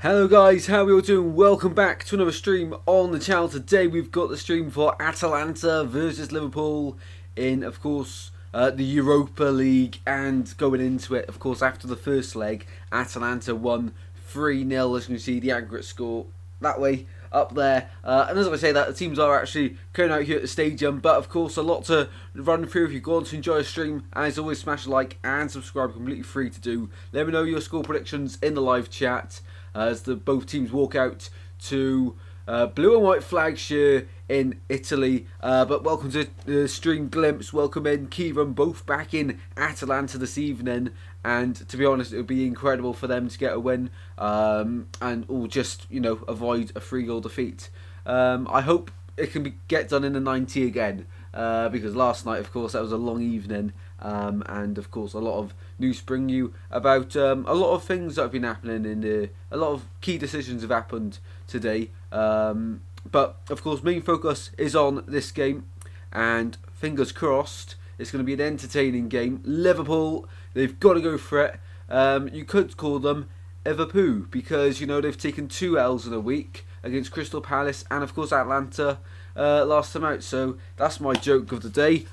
Hello guys, how are we all doing? Welcome back to another stream on the channel. Today we've got the stream for Atalanta versus Liverpool in, of course, the Europa League. And going into it, of course, after the first leg, Atalanta won 3-0. As you can see, the aggregate score that way up there. And as I say that, the teams are actually going out here at the stadium. But of course, a lot to run through. If you've gone to enjoy a stream, as always, smash a like and subscribe. Completely free to do. Let me know your score predictions in the live chat. As both teams walk out to blue and white flag share in Italy. But welcome to the stream glimpse. Welcome in Kieran, both back in Atalanta this evening. And to be honest, it would be incredible for them to get a win and or just, avoid a 3-goal defeat. I hope it can get done in the 90 again. Because last night, of course, that was a long evening. And of course, a lot of news bring you about a lot of things that have been happening a lot of key decisions have happened today. But of course, main focus is on this game, and fingers crossed, it's going to be an entertaining game. Liverpool, they've got to go for it. You could call them Liverpool because they've taken 2 L's in a week against Crystal Palace and of course Atalanta last time out. So that's my joke of the day.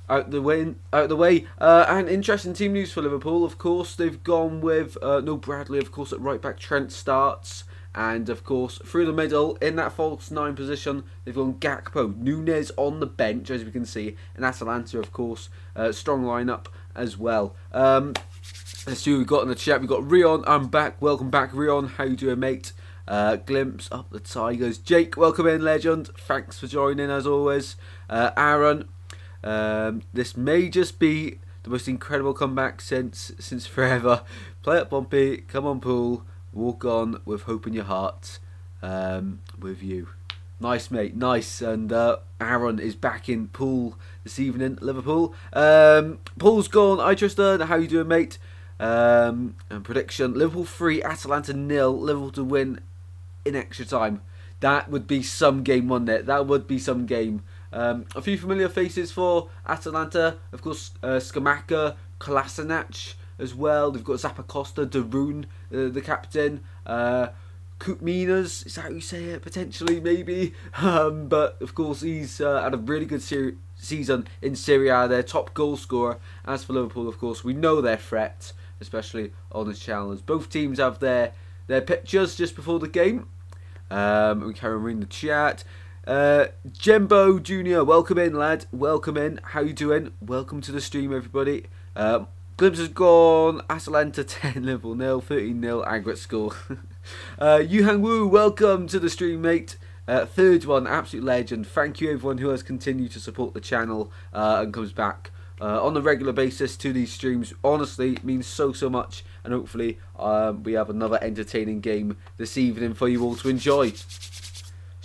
Out the way. And interesting team news for Liverpool. Of course, they've gone with no Bradley. Of course, at right back, Trent starts, and of course through the middle in that false 9 position, they've gone Gakpo, Nunez on the bench, as we can see, and Atalanta, of course, strong lineup as well. Let's see who we've got in the chat. We've got Rion. I'm back. Welcome back, Rion. How you doing, mate? Glimpse up the Tigers. Jake, welcome in, legend. Thanks for joining as always. Aaron. This may just be the most incredible comeback since forever. Play up, Bumpy. Come on, Pool. Walk on with hope in your heart. With you. Nice, mate. Nice. And Aaron is back in Pool this evening. Liverpool. Paul's gone. Hi, Tristan. How you doing, mate? And prediction: Liverpool 3, Atalanta 0. Liverpool to win in extra time. That would be some game, wouldn't it? That would be some game. A few familiar faces for Atalanta, of course, Skamaka, Kolasinac as well. They've got Zappacosta, Darun, the captain, Kutminas, is that how you say it? Potentially, maybe. But of course, he's had a really good season in Serie A, their top goal scorer. As for Liverpool, of course, we know their threat, especially on this channel. Both teams have their pictures just before the game. We carry on reading the chat. Jembo Jr., welcome in, lad. Welcome in. How you doing? Welcome to the stream, everybody. Glimpse has gone. Atalanta 10, Liverpool 0, 13-0 aggregate score. Yuhan Wu, welcome to the stream, mate. Third one, absolute legend. Thank you, everyone who has continued to support the channel and comes back on a regular basis to these streams. Honestly, it means so much, and hopefully we have another entertaining game this evening for you all to enjoy.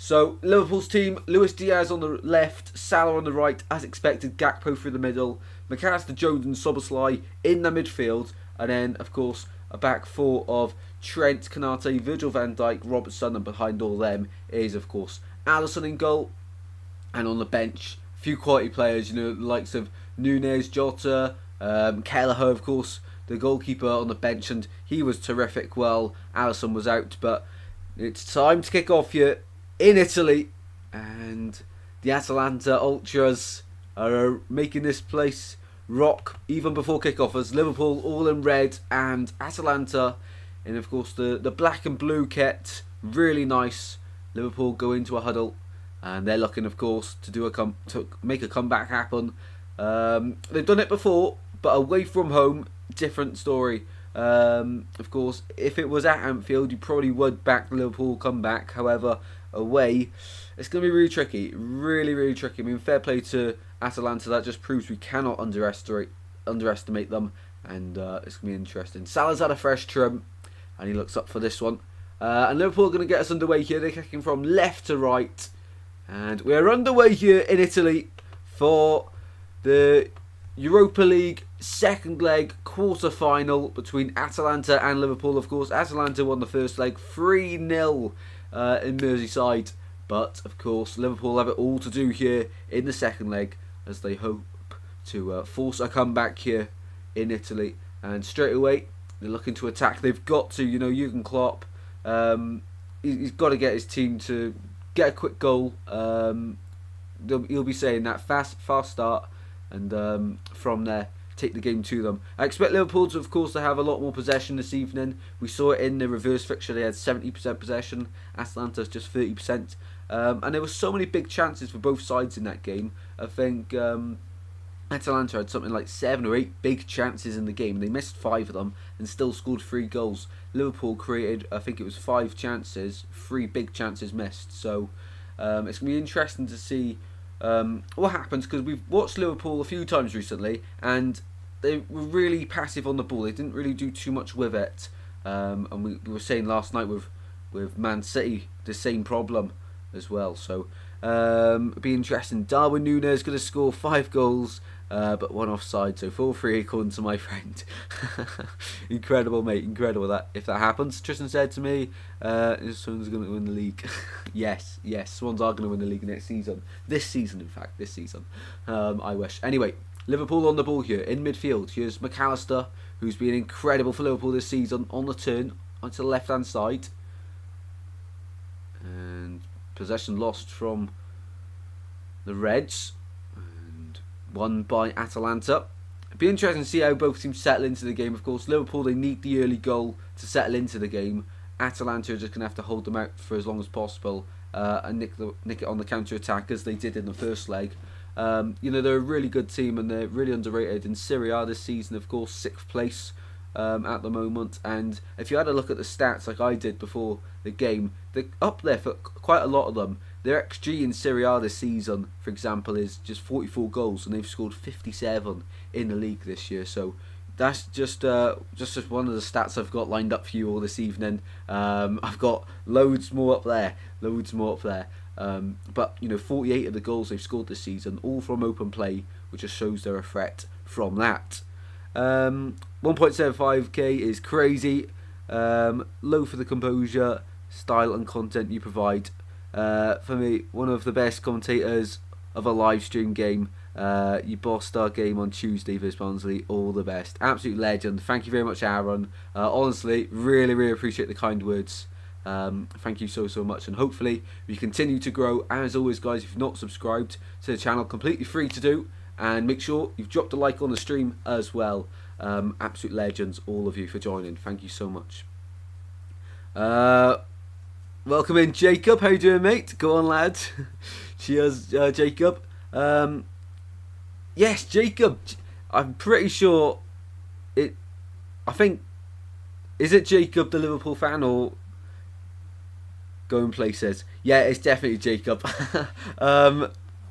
So, Liverpool's team, Luis Diaz on the left, Salah on the right, as expected, Gakpo through the middle, McAllister, Jones and Szoboszlai in the midfield, and then, of course, a back four of Trent, Konate, Virgil van Dijk, Robertson, and behind all them is, of course, Alisson in goal, and on the bench, a few quality players, the likes of Nunez, Jota, Kelleher, of course, the goalkeeper on the bench, and he was terrific. Well, Alisson was out, but it's time to kick off here in Italy, and the Atalanta Ultras are making this place rock even before kickoff, as Liverpool all in red and Atalanta in, of course, the black and blue kit. Really nice. Liverpool go into a huddle, and they're looking, of course, to make a comeback happen. They've done it before, but away from home, different story. Of course, if it was at Anfield, you probably would back Liverpool comeback. However, away, it's going to be really tricky, really tricky. I mean, fair play to Atalanta. That just proves we cannot underestimate them, and it's going to be interesting. Salah's had a fresh trim, and he looks up for this one. And Liverpool are going to get us underway here. They're kicking from left to right, and we are underway here in Italy for the Europa League second leg quarter-final between Atalanta and Liverpool. Of course, Atalanta won the first leg 3-0 in Merseyside, but of course Liverpool have it all to do here in the second leg, as they hope to force a comeback here in Italy. And straight away They're looking to attack. They've got to, Jurgen Klopp. He's got to get his team to get a quick goal. He'll be saying that fast start, and from there take the game to them. I expect Liverpool to, of course, to have a lot more possession this evening. We saw it in the reverse fixture. They had 70% possession. Atalanta's just 30%. And there were so many big chances for both sides in that game. I think Atalanta had something like 7 or 8 big chances in the game. They missed 5 of them and still scored 3 goals. Liverpool created, I think it was 5 chances, 3 big chances missed. So it's going to be interesting to see what happens, because we've watched Liverpool a few times recently and they were really passive on the ball. They didn't really do too much with it. And we were saying last night with Man City the same problem as well. So it'll be interesting. Darwin Núñez going to score 5 goals, but 1 offside, so 4-3 according to my friend. Incredible, mate, incredible that if that happens. Tristan said to me, Swans going to win the league. yes, Swans are going to win the league next season. This season, in fact, this season. I wish. Anyway, Liverpool on the ball here in midfield. Here's McAllister, who's been incredible for Liverpool this season, on the turn onto the left hand side, and possession lost from the Reds and won by Atalanta. It'd be interesting to see how both teams settle into the game. Of course, Liverpool, they need the early goal to settle into the game. Atalanta are just going to have to hold them out for as long as possible and nick it on the counter-attack, as they did in the first leg. They're a really good team and they're really underrated in Serie A this season. Of course, 6th place at the moment, and if you had a look at the stats like I did before the game, they're up there for quite a lot of them. Their XG in Serie A this season, for example, is just 44 goals, and they've scored 57 in the league this year. So that's just one of the stats I've got lined up for you all this evening. I've got loads more up there. But 48 of the goals they've scored this season, all from open play, which just shows they're a threat from that. 1.75k is crazy. Low for the composure, style and content you provide. For me, one of the best commentators of a live stream game. You bossed our game on Tuesday versus Barnsley. All the best. Absolute legend. Thank you very much, Aaron. Honestly, really appreciate the kind words. Thank you so much, and hopefully we continue to grow. As always, guys, if you've not subscribed to the channel, completely free to do, and make sure you've dropped a like on the stream as well. Absolute legends, all of you, for joining. Thank you so much. Welcome in, Jacob. How you doing, mate? Go on, lad. Cheers, Jacob. Yes, Jacob. I'm pretty sure I think, is it Jacob, the Liverpool fan, or Going Places? Yeah, it's definitely Jacob.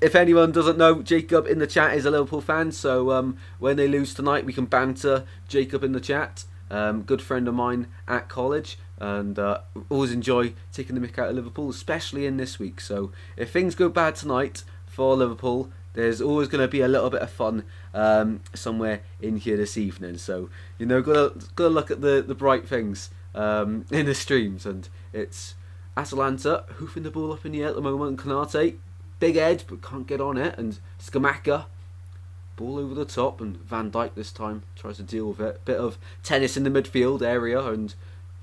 If anyone doesn't know, Jacob in the chat is a Liverpool fan, so when they lose tonight, we can banter Jacob in the chat. Good friend of mine at college, and always enjoy taking the mick out of Liverpool, especially in this week. So if things go bad tonight for Liverpool, there's always going to be a little bit of fun somewhere in here this evening. So gotta look at the bright things in the streams, and it's Atalanta hoofing the ball up in the air at the moment. Konate, big head, but can't get on it, and Scamacca, ball over the top, and Van Dijk this time tries to deal with it. Bit of tennis in the midfield area, and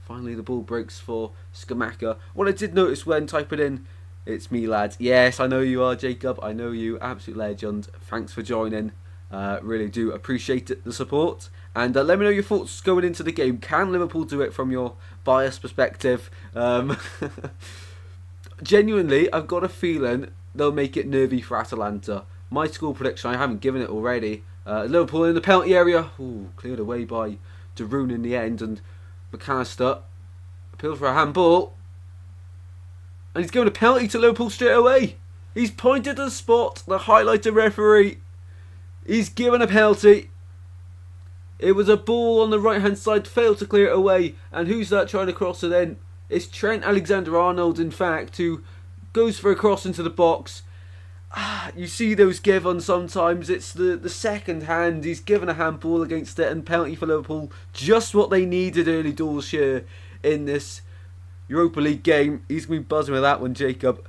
finally the ball breaks for Scamacca. What I did notice when typing in, "It's me, lads." Yes, I know you are, Jacob. I know you. Absolute legend. Thanks for joining. Really do appreciate it, the support. And let me know your thoughts going into the game. Can Liverpool do it from your biased perspective? Genuinely, I've got a feeling they'll make it nervy for Atalanta. My score prediction, I haven't given it already. Liverpool in the penalty area. Ooh, cleared away by De Roon in the end. And McAllister appeals for a handball. And he's given a penalty to Liverpool straight away. He's pointed to the spot, the highlighter referee. He's given a penalty. It was a ball on the right hand side, failed to clear it away. And who's that trying to cross it in? It's Trent Alexander-Arnold, in fact, who goes for a cross into the box. You see those given sometimes. It's the second hand. He's given a handball against it, and penalty for Liverpool. Just what they needed early doors here in this Europa League game. He's going to be buzzing with that one, Jacob.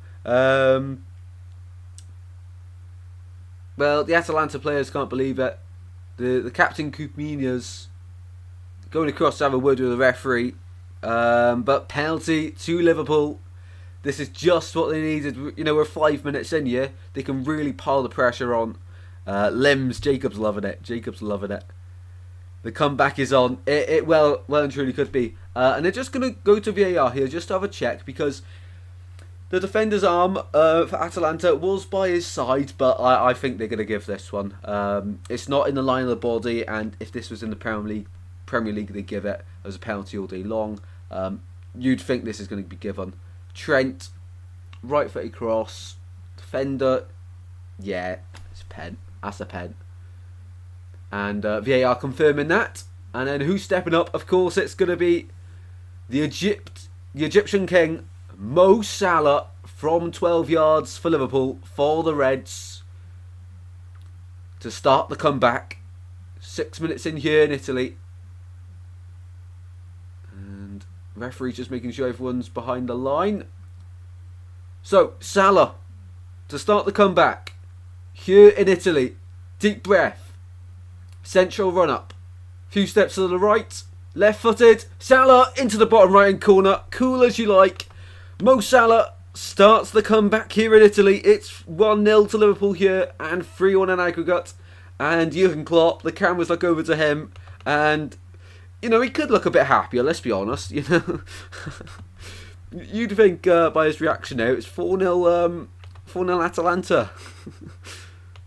Well, the Atalanta players can't believe it. The captain Kupinias going across to have a word with the referee. But penalty to Liverpool. This is just what they needed. You know, we're 5 minutes in here. They can really pile the pressure on. Limbs, Jacob's loving it. Jacob's loving it. The comeback is on. It well and truly could be. And they're just going to go to VAR here just to have a check, because the defender's arm for Atalanta was by his side, but I think they're going to give this one. It's not in the line of the body, and if this was in the Premier League, they'd give it as a penalty all day long. You'd think this is going to be given. Trent, right footed cross, defender, yeah, it's a pen. That's a pen. And VAR confirming that. And then who's stepping up? Of course, it's going to be the Egyptian king, Mo Salah, from 12 yards for Liverpool, for the Reds, to start the comeback. 6 minutes in here in Italy. And referee's just making sure everyone's behind the line. So, Salah, to start the comeback, here in Italy. Deep breath. Central run up. Few steps to the right. Left footed. Salah into the bottom right hand corner. Cool as you like. Mo Salah starts the comeback here in Italy. It's 1-0 to Liverpool here and 3-1 in aggregate. And Jurgen Klopp, the cameras look over to him, and you know, he could look a bit happier, let's be honest, you know. You'd think by his reaction now it's 4-0 Atalanta.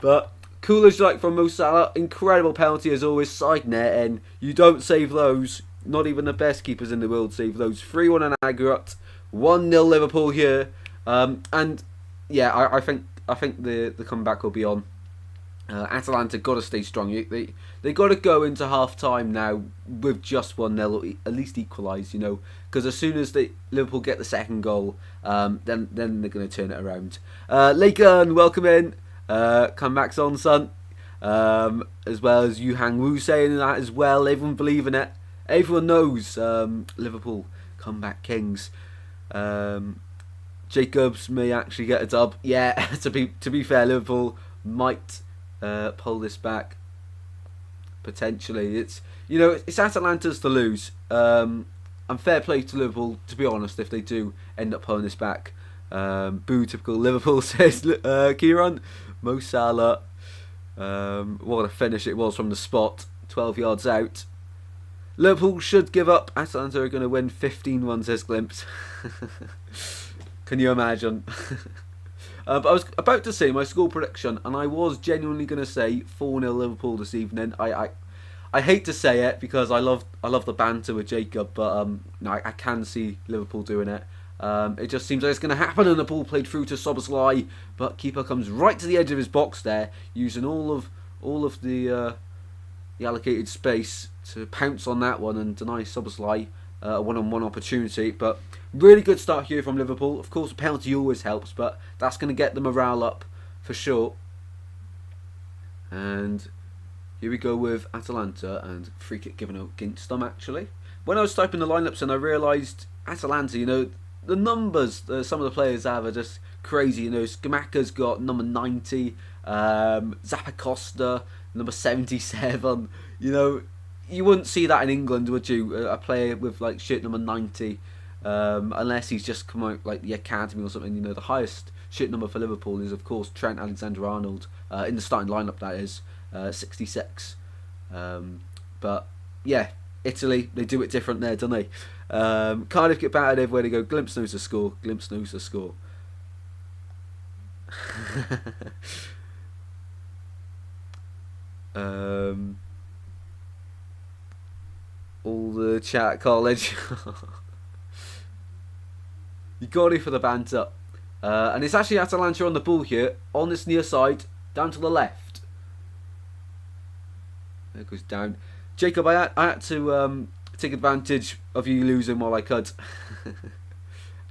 But cool as you like from Mo Salah. Incredible penalty as always, side netting. You don't save those. Not even the best keepers in the world save those. 3-1 in aggregate. 1-0 Liverpool here. And yeah, I think the comeback will be on. Atalanta got to stay strong. They got to go into half time now with just 1-0, at least equalise, you know, because as soon as Liverpool get the second goal, then they're going to turn it around. Laken, welcome in. Comeback's on, son. As well as Yu Hang Wu saying that as well. Everyone believing it. Everyone knows Liverpool comeback kings. Jacobs may actually get a dub. Yeah, to be fair, Liverpool might pull this back potentially. It's Atalanta's to lose. And fair play to Liverpool, to be honest, if they do end up pulling this back. Boo, typical Liverpool, says Kieran. Mo Salah. What a finish it was from the spot. 12 yards out. Liverpool should give up. Atalanta are going to win 15-1, says Glimpse. Can you imagine? But I was about to say my score prediction, and I was genuinely going to say 4-0 Liverpool this evening. I hate to say it because I love the banter with Jacob, but no, I can see Liverpool doing it. It just seems like it's going to happen, and the ball played through to Szoboszlai, but keeper comes right to the edge of his box there, using all of the allocated space to pounce on that one and deny Szoboszlai a one-on-one opportunity. But really good start here from Liverpool. Of course, a penalty always helps, but that's going to get the morale up for sure. And here we go with Atalanta, and free kick given against them, actually. When I was typing the lineups in, I realised Atalanta, you know, the numbers some of the players have are just crazy. You know, Scamacca's got number 90, Zappacosta number 77. You know, you wouldn't see that in England, would you? A player with like shirt number 90, unless he's just come out like the academy or something. You know, the highest shirt number for Liverpool is of course Trent Alexander-Arnold, in the starting lineup, that is 66. But yeah, Italy, they do it different there, don't they? Cardiff get battered everywhere they go. Glimpse knows the score. Glimpse knows the score. All the chat at college. You got it for the banter. And it's actually Atalanta on the ball here, on this near side, down to the left. There it goes down. Jacob, I had to take advantage of you losing while I could.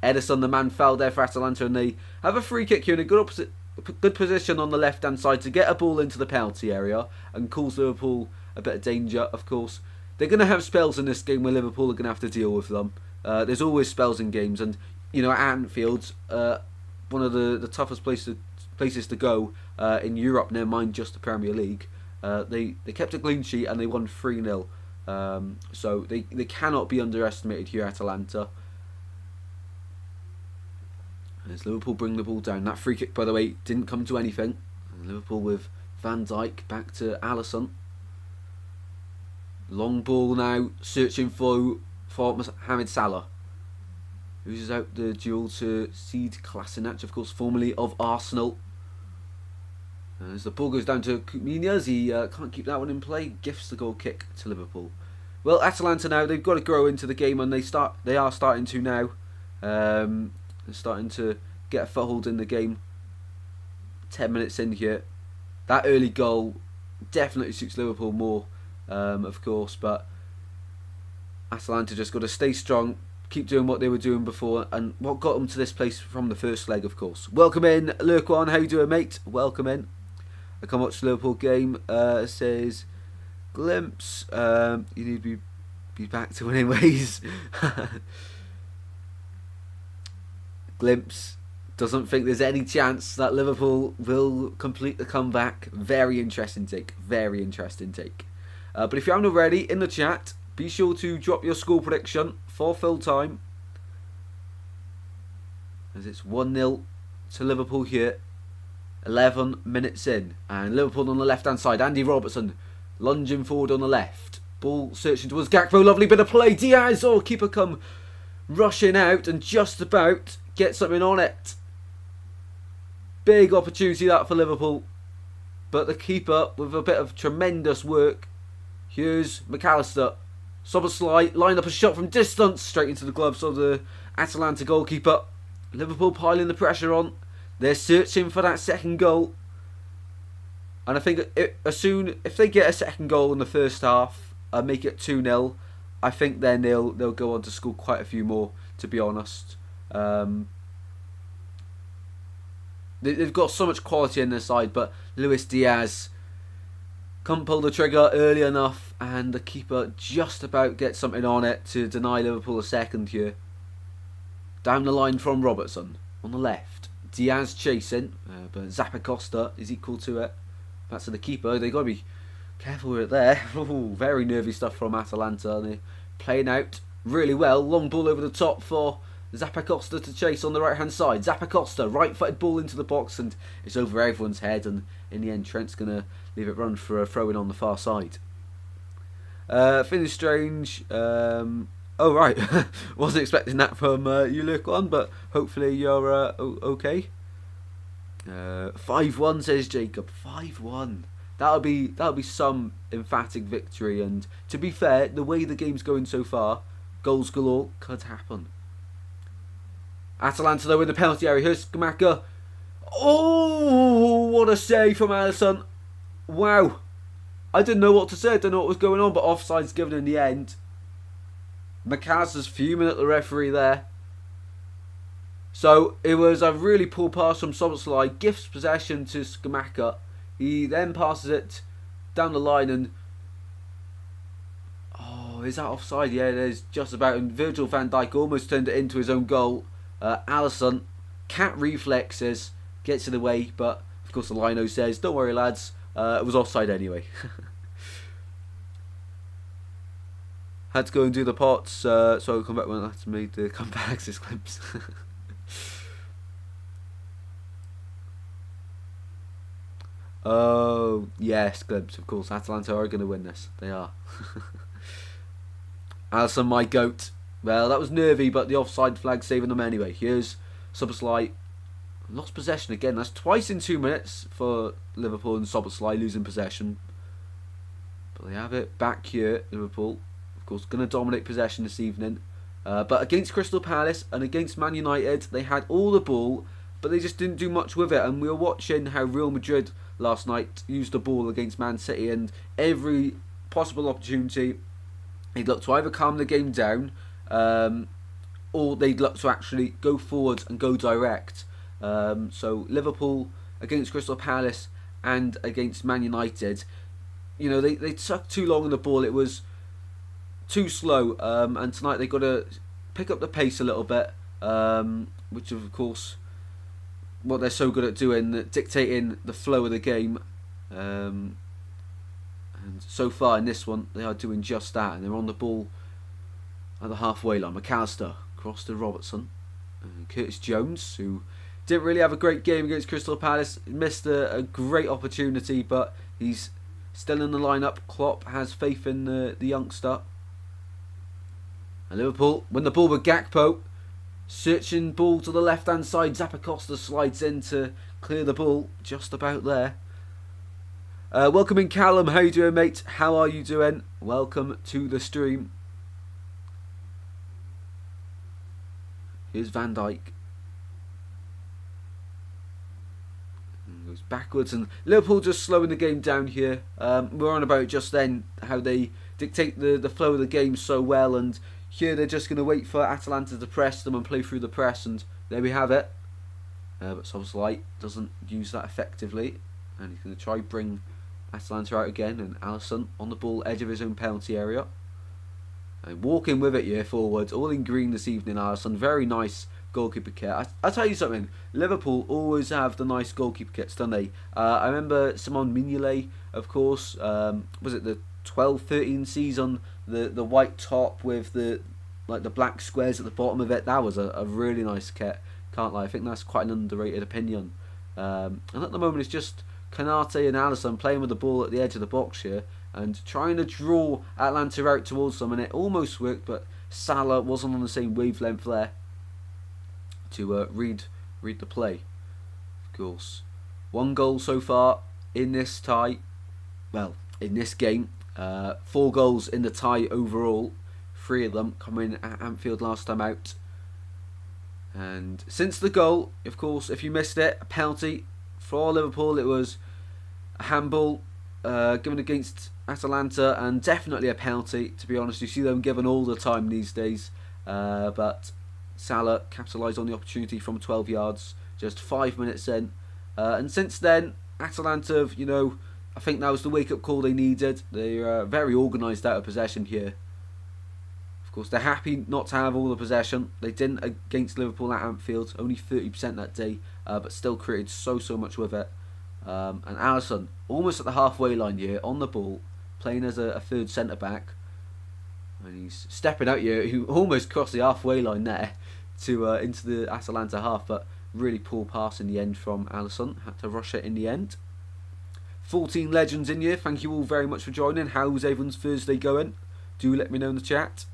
Edison, the man, fell there for Atalanta, and they have a free kick here in a good position on the left hand side to get a ball into the penalty area and cause Liverpool a bit of danger. Of course, they're going to have spells in this game where Liverpool are going to have to deal with them. There's always spells in games, and you know, at Anfield's one of the toughest places to go in Europe, never mind just the Premier League. They kept a clean sheet and they won 3-0. So they cannot be underestimated here, Atalanta. As Liverpool bring the ball down. That free kick, by the way, didn't come to anything. And Liverpool with Van Dijk back to Alisson. Long ball now, searching for Mohamed Salah. Loses out the duel to Sead Kolasinac, of course, formerly of Arsenal. As the ball goes down to Cunhas, he can't keep that one in play. Gifts the goal kick to Liverpool. Well, Atalanta now, they've got to grow into the game, and they are starting to now. They're starting to get a foothold in the game. 10 minutes in here. That early goal definitely suits Liverpool more, of course, but Atalanta just got to stay strong, keep doing what they were doing before, and what got them to this place from the first leg, of course. Welcome in, Lurkwan. How you doing, mate? Welcome in. I come watch the Liverpool game. Says glimpse. You need to be back to winning ways. Glimpse doesn't think there's any chance that Liverpool will complete the comeback. Very interesting take. Very interesting take. But if you haven't already, in the chat, be sure to drop your score prediction for full time. As it's 1-0 to Liverpool here. 11 minutes in. And Liverpool on the left-hand side. Andy Robertson lunging forward on the left. Ball searching towards Gakpo. Lovely bit of play. Diaz, keeper come rushing out and just about get something on it. Big opportunity that for Liverpool. But the keeper, with a bit of tremendous work, Hughes, McAllister, Szoboszlai, line up a shot from distance, straight into the gloves of the Atalanta goalkeeper. Liverpool piling the pressure on. They're searching for that second goal. And I think if they get a second goal in the first half and make it 2-0, I think then they'll go on to score quite a few more, to be honest. They've got so much quality in their side, but Luis Diaz can't pull the trigger early enough, and the keeper just about gets something on it to deny Liverpool a second here. Down the line from Robertson on the left. Diaz chasing, but Zappacosta is equal to it. Back to the keeper. They've got to be careful with it there. Ooh, very nervy stuff from Atalanta. They're playing out really well. Long ball over the top for Zappacosta to chase on the right hand side. Zappacosta, right footed ball into the box, and it's over everyone's head, and in the end Trent's going to leave it run for a throw in on the far side. Finish strange. Oh right, wasn't expecting that from you, Lurkwan, but hopefully you're okay. 5-1 says Jacob. 5-1. That'll be some emphatic victory, and to be fair, the way the game's going so far, goals galore could happen. Atalanta though in the penalty area. Here's Scamacca. Oh, what a save from Alisson. Wow. I didn't know what to say. I didn't know what was going on, but offside's given in the end. McAllister's fuming at the referee there. So it was a really poor pass from Szoboszlai. Gifts possession to Scamacca. He then passes it down the line and... Oh, is that offside? Yeah, it is. Just about. And Virgil van Dijk almost turned it into his own goal. Alisson, cat reflexes, gets in the way, but of course the lino says, don't worry lads, it was offside anyway. Had to go and do the pots, so I'll come back when I had to make the comeback access clips. Oh, yes, glimpse, of course. Atalanta are going to win this. They are. Alisson, my goat. Well, that was nervy, but the offside flag saving them anyway. Here's Szoboszlai. Lost possession again. That's twice in 2 minutes for Liverpool, and Szoboszlai losing possession. But they have it back here, Liverpool. Of course, going to dominate possession this evening. But against Crystal Palace and against Man United, they had all the ball, but they just didn't do much with it. And we were watching how Real Madrid last night used the ball against Man City, and every possible opportunity, they'd look to either calm the game down, or they'd look to actually go forward and go direct. So Liverpool against Crystal Palace and against Man United, you know, they took too long on the ball. It was too slow, and tonight they've got to pick up the pace a little bit, which of course what they're so good at doing, dictating the flow of the game. And so far in this one, they are doing just that. And they're on the ball at the halfway line. McAllister cross to Robertson. And Curtis Jones, who didn't really have a great game against Crystal Palace. Missed a great opportunity, but he's still in the lineup. Klopp has faith in the youngster. And Liverpool win the ball with Gakpo. Searching ball to the left-hand side. Zappacosta slides in to clear the ball. Just about there. Welcome in, Callum. How you doing, mate? How are you doing? Welcome to the stream. Here's Van Dijk. Goes backwards, and Liverpool just slowing the game down here. We're on about just then how they dictate the flow of the game so well, and here they're just going to wait for Atalanta to press them and play through the press, and there we have it. But Szoboszlai doesn't use that effectively, and he's going to try bring Atalanta out again, and Alisson on the ball, edge of his own penalty area. And walking with it here forward, all in green this evening, Alisson. Very nice goalkeeper kit. I'll tell you something, Liverpool always have the nice goalkeeper kits, don't they? I remember Simon Mignolet, of course, was it the 12-13 season, the white top with the black squares at the bottom of it. That was a really nice kit, can't lie. I think that's quite an underrated opinion. And at the moment it's just Kanate and Alisson playing with the ball at the edge of the box here and trying to draw Atalanta out towards them, and it almost worked, but Salah wasn't on the same wavelength there to read the play. Of course, 1 goal so far in this tie. Well, in this game, 4 goals in the tie overall. 3 of them coming at Anfield last time out. And since the goal, of course, if you missed it, a penalty for Liverpool. It was a handball given against Atalanta, and definitely a penalty, to be honest. You see them given all the time these days, but Salah capitalised on the opportunity from 12 yards, just 5 minutes in. And since then, Atalanta have, I think that was the wake-up call they needed. They're very organised out of possession here. Of course, they're happy not to have all the possession. They didn't against Liverpool at Anfield, only 30% that day, but still created so much with it. And Alisson, almost at the halfway line here, on the ball, playing as a third centre-back. And he's stepping out here, who almost crossed the halfway line there to into the Atalanta half, but really poor pass in the end from Alisson. Had to rush it in the end. 14 legends in here. Thank you all very much for joining. How's everyone's Thursday going? Do let me know in the chat.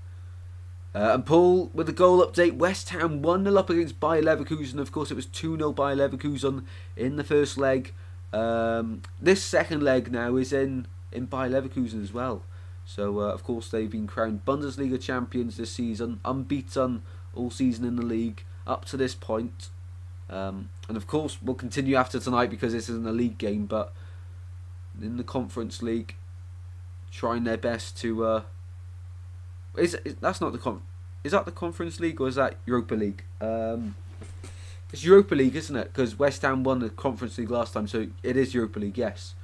And Paul with the goal update. West Ham 1-0 up against Bayer Leverkusen. Of course, it was 2-0 Bayer Leverkusen in the first leg. This second leg now is in Bayer Leverkusen as well. So, of course, they've been crowned Bundesliga champions this season, unbeaten all season in the league up to this point. And, of course, we'll continue after tonight because this isn't a league game, but in the Conference League, trying their best to... that's not the is that the Conference League or is that Europa League? It's Europa League, isn't it? Because West Ham won the Conference League last time, so it is Europa League, yes.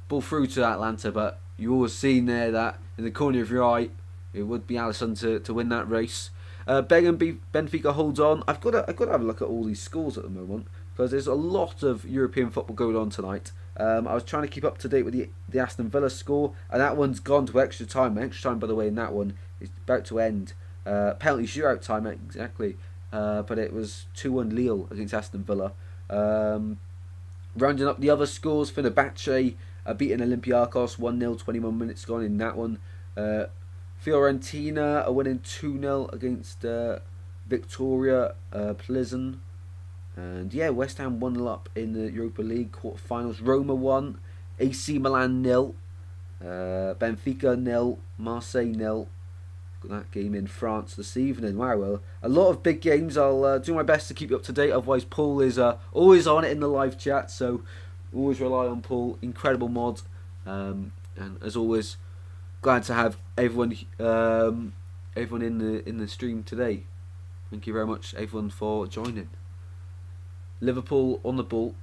Ball through to Atalanta, but you always seen there that in the corner of your eye, it would be Alisson to win that race. Benfica holds on. I've got to have a look at all these scores at the moment because there's a lot of European football going on tonight. I was trying to keep up to date with the Aston Villa score, and that one's gone to extra time. Extra time, by the way, in that one is about to end. Penalty shootout time, exactly. But it was 2-1 Lille against Aston Villa. Rounding up the other scores, Fenerbahce beating Olympiacos 1-0, 21 minutes gone in that one. Fiorentina are winning 2-0 against Victoria Plzen. And yeah, West Ham 1-0 up in the Europa League quarterfinals. Roma 1, AC Milan 0, Benfica 0, Marseille 0. Got that game in France this evening. Wow, well, a lot of big games. I'll do my best to keep you up to date. Otherwise, Paul is always on it in the live chat, so always rely on Paul. Incredible mod, and as always, glad to have everyone in the stream today. Thank you very much, everyone, for joining. Liverpool on the ball.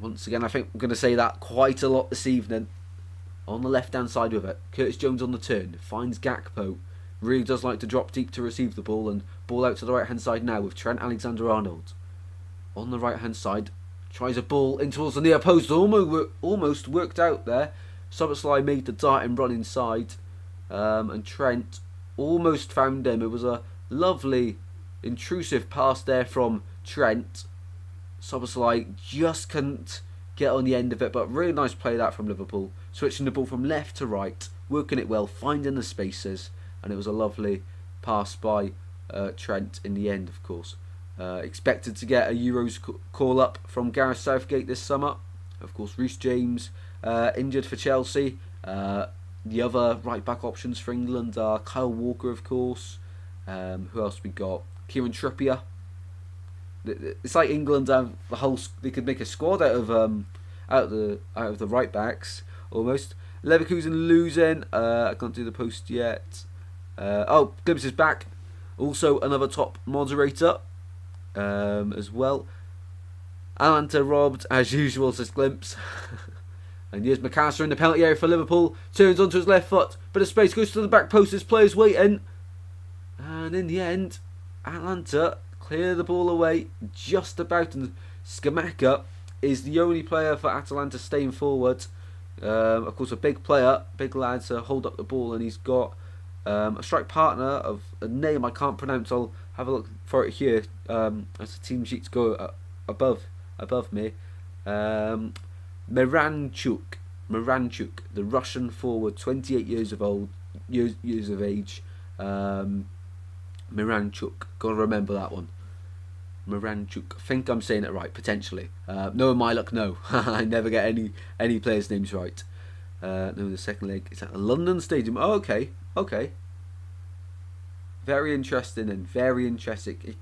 Once again, I think I'm going to say that quite a lot this evening. On the left-hand side with it. Curtis Jones on the turn. Finds Gakpo. Really does like to drop deep to receive the ball. And ball out to the right-hand side now with Trent Alexander-Arnold. On the right-hand side. Tries a ball in towards the near post. Almost worked out there. Szoboszlai made the dart and run inside, and Trent almost found him. It was a lovely, intrusive pass there from Trent. Szoboszlai just couldn't get on the end of it, but really nice play that from Liverpool. Switching the ball from left to right, working it well, finding the spaces, and it was a lovely pass by Trent in the end, of course. Expected to get a Euros call up from Gareth Southgate this summer. Of course, Reece James injured for Chelsea. The other right back options for England are Kyle Walker, of course. Who else we got? Kieran Trippier. It's like England have the whole. They could make a squad out of the right backs almost. Leverkusen losing. I can't do the post yet. Gibbs is back. Also another top moderator as well. Atalanta robbed as usual, says Glimpse. And here's McAllister in the penalty area for Liverpool. Turns onto his left foot. Bit of space, goes to the back post. His players waiting. And in the end, Atalanta clear the ball away just about. And Scamacca is the only player for Atalanta staying forward. Of course, a big player, big lad to hold up the ball. And he's got a strike partner of a name I can't pronounce. I'll have a look for it here as the team sheets go above me. Miranchuk, the Russian forward, 28 years of age. Miranchuk, gotta remember that one. Miranchuk, I think I'm saying it right, potentially. Knowing my luck, no. I never get any players' names right. No, the second leg is at the London Stadium. Oh, okay. Very interesting and very interesting.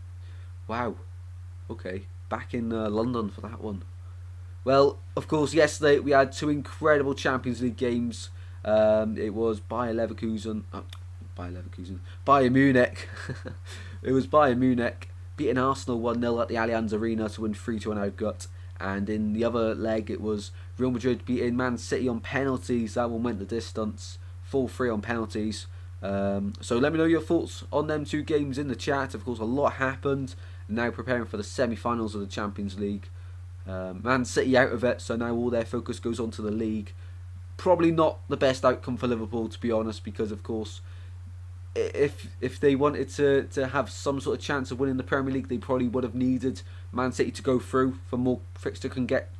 Wow. Okay, back in London for that one. Well, of course, yesterday we had two incredible Champions League games. It was Bayern Munich. It was Bayern Munich beating Arsenal 1-0 at the Allianz Arena to win 3-2 on outgut. And in the other leg, it was Real Madrid beating Man City on penalties. That one went the distance, 4-3 on penalties. So let me know your thoughts on them two games in the chat. Of course, a lot happened. Now preparing for the semi-finals of the Champions League. Man City out of it, so now all their focus goes on to the league. Probably not the best outcome for Liverpool, to be honest, because of course, if they wanted to have some sort of chance of winning the Premier League, they probably would have needed Man City to go through for more fixture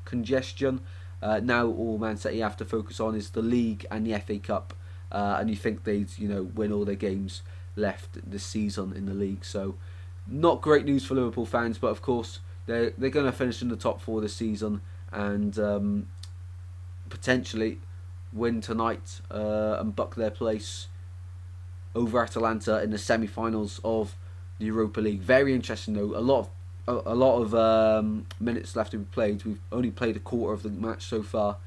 congestion. Now all Man City have to focus on is the league and the FA Cup, and you think they'd win all their games left this season in the league. So not great news for Liverpool fans, but of course they're going to finish in the top four this season and potentially win tonight and buck their place over Atalanta in the semi-finals of the Europa League. Very interesting though. A lot of minutes left to be played. We've only played a quarter of the match so far,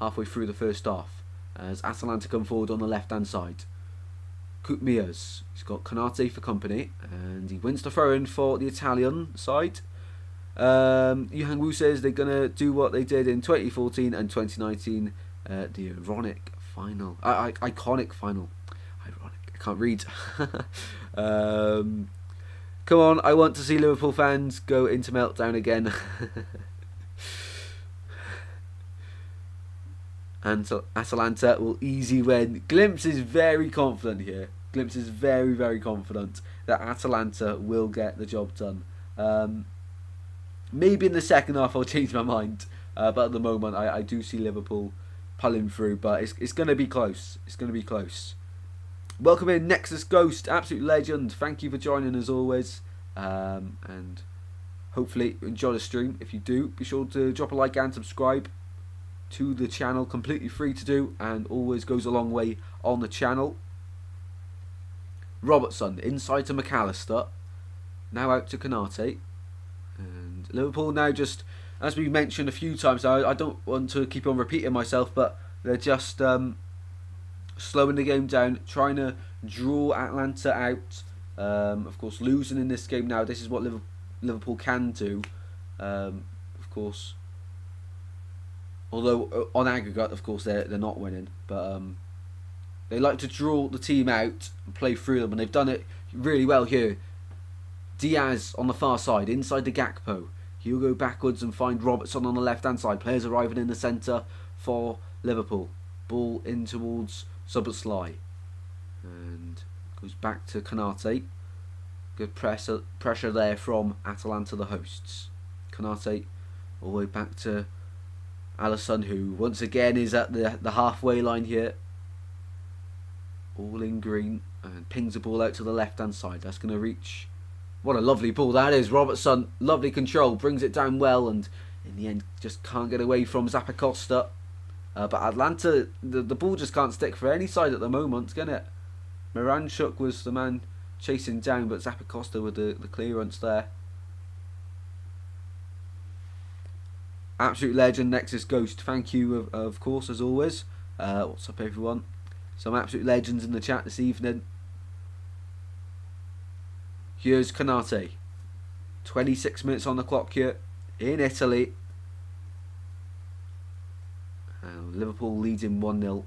halfway through the first half, as Atalanta come forward on the left-hand side. Kutmias, he's got Konate for company, and he wins the throw-in for the Italian side. Yuhan Wu says they're going to do what they did in 2014 and 2019, the iconic final. Ironic, I can't read. Come on, I want to see Liverpool fans go into meltdown again. And so Atalanta will easy win. Glimpse is very confident here. Glimpse is very, very confident that Atalanta will get the job done. Maybe in the second half I'll change my mind. But at the moment I do see Liverpool pulling through. But it's going to be close. It's going to be close. Welcome in Nexus Ghost, absolute legend. Thank you for joining as always. And hopefully enjoy the stream. If you do, be sure to drop a like and subscribe to the channel. Completely free to do and always goes a long way on the channel. Robertson inside to McAllister. Now out to Konate. And Liverpool now just, as we mentioned a few times, I don't want to keep on repeating myself, but they're just slowing the game down, trying to draw Atalanta out. Of course, losing in this game now, this is what Liverpool can do. Of course, although on aggregate, of course, they're not winning, but they like to draw the team out and play through them, and they've done it really well here. Diaz on the far side, inside the Gakpo. He'll go backwards and find Robertson on the left-hand side. Players arriving in the centre for Liverpool. Ball in towards Szoboszlai. And goes back to Konate. Good pressure there from Atalanta, the hosts. Konate all the way back to Alisson, who once again is at the halfway line here. All in green. And pings the ball out to the left-hand side. That's going to reach. What a lovely ball that is. Robertson, lovely control. Brings it down well. And in the end, just can't get away from Zappacosta. But Atalanta, the ball just can't stick for any side at the moment, can it? Miranchuk was the man chasing down, but Zappacosta with the clearance there. Absolute legend, Nexus Ghost. Thank you, of course, as always. What's up, everyone? Some absolute legends in the chat this evening. Here's Konate. 26 minutes on the clock here in Italy. And Liverpool leading 1-0.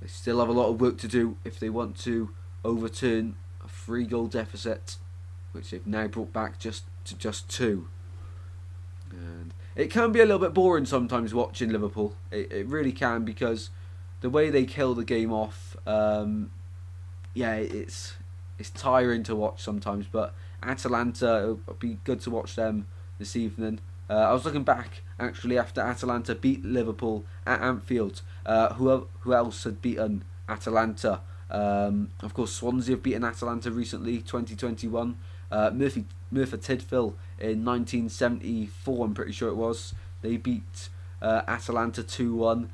They still have a lot of work to do if they want to overturn a 3-goal deficit, which they've now brought back to just 2. And it can be a little bit boring sometimes watching Liverpool. It really can, because the way they kill the game off, yeah, it's tiring to watch sometimes. But Atalanta, it'll be good to watch them this evening. I was looking back actually after Atalanta beat Liverpool at Anfield. Who else had beaten Atalanta? Of course, Swansea have beaten Atalanta recently, 2021. Merthyr Tydfil in 1974, I'm pretty sure it was. They beat Atalanta 2-1.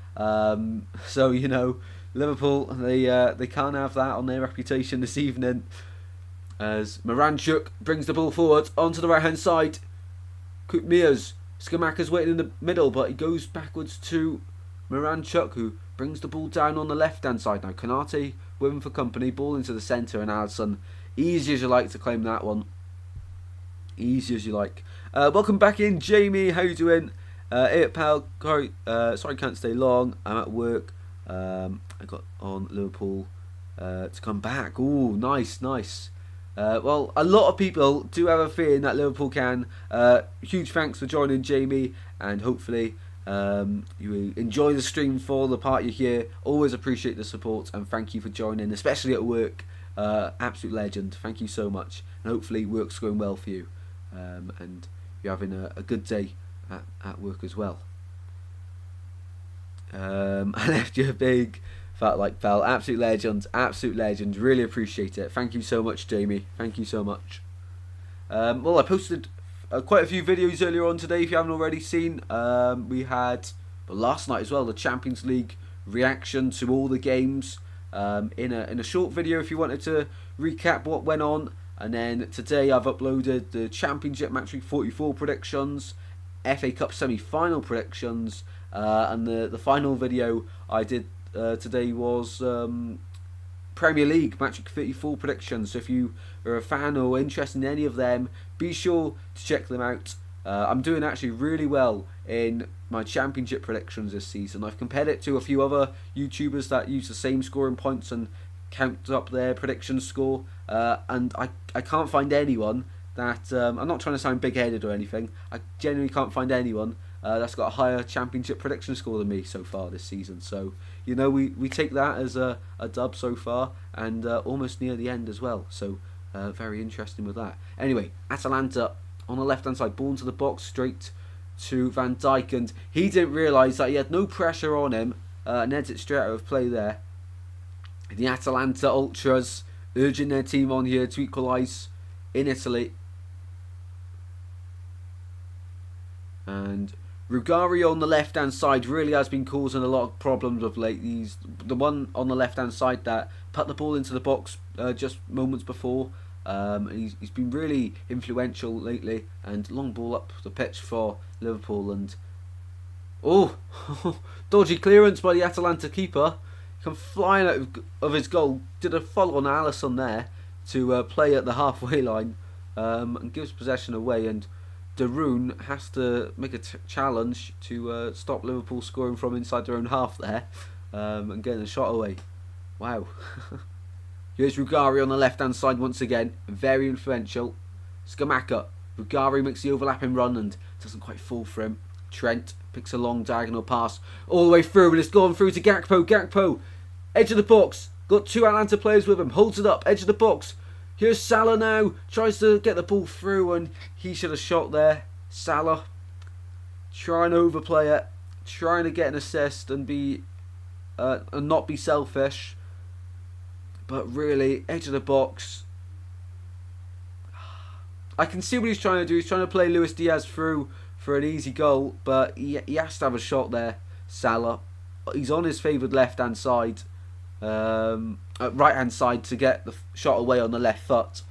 So you know, Liverpool, they can't have that on their reputation this evening. As Miranchuk brings the ball forward onto the right hand side. Kutmias, Skamaka's waiting in the middle, but he goes backwards to Miranchuk, who brings the ball down on the left hand side. Now Konate with him for company, ball into the centre, and Alisson, easy as you like to claim that one. Easy as you like. Welcome back in, Jamie. How you doing? Hey, pal. Sorry, can't stay long. I'm at work. I got on Liverpool to come back. Ooh, nice. Well, a lot of people do have a feeling that Liverpool can. Huge thanks for joining, Jamie, and hopefully you enjoy the stream for the part you're here. Always appreciate the support, and thank you for joining, especially at work. Absolute legend. Thank you so much, and hopefully work's going well for you, and you're having a good day at work as well. I left you a big felt like pal. Absolute legend. Really appreciate it. Thank you so much, Jamie. Thank you so much. Well, I posted quite a few videos earlier on today. If you haven't already seen, we had last night as well the Champions League reaction to all the games in a short video. If you wanted to recap what went on, and then today I've uploaded the Championship Match Week 44 predictions, FA Cup semi-final predictions, and the final video I did today was Premier League Match Week 34 predictions. So if you are a fan or interested in any of them, be sure to check them out. I'm doing actually really well in my Championship predictions this season. I've compared it to a few other YouTubers that use the same scoring points and count up their prediction score, and I can't find anyone that, I'm not trying to sound big-headed or anything, I genuinely can't find anyone that's got a higher Championship prediction score than me so far this season. So, you know, we take that as a dub so far, and almost near the end as well. So, very interesting with that. Anyway, Atalanta on the left-hand side, ball into the box, straight to Van Dijk, and he didn't realise that he had no pressure on him, and heads it straight out of play there. The Atalanta Ultras urging their team on here to equalise in Italy. And Rugari on the left-hand side really has been causing a lot of problems of late. He's the one on the left-hand side that put the ball into the box just moments before. He's been really influential lately. And long ball up the pitch for Liverpool. And dodgy clearance by the Atalanta keeper. Come flying out of his goal. Did a follow on Alisson there to play at the halfway line, and gives possession away. And Darun has to make a challenge to stop Liverpool scoring from inside their own half there, and getting a shot away. Wow. Here's Rugari on the left-hand side once again. Very influential. Skamaka. Rugari makes the overlapping run and doesn't quite fall for him. Trent picks a long diagonal pass all the way through, and it's gone through to Gakpo. Gakpo, edge of the box, got two Atalanta players with him, holds it up, edge of the box. Here's Salah now, tries to get the ball through, and he should have shot there. Salah trying to overplay it, trying to get an assist and not be selfish, but really edge of the box. I can see what he's trying to do. He's trying to play Luis Diaz through for an easy goal, but he has to have a shot there. Salah, he's on his favoured left-hand side, right-hand side to get the shot away on the left foot.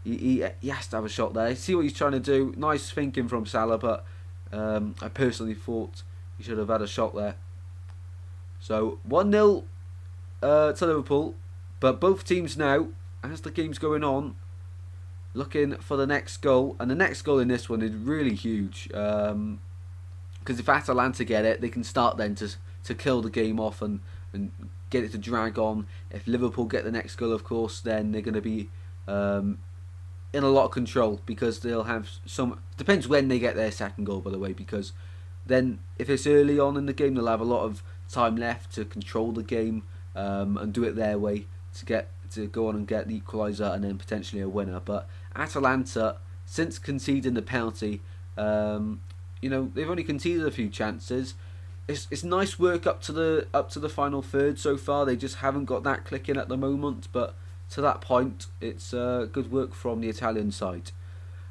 He has to have a shot there. See what he's trying to do. Nice thinking from Salah, but I personally thought he should have had a shot there. So 1-0 to Liverpool, but both teams now, as the game's going on, looking for the next goal, and the next goal in this one is really huge, because if Atalanta get it, they can start then to kill the game off and get it to drag on. If Liverpool get the next goal, of course, then they're going to be in a lot of control, because they'll have some. Depends when they get their second goal, by the way, because then if it's early on in the game, they'll have a lot of time left to control the game and do it their way to go on and get the equaliser and then potentially a winner. But Atalanta, since conceding the penalty, they've only conceded a few chances. It's nice work up to the final third so far. They just haven't got that clicking at the moment, but to that point, it's good work from the Italian side.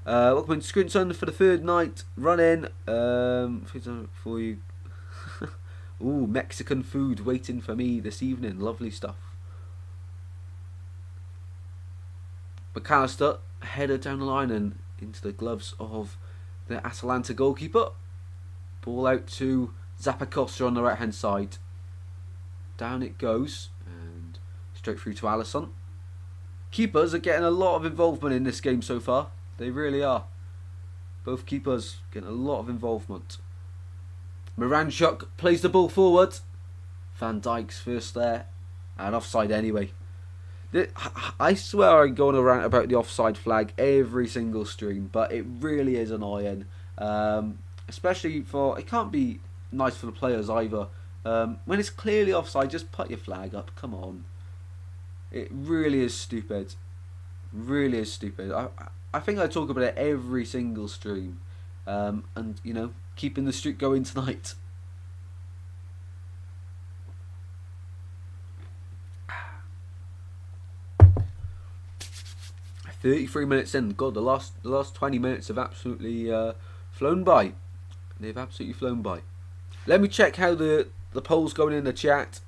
Welcome in, Scrinton, for the third night. Run in for you. Ooh, Mexican food waiting for me this evening. Lovely stuff. McAllister, header down the line and into the gloves of the Atalanta goalkeeper. Ball out to Zappacosta on the right hand side. Down it goes and straight through to Alisson. Keepers are getting a lot of involvement in this game so far. They really are. Both keepers getting a lot of involvement. Miranchuk plays the ball forward. Van Dijk's first there, and offside anyway. I swear I'm going around about the offside flag every single stream, but it really is annoying. Especially it can't be nice for the players either. When it's clearly offside, just put your flag up. Come on. It really is stupid. Really is stupid. I think I talk about it every single stream. And, keeping the streak going tonight. 33 minutes in. God, the last 20 minutes have absolutely flown by. They've absolutely flown by. Let me check how the poll's going in the chat.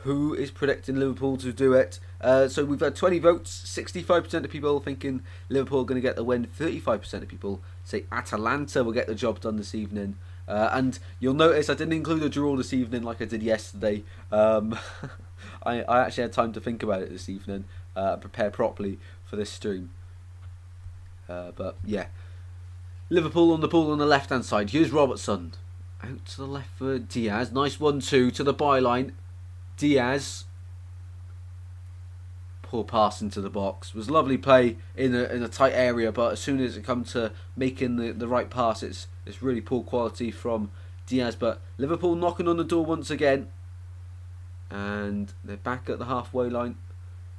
Who is predicting Liverpool to do it? So we've had 20 votes. 65% of people thinking Liverpool are going to get the win. 35% of people say Atalanta will get the job done this evening. And you'll notice I didn't include a draw this evening like I did yesterday. I actually had time to think about it this evening. Prepare properly for this stream. But yeah, Liverpool on the ball on the left hand side. Here's Robertson out to the left for Diaz. Nice 1-2 to the byline. Diaz, poor pass into the box. It was lovely play in a tight area, but as soon as it comes to making the right pass, it's really poor quality from Diaz. But Liverpool knocking on the door once again, and they're back at the halfway line.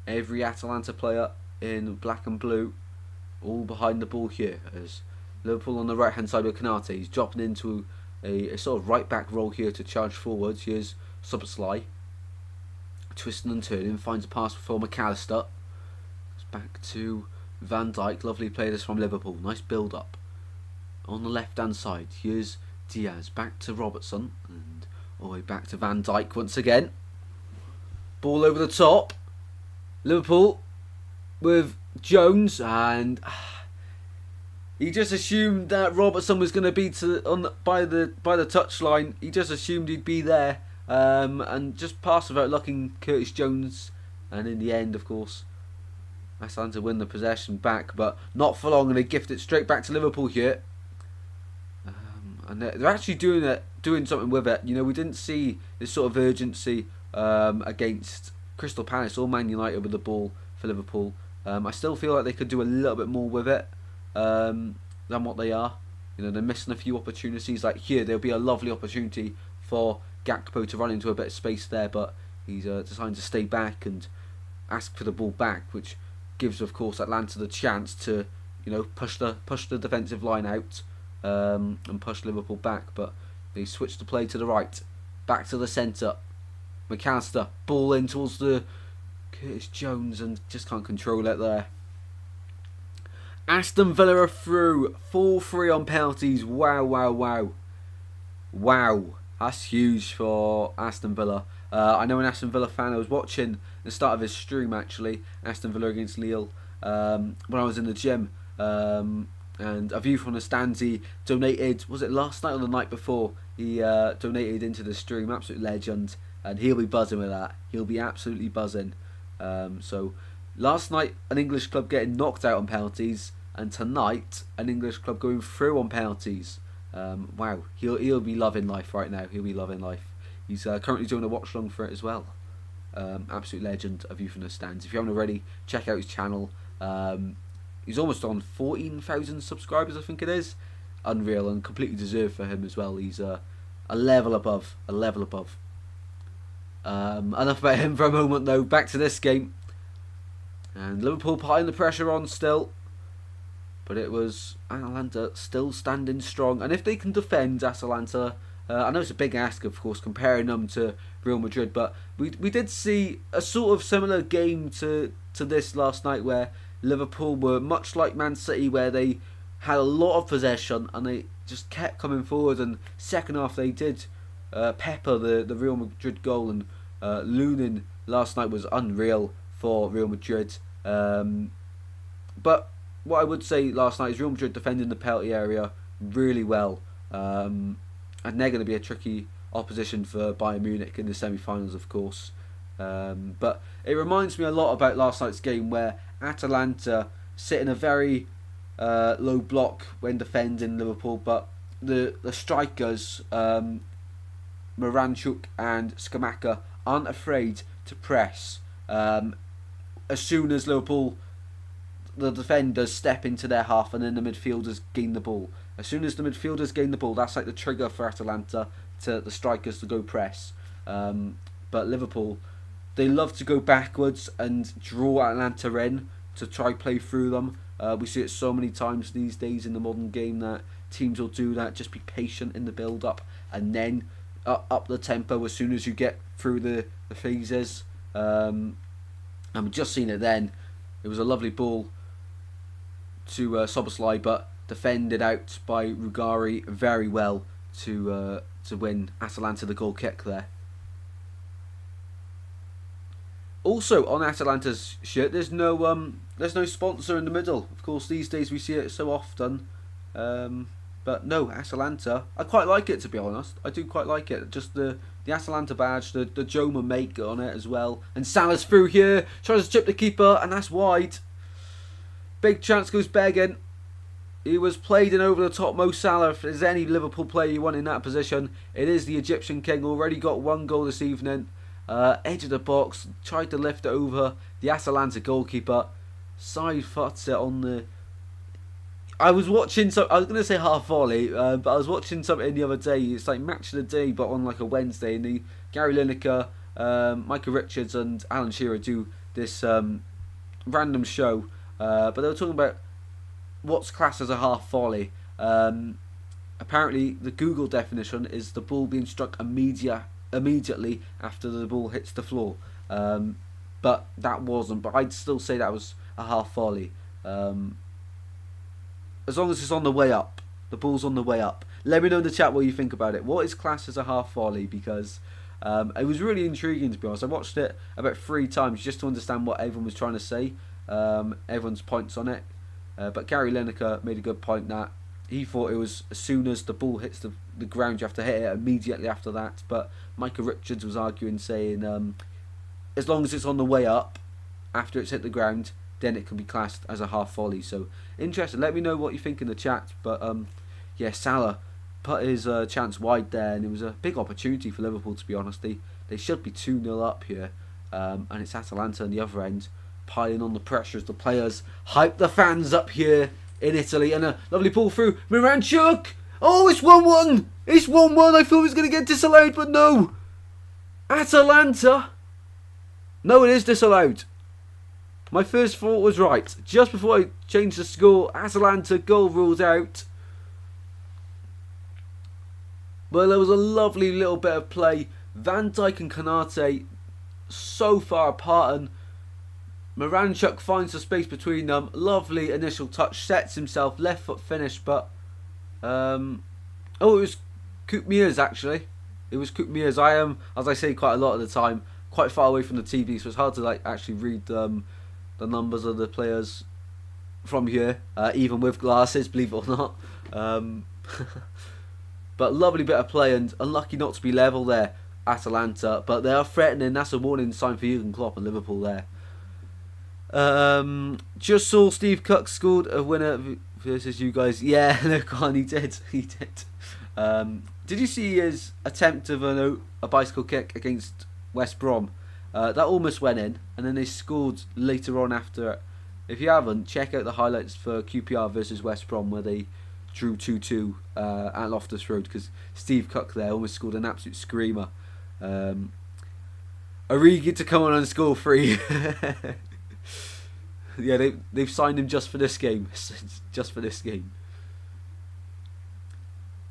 Every Atalanta player in black and blue, all behind the ball here, as Liverpool on the right hand side with Kanate. He's dropping into a sort of right back role here to charge forwards. Here's Szoboszlai, twisting and turning, finds a pass for McAllister. It's back to Van Dijk. Lovely play this from Liverpool. Nice build up on the left hand side. Here's Diaz, back to Robertson, and all the way back to Van Dijk once again. Ball over the top. Liverpool with Jones, and he just assumed that Robertson was going to be by the touchline. He just assumed he'd be there, and just passed without looking Curtis Jones. And in the end, of course, Atalanta win the possession back, but not for long, and they gift it straight back to Liverpool here. And they're actually doing something with it. We didn't see this sort of urgency against Crystal Palace or Man United with the ball for Liverpool. I still feel like they could do a little bit more with it than what they are. You know, they're missing a few opportunities. Like here, there'll be a lovely opportunity for Gakpo to run into a bit of space there, but he's deciding to stay back and ask for the ball back, which gives, of course, Atlanta the chance to, you know, push the defensive line out and push Liverpool back. But they switch the play to the right, back to the centre. McAllister, ball in towards the Curtis Jones and just can't control it there. Aston Villa are through 4-3 on penalties. Wow, wow, wow. Wow, that's huge for Aston Villa. I know an Aston Villa fan. I was watching the start of his stream actually, Aston Villa against Lille, when I was in the gym. And a view from the stands, he donated, was it last night or the night before? He donated into the stream, absolute legend. And he'll be buzzing with that. He'll be absolutely buzzing. So last night, an English club getting knocked out on penalties. And tonight, an English club going through on penalties. Wow, he'll be loving life right now. He'll be loving life. He's currently doing a watchalong for it as well. Absolute legend, A View from the Stands. If you haven't already, check out his channel. He's almost on 14,000 subscribers, I think it is. Unreal and completely deserved for him as well. He's a level above. A level above. Enough about him for a moment though. Back to this game. And Liverpool piling the pressure on still. But it was Atalanta still standing strong. And if they can defend Atalanta, I know it's a big ask, of course, comparing them to Real Madrid. But we did see a sort of similar game to this last night where Liverpool were much like Man City, where they had a lot of possession and they just kept coming forward. And second half they did pepper the Real Madrid goal. And Lunin last night was unreal for Real Madrid. But what I would say last night is Real Madrid defending the penalty area really well. And they're going to be a tricky opposition for Bayern Munich in the semi-finals, of course. But it reminds me a lot about last night's game where Atalanta sit in a very low block when defending Liverpool, but the strikers, Moranchuk and Skamaka, aren't afraid to press. As soon as Liverpool, the defenders step into their half and then the midfielders gain the ball. As soon as the midfielders gain the ball, that's like the trigger for Atalanta to the strikers to go press. But Liverpool, they love to go backwards and draw Atalanta in to try play through them. We see it so many times these days in the modern game that teams will do that. Just be patient in the build-up and then up the tempo as soon as you get through the phases. And we've just seen it then. It was a lovely ball to Soboslai, but defended out by Rugari very well to win Atalanta the goal kick there. Also on Atalanta's shirt, there's no sponsor in the middle. Of course, these days we see it so often. But no, Atalanta, I quite like it, to be honest. I do quite like it. Just the Atalanta badge, the Joma make on it as well. And Salah's through here, tries to chip the keeper, and that's wide. Big chance goes begging. He was played in over the top. Mo Salah, if there's any Liverpool player you want in that position, it is the Egyptian king. Already got one goal this evening. Edge of the box, tried to lift it over the Atalanta goalkeeper. Side foots it on the... I was watching some... I was going to say half volley, but I was watching something the other day. It's like Match of the Day, but on like a Wednesday. And Gary Lineker, Michael Richards and Alan Shearer do this random show. But they were talking about what's classed as a half volley. Apparently, the Google definition is the ball being struck immediately after the ball hits the floor. But that wasn't. But I'd still say that was a half volley. As long as it's on the way up. The ball's on the way up. Let me know in the chat what you think about it. What is classed as a half volley? Because it was really intriguing, to be honest. I watched it about 3 times just to understand what everyone was trying to say. Everyone's points on it. But Gary Lineker made a good point that he thought it was as soon as the ball hits the ground, you have to hit it immediately after that. But Michael Richards was arguing, saying as long as it's on the way up after it's hit the ground, then it can be classed as a half volley. So interesting. Let me know what you think in the chat. But yeah, Salah put his chance wide there, and it was a big opportunity for Liverpool, to be honest. They should be 2-0 up here, and it's Atalanta on the other end piling on the pressure as the players hype the fans up here in Italy. And a lovely pull through. Miranchuk! Oh, it's 1-1! It's 1-1. I thought it was going to get disallowed, but no. Atalanta. No, it is disallowed. My first thought was right. Just before I changed the score, Atalanta goal ruled out. But there was a lovely little bit of play. Van Dijk and Konate so far apart, and Miranchuk finds the space between them. Lovely initial touch, sets himself, left foot finish, but oh, it was Koopmeers actually. It was Koopmeers. I am, as I say quite a lot of the time, quite far away from the TV, so it's hard to like actually read the numbers of the players from here, even with glasses, believe it or not. But lovely bit of play, and unlucky not to be level there, Atalanta. But they are threatening. That's a warning sign for Jurgen Klopp and Liverpool there. Just saw Steve Cook scored a winner versus you guys. Yeah, no, God, he did. He did. Did you see his attempt of a bicycle kick against West Brom? That almost went in, and then they scored later on after it. If you haven't, check out the highlights for QPR versus West Brom where they drew 2-2 at Loftus Road, because Steve Cook there almost scored an absolute screamer. Origi to come on and score 3. Yeah, they've signed him just for this game. Just for this game.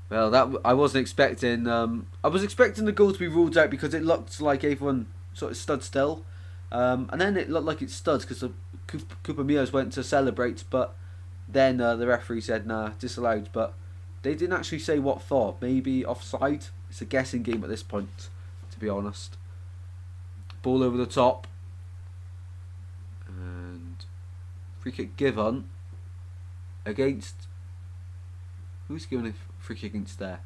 Well, that I wasn't expecting. I was expecting the goal to be ruled out because it looked like everyone sort of stood still, and then it looked like it stood because the Koopmeers went to celebrate, but then the referee said nah, disallowed. But they didn't actually say what for. Maybe offside. It's a guessing game at this point, to be honest. Ball over the top, and free kick given against. Who's giving a free kick against there?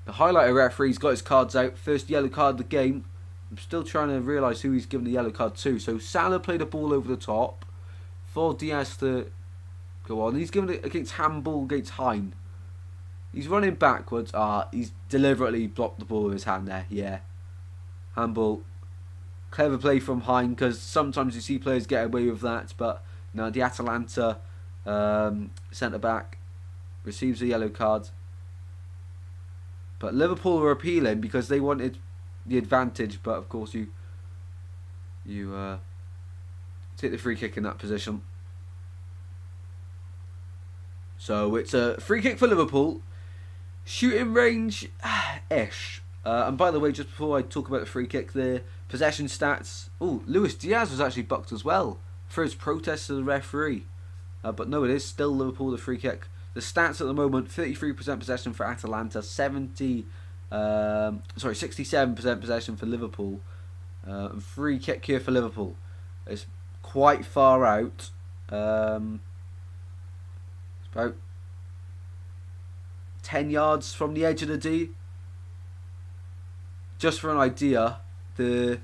The highlighter referee's got his cards out. First yellow card of the game. I'm still trying to realise who he's given the yellow card to. So Salah played a ball over the top for Diaz to go on. He's given it against handball against Hein. He's running backwards. He's deliberately blocked the ball with his hand there. Yeah. Handball. Clever play from Hein, because sometimes you see players get away with that. But no, the Atalanta centre back receives a yellow card. But Liverpool were appealing because they wanted the advantage, but of course you take the free kick in that position. So it's a free kick for Liverpool. Shooting range ish. And by the way, just before I talk about the free kick, the possession stats. Oh, Luis Diaz was actually bucked as well for his protest to the referee. But no, it is still Liverpool the free kick. The stats at the moment: 33% possession for Atalanta, 67% possession for Liverpool. And free kick here for Liverpool. It's quite far out. It's about 10 yards from the edge of the D. Just for an idea, the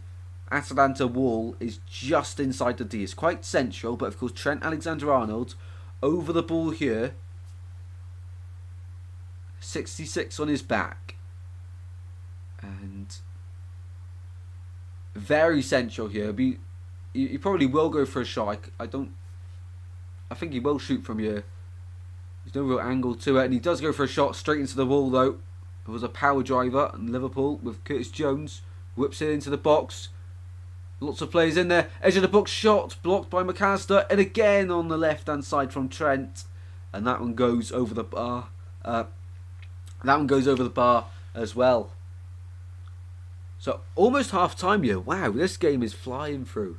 Atalanta wall is just inside the D. It's quite central, but of course Trent Alexander-Arnold over the ball here. 66 on his back. And very central here. He probably will go for a shot. I think he will shoot from here. There's no real angle to it, and he does go for a shot straight into the wall though. It was a power driver, and Liverpool with Curtis Jones whips it into the box. Lots of players in there. Edge of the box shot blocked by McAllister, and again on the left hand side from Trent, and that one goes over the bar. That one goes over the bar as well. So almost half time here. Wow, this game is flying through.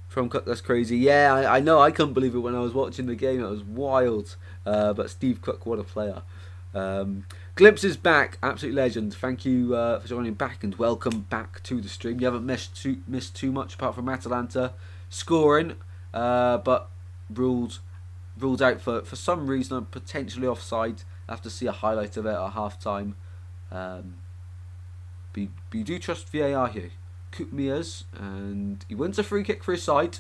From Cook, that's crazy. Yeah, I know. I couldn't believe it when I was watching the game. It was wild. But Steve Cook, what a player. Glimpse is back. Absolute legend. Thank you for joining back, and welcome back to the stream. You haven't missed too much apart from Atalanta scoring, but ruled out for some reason. I'm potentially offside. I have to see a highlight of it at half time. But you do trust VAR here. Koopmeers, and he wins a free kick for his side.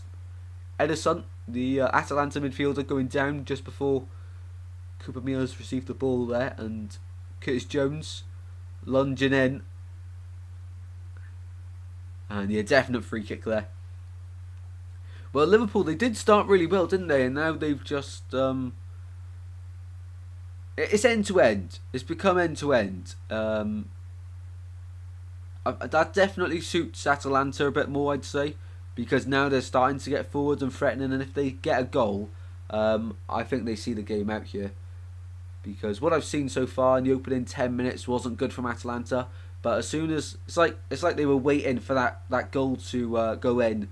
Edison, the Atalanta midfielder, going down just before Koopmeers received the ball there, and Curtis Jones lunging in, and yeah, definite free kick there. Well, Liverpool, they did start really well, didn't they? And now they've just it's end to end. It's become end to end. That definitely suits Atalanta a bit more, I'd say, because now they're starting to get forward and threatening, and if they get a goal, I think they see the game out here. Because what I've seen so far in the opening 10 minutes wasn't good from Atalanta, but as soon as it's like they were waiting for that goal to go in,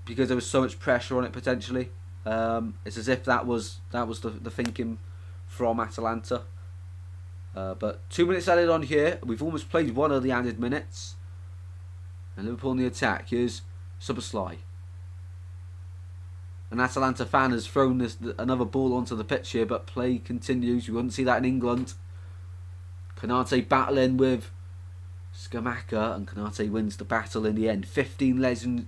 because there was so much pressure on it potentially. It's as if that was the thinking from Atalanta. But 2 minutes added on here. We've almost played one of the added minutes. And Liverpool in the attack. Here's Szoboszlai. An Atalanta fan has thrown another ball onto the pitch here, but play continues. You wouldn't see that in England. Konate battling with Scamacca, and Konate wins the battle in the end. 15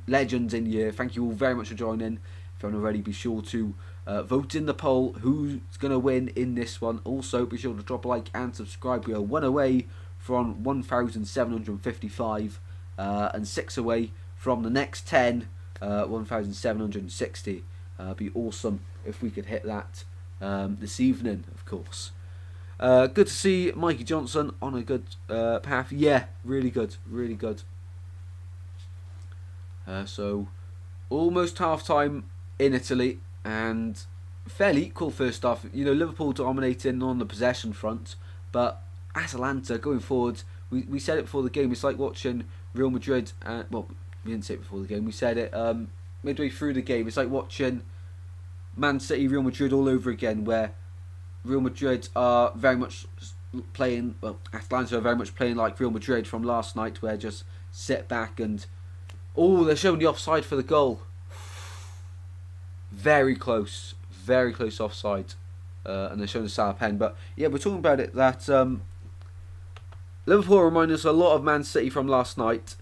legends in here. Thank you all very much for joining. If you haven't already, be sure to vote in the poll who's going to win in this one. Also, be sure to drop a like and subscribe. We are 1 away from 1,755 and 6 away from the next 10, 1,760. Be awesome if we could hit that this evening, of course. Good to see Mikey Johnson on a good path. Yeah, really good, really good. So, almost half time in Italy, and fairly equal first half. You know, Liverpool dominating on the possession front, but Atalanta going forward. We said it before the game. It's like watching Real Madrid. Well, we didn't say it before the game. We said it midway through the game. It's like watching Man City, Real Madrid all over again, where Real Madrid are very much playing. Well, Atalanta are very much playing like Real Madrid from last night, where just sit back and they're showing the offside for the goal. Very close offside, and they're showing the Salah pen. But yeah, we're talking about it that Liverpool remind us a lot of Man City from last night,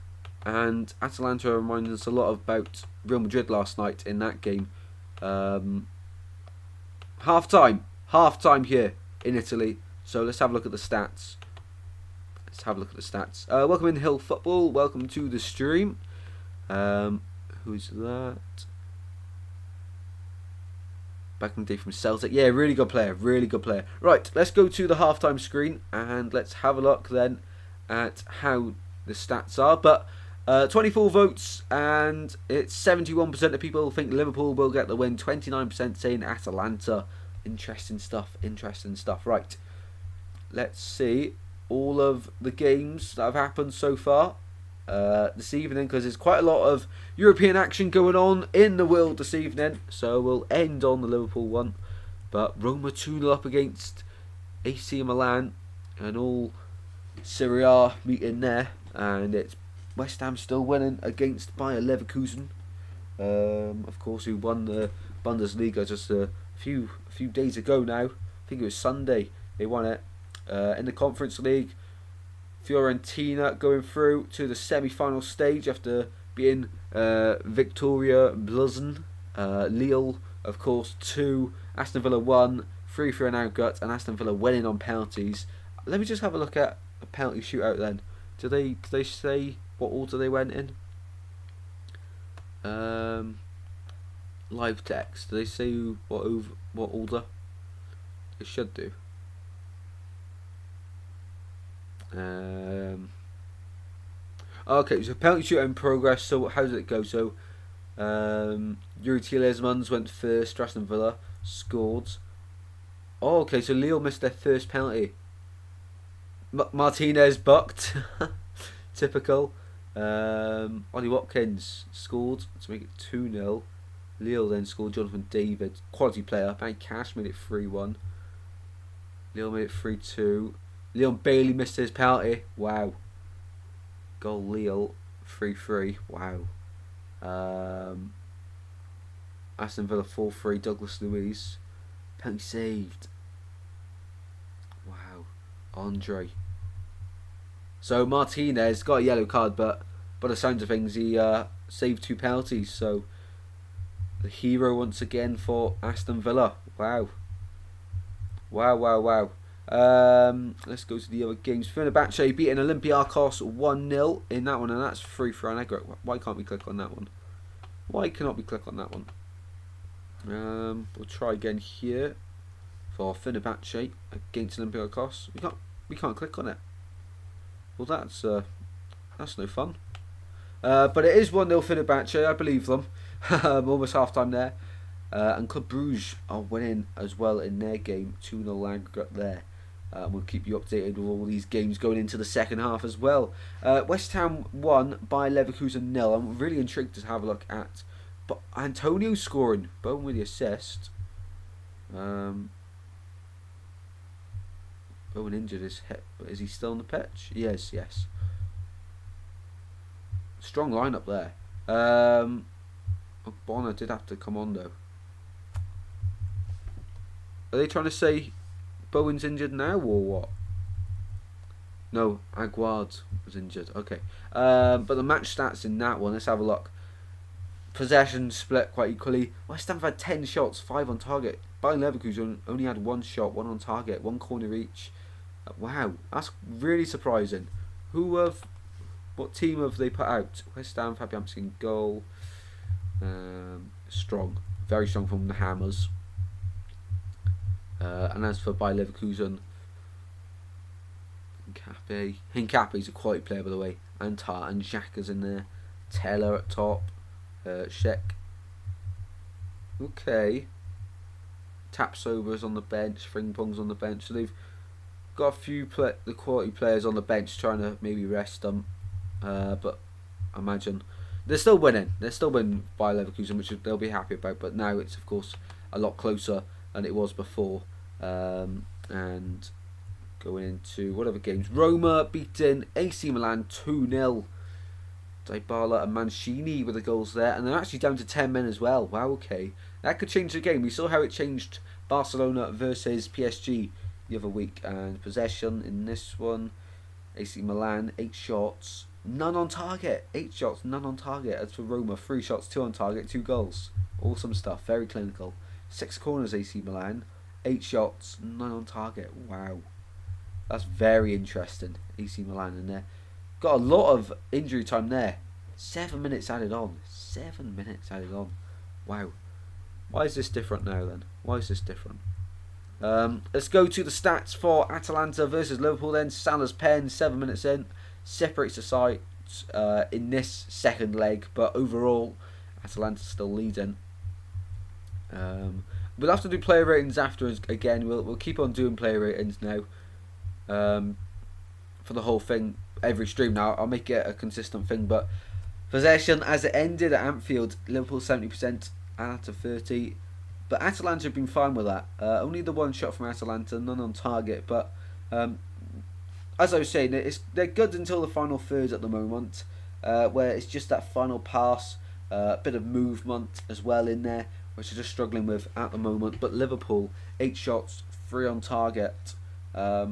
and Atalanta remind us a lot about Real Madrid last night in that game. Half time here in Italy. So let's have a look at the stats. Welcome in Hill Football. Welcome to the stream. Who's that? Back in the day from Celtic. Yeah, really good player. Right, let's go to the halftime screen and let's have a look then at how the stats are. But 24 votes, and it's 71% of people think Liverpool will get the win. 29% saying Atalanta. Interesting stuff. Right, let's see all of the games that have happened so far this evening, because there's quite a lot of European action going on in the world this evening. So we'll end on the Liverpool one, but Roma 2-0 up against AC Milan, and all Serie A meeting there, and it's West Ham still winning against Bayer Leverkusen, of course, who won the Bundesliga just a few days ago now. I think it was Sunday they won it. In the Conference League, Fiorentina going through to the semi-final stage after beating Victoria Plzen. Lille, of course, 2. Aston Villa 1. 3 for an outcut, and Aston Villa winning on penalties. Let me just have a look at a penalty shootout then. Do they say what order they went in? Live text. Do they say what order? They should do. Okay, so penalty shootout in progress. So how does it go? So Yuri Tielemans went first. Aston Villa scored. Oh, okay, so Lille missed their first penalty. Martinez bucked. Typical. Ollie Watkins scored to make it 2-0. Lille then scored. Jonathan David, quality player. Bank Cash made it 3-1. Lille made it 3-2. Leon Bailey missed his penalty. Wow. Goal Lille 3-3. Wow. Aston Villa 4-3. Douglas Luiz. Penalty saved. Wow. Andre. So Martinez got a yellow card, but by the sounds of things, he saved 2 penalties. So the hero once again for Aston Villa. Wow. Let's go to the other games. Fenerbahce beating Olympiacos 1-0 in that one, and that's free for Allegro. Why can't we click on that one? Why cannot we click on that one? We'll try again here for Fenerbahce against Olympiacos. We can't click on it. Well, that's no fun. But it is 1-0 Fenerbahce. I believe them. Almost half time there. And Club Brugge are winning as well in their game. 2-0 aggregate there. We'll keep you updated with all these games going into the second half as well. West Ham won by Leverkusen 0. I'm really intrigued to have a look at. But Antonio scoring. Bowen with the assist. Bowen injured his hip. Is he still on the pitch? Yes. Strong lineup there. Bonner did have to come on though. Are they trying to say Bowen's injured now or what? No, Aguard was injured. Okay. But the match stats in that one, let's have a look. Possession split quite equally. West Ham had 10 shots, 5 on target. Bayern Leverkusen only had 1 shot, 1 on target, 1 corner each. Wow, that's really surprising. What team have they put out? West Ham, Fabianski goal. Strong, very strong from the Hammers. And as for Bayer Leverkusen, Hincapié's a quality player by the way. And Xhaka's in there. Teller at top. Sheck. Okay. Tapsober's on the bench. Frimpong's on the bench. So they've got a few the quality players on the bench trying to maybe rest them. But I imagine they're still winning. They're still winning by Leverkusen, which they'll be happy about. But now it's of course a lot closer than it was before. And going into whatever games, Roma beating AC Milan 2-0. Dybala and Mancini with the goals there, and they're actually down to 10 men as well. Wow, okay, that could change the game. We saw how it changed Barcelona versus PSG the other week. And possession in this one, AC Milan 8 shots, none on target. 8 shots, none on target. As for Roma, 3 shots, 2 on target, 2 goals. Awesome stuff, very clinical. 6 corners AC Milan, 8 shots, none on target. Wow, that's very interesting. AC Milan in there. Got a lot of injury time there. 7 minutes added on. 7 minutes added on. Wow. Why is this different now then? Why is this different? Let's go to the stats for Atalanta versus Liverpool then. Salah's pen, 7 minutes in. Separates the sides in this second leg. But overall, Atalanta's still leading. We'll have to do player ratings after again. We'll keep on doing player ratings now. For the whole thing. Every stream now, I'll make it a consistent thing. But possession as it ended at Anfield, Liverpool 70%, Atalanta 30%. But Atalanta have been fine with that. Only the 1 shot from Atalanta, none on target. But as I was saying, they're good until the final third at the moment, where it's just that final pass, a bit of movement as well in there, which they're just struggling with at the moment. But Liverpool, 8 shots, 3 on target. As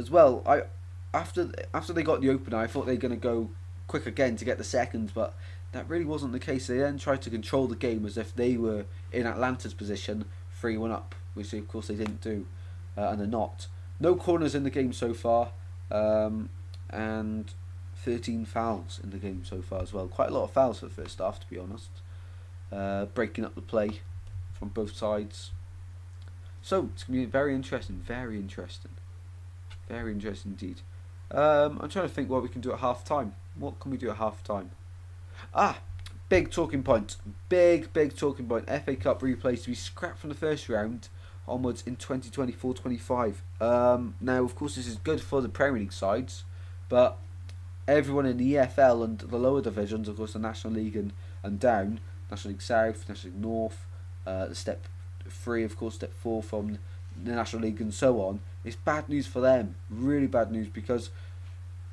well, after they got the opener, I thought they were going to go quick again to get the second, but that really wasn't the case. They then tried to control the game as if they were in Atlanta's position, 3-1 up, which of course they didn't do, and they're not. No corners in the game so far, and 13 fouls in the game so far as well. Quite a lot of fouls for the first half, to be honest. Breaking up the play from both sides. So it's going to be very interesting, very interesting. Very interesting indeed. I'm trying to think what we can do at half time. What can we do at half time? Big talking point. Big talking point. FA Cup replays to be scrapped from the first round onwards in 2024-25. Now, of course, this is good for the Premier League sides, but everyone in the EFL and the lower divisions, of course, the National League and down, National League South, National League North, the Step 3, of course, Step 4 from the National League and so on, it's bad news for them. Really bad news, because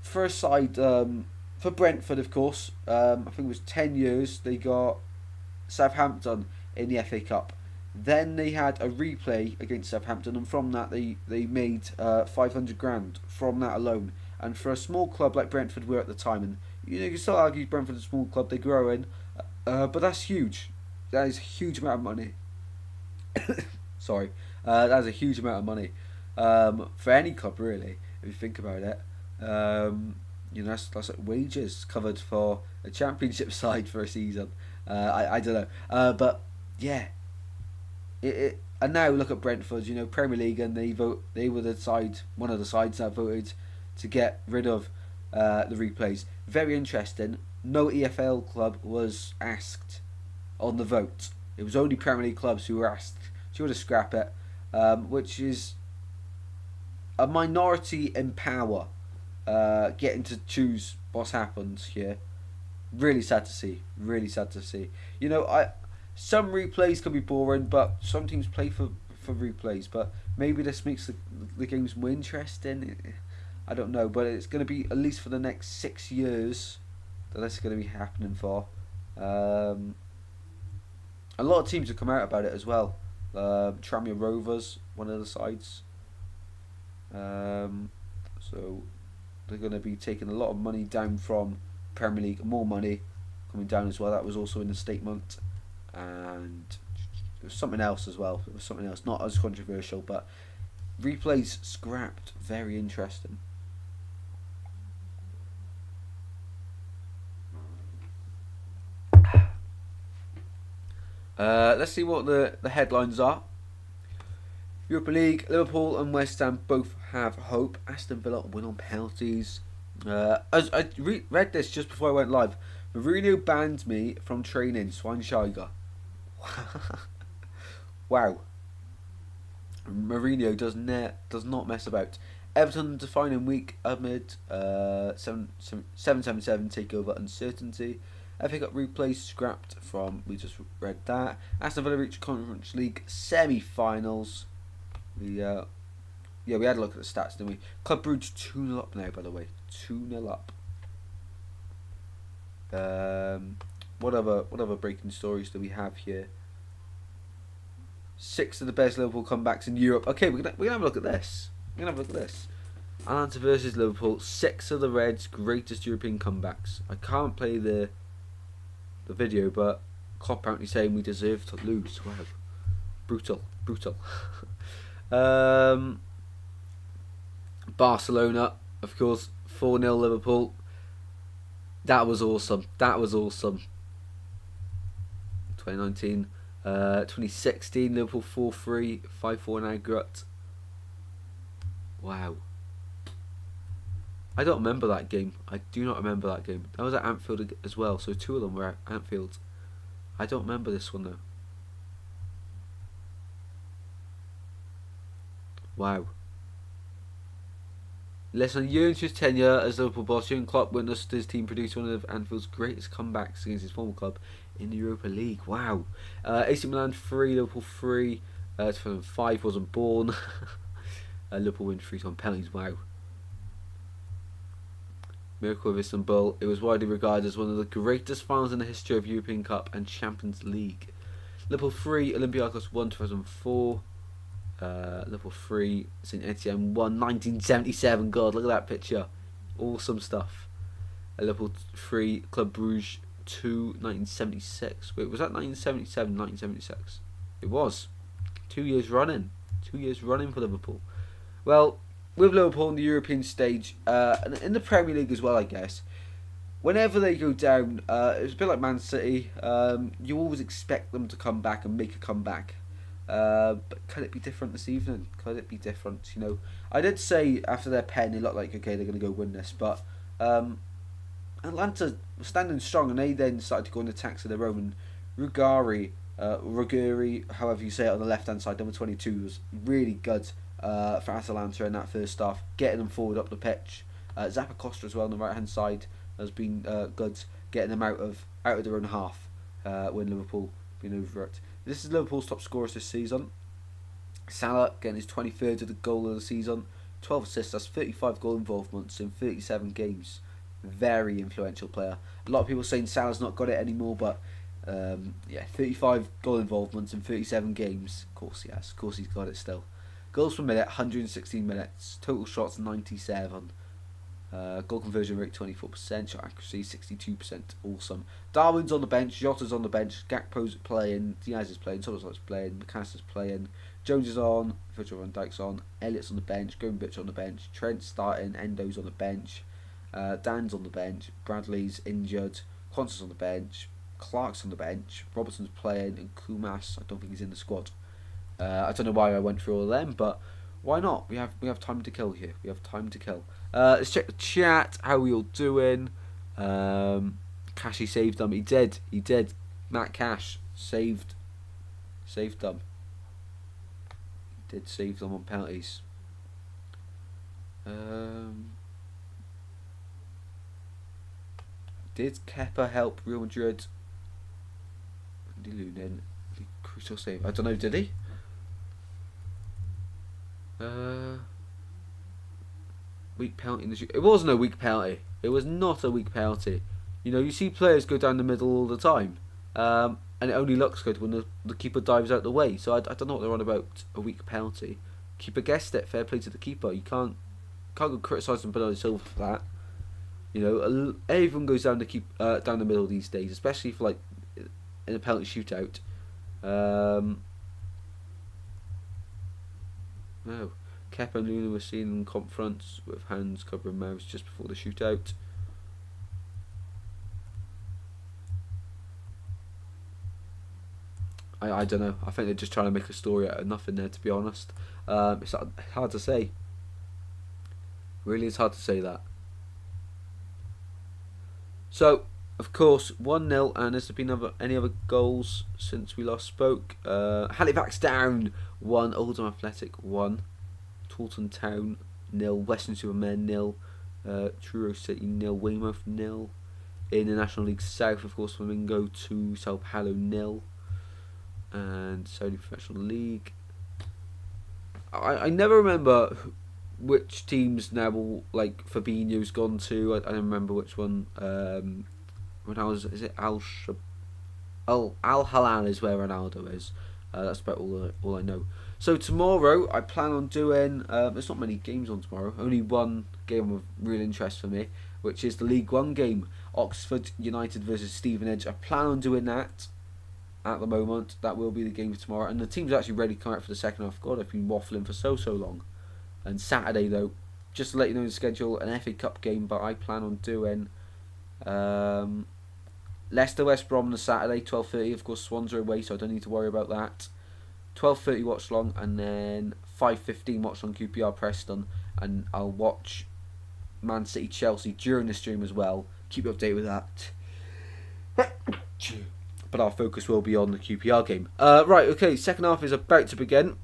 for a side, for Brentford, of course, I think it was 10 years, they got Southampton in the FA Cup. Then they had a replay against Southampton, and from that they made 500 grand from that alone. And for a small club like Brentford were at the time, and you can still argue Brentford's a small club, they're growing, but that's huge. That is a huge amount of money. Sorry. That's a huge amount of money for any club, really, if you think about it. that's like wages covered for a championship side for a season. I don't know, but yeah, and now look at Brentford. Premier League, and they were the side, one of the sides that voted to get rid of the replays. Very interesting. No EFL club was asked on the vote. It was only Premier League clubs who were asked to scrap it, which is a minority in power getting to choose what's happened here. Really sad to see. Really sad to see. Some replays can be boring, but some teams play for replays. But maybe this makes the games more interesting. I don't know, but it's going to be at least for the next 6 years that this is going to be happening for. A lot of teams have come out about it as well. Tranmere Rovers, one of the sides. So they're going to be taking a lot of money down from Premier League, more money coming down as well. That was also in the statement, and there was something else as well. It was something else, not as controversial, but replays scrapped. Very interesting. Let's see what the headlines are. Europa League, Liverpool and West Ham both have hope. Aston Villa win on penalties. As I read this just before I went live, Mourinho banned me from training. Schweinsteiger. Wow. Mourinho does not mess about. Everton defining week amid 777 takeover uncertainty. FA Cup replay scrapped from, we just read that. Aston Villa reached Conference League semi-finals. We had a look at the stats, didn't we? Club Brugge 2-0 up now, by the way. 2-0 up. What other breaking stories do we have here? 6 of the best Liverpool comebacks in Europe. Okay, we're gonna have a look at this. Atalanta versus Liverpool. 6 of the Reds' greatest European comebacks. I can't play the video, but Klopp apparently saying we deserve to lose. Wow, brutal. Barcelona, of course, 4-0 Liverpool. That was awesome. 2019, 2016 Liverpool 4-3, 5-4 in aggregate. Wow. I don't remember that game. I do not remember that game. That was at Anfield as well, so 2 of them were at Anfield. I don't remember this one though. Wow. Less than a year into his tenure as Liverpool boss, Jurgen Klopp witnessed his team produce one of Anfield's greatest comebacks against his former club in the Europa League. Wow. AC Milan 3, Liverpool 3. 2005 wasn't born. Liverpool win 3 on penalties. Wow. Miracle of Istanbul. It was widely regarded as one of the greatest finals in the history of European Cup and Champions League. Liverpool 3, Olympiacos 1, 2004. Liverpool 3, St Etienne 1, 1977. God, look at that picture. Awesome stuff. Liverpool 3, Club Brugge 2, 1976. Wait, was that 1977, 1976? It was. 2 years running. 2 years running for Liverpool. Well, with Liverpool on the European stage, and in the Premier League as well, I guess, whenever they go down, it's a bit like Man City. You always expect them to come back and make a comeback. But could it be different this evening? Could it be different? I did say after their pen, they looked like, okay, they're going to go win this. But Atlanta was standing strong, and they then started to go on attacks of their own. And Ruggieri, however you say it, on the left-hand side, number 22, was really good for Atalanta in that first half, getting them forward up the pitch. Zappacosta as well on the right-hand side has been good, getting them out of their own half when Liverpool been over it. This is Liverpool's top scorers this season. Salah getting his 23rd of the goal of the season, 12 assists, that's 35 goal involvements in 37 games. Very influential player. A lot of people saying Salah's not got it anymore, but 35 goal involvements in 37 games. Of course he has. Of course he's got it still. Goals per minute, 116 minutes. Total shots, 97. Goal conversion rate 24%, shot accuracy 62%. Awesome. Darwin's on the bench, Jota's on the bench, Gakpo's playing, Diaz is playing, Thomas playing, McAllister's playing, Jones is on, Virgil van Dijk's on, Elliott's on the bench, Gombich on the bench, Trent's starting, Endo's on the bench, Dan's on the bench. Bradley's injured. Quanta's on the bench. Clark's on the bench. Robertson's playing, and Kumas, I don't think he's in the squad. I don't know why I went through all of them, but why not? We have time to kill here. We have time to kill. Let's check the chat. How are we all doing? Cashy saved them. He did. Matt Cash saved them. He did save them on penalties. Did Kepa help Real Madrid? Andy Lunin, crucial save. I don't know. Did he? Weak penalty in the shoot. It wasn't a weak penalty. It was not a weak penalty. You know, you see players go down the middle all the time, and it only looks good when the keeper dives out the way. So I don't know what they're on about a weak penalty. Keeper guessed it. Fair play to the keeper. You can't go criticising Bernardo Silva for that. You know, everyone goes down the middle these days, especially for like in a penalty shootout. No. Kepa and Luna were seen in conference with hands covering mouths just before the shootout. I don't know. I think they're just trying to make a story out of nothing there, to be honest. It's hard to say. Really, it's hard to say that. So, of course, 1-0, and has there been any other goals since we last spoke? Halifax down 1, Oldham Athletic 1, Taunton Town 0, Western Supermen 0, Truro City 0, Weymouth 0. In the National League South, of course, Flamingo 2, Sao Paulo 0, and Saudi Professional League. I never remember which teams now, like Fabinho's gone to. I don't remember which one. Is it Al Hilal is where Ronaldo is. That's about all I know. So tomorrow I plan on doing. There's not many games on tomorrow. Only one game of real interest for me, which is the League One game, Oxford United versus Stevenage. I plan on doing that. At the moment, that will be the game for tomorrow, and the team's actually ready to come out for the second half. God, I've been waffling for so long. And Saturday, though, just to let you know the schedule, an FA Cup game, but I plan on doing Leicester West Brom on the Saturday, 12:30. Of course, Swans are away, so I don't need to worry about that. 12:30 Watchalong, and then 5:15 Watchalong QPR Preston, and I'll watch Man City Chelsea during the stream as well. Keep you updated with that. But our focus will be on the QPR game. Right, okay, second half is about to begin.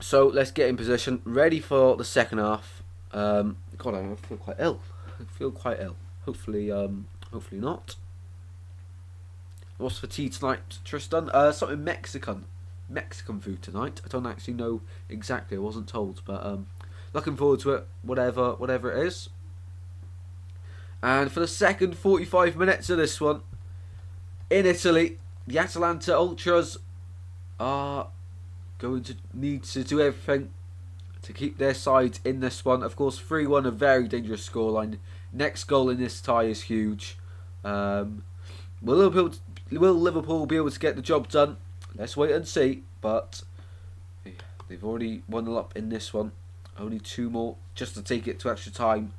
So let's get in position, ready for the second half. God, I feel quite ill. Hopefully not. What's for tea tonight, Tristan? Something Mexican food tonight. I don't actually know exactly. I wasn't told, but looking forward to it. Whatever it is. And for the second 45 minutes of this one, in Italy, the Atalanta Ultras are going to need to do everything to keep their side in this one. Of course, 3-1, a very dangerous scoreline. Next goal in this tie is huge. Will Liverpool be able to get the job done? Let's wait and see. But they've already 1-0 up in this one. Only 2 more just to take it to extra time.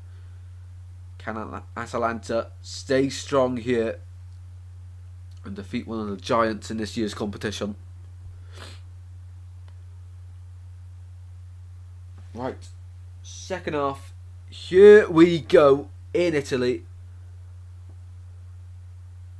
Can Atalanta stay strong here and defeat one of the giants in this year's competition? Right, second half, here we go in Italy.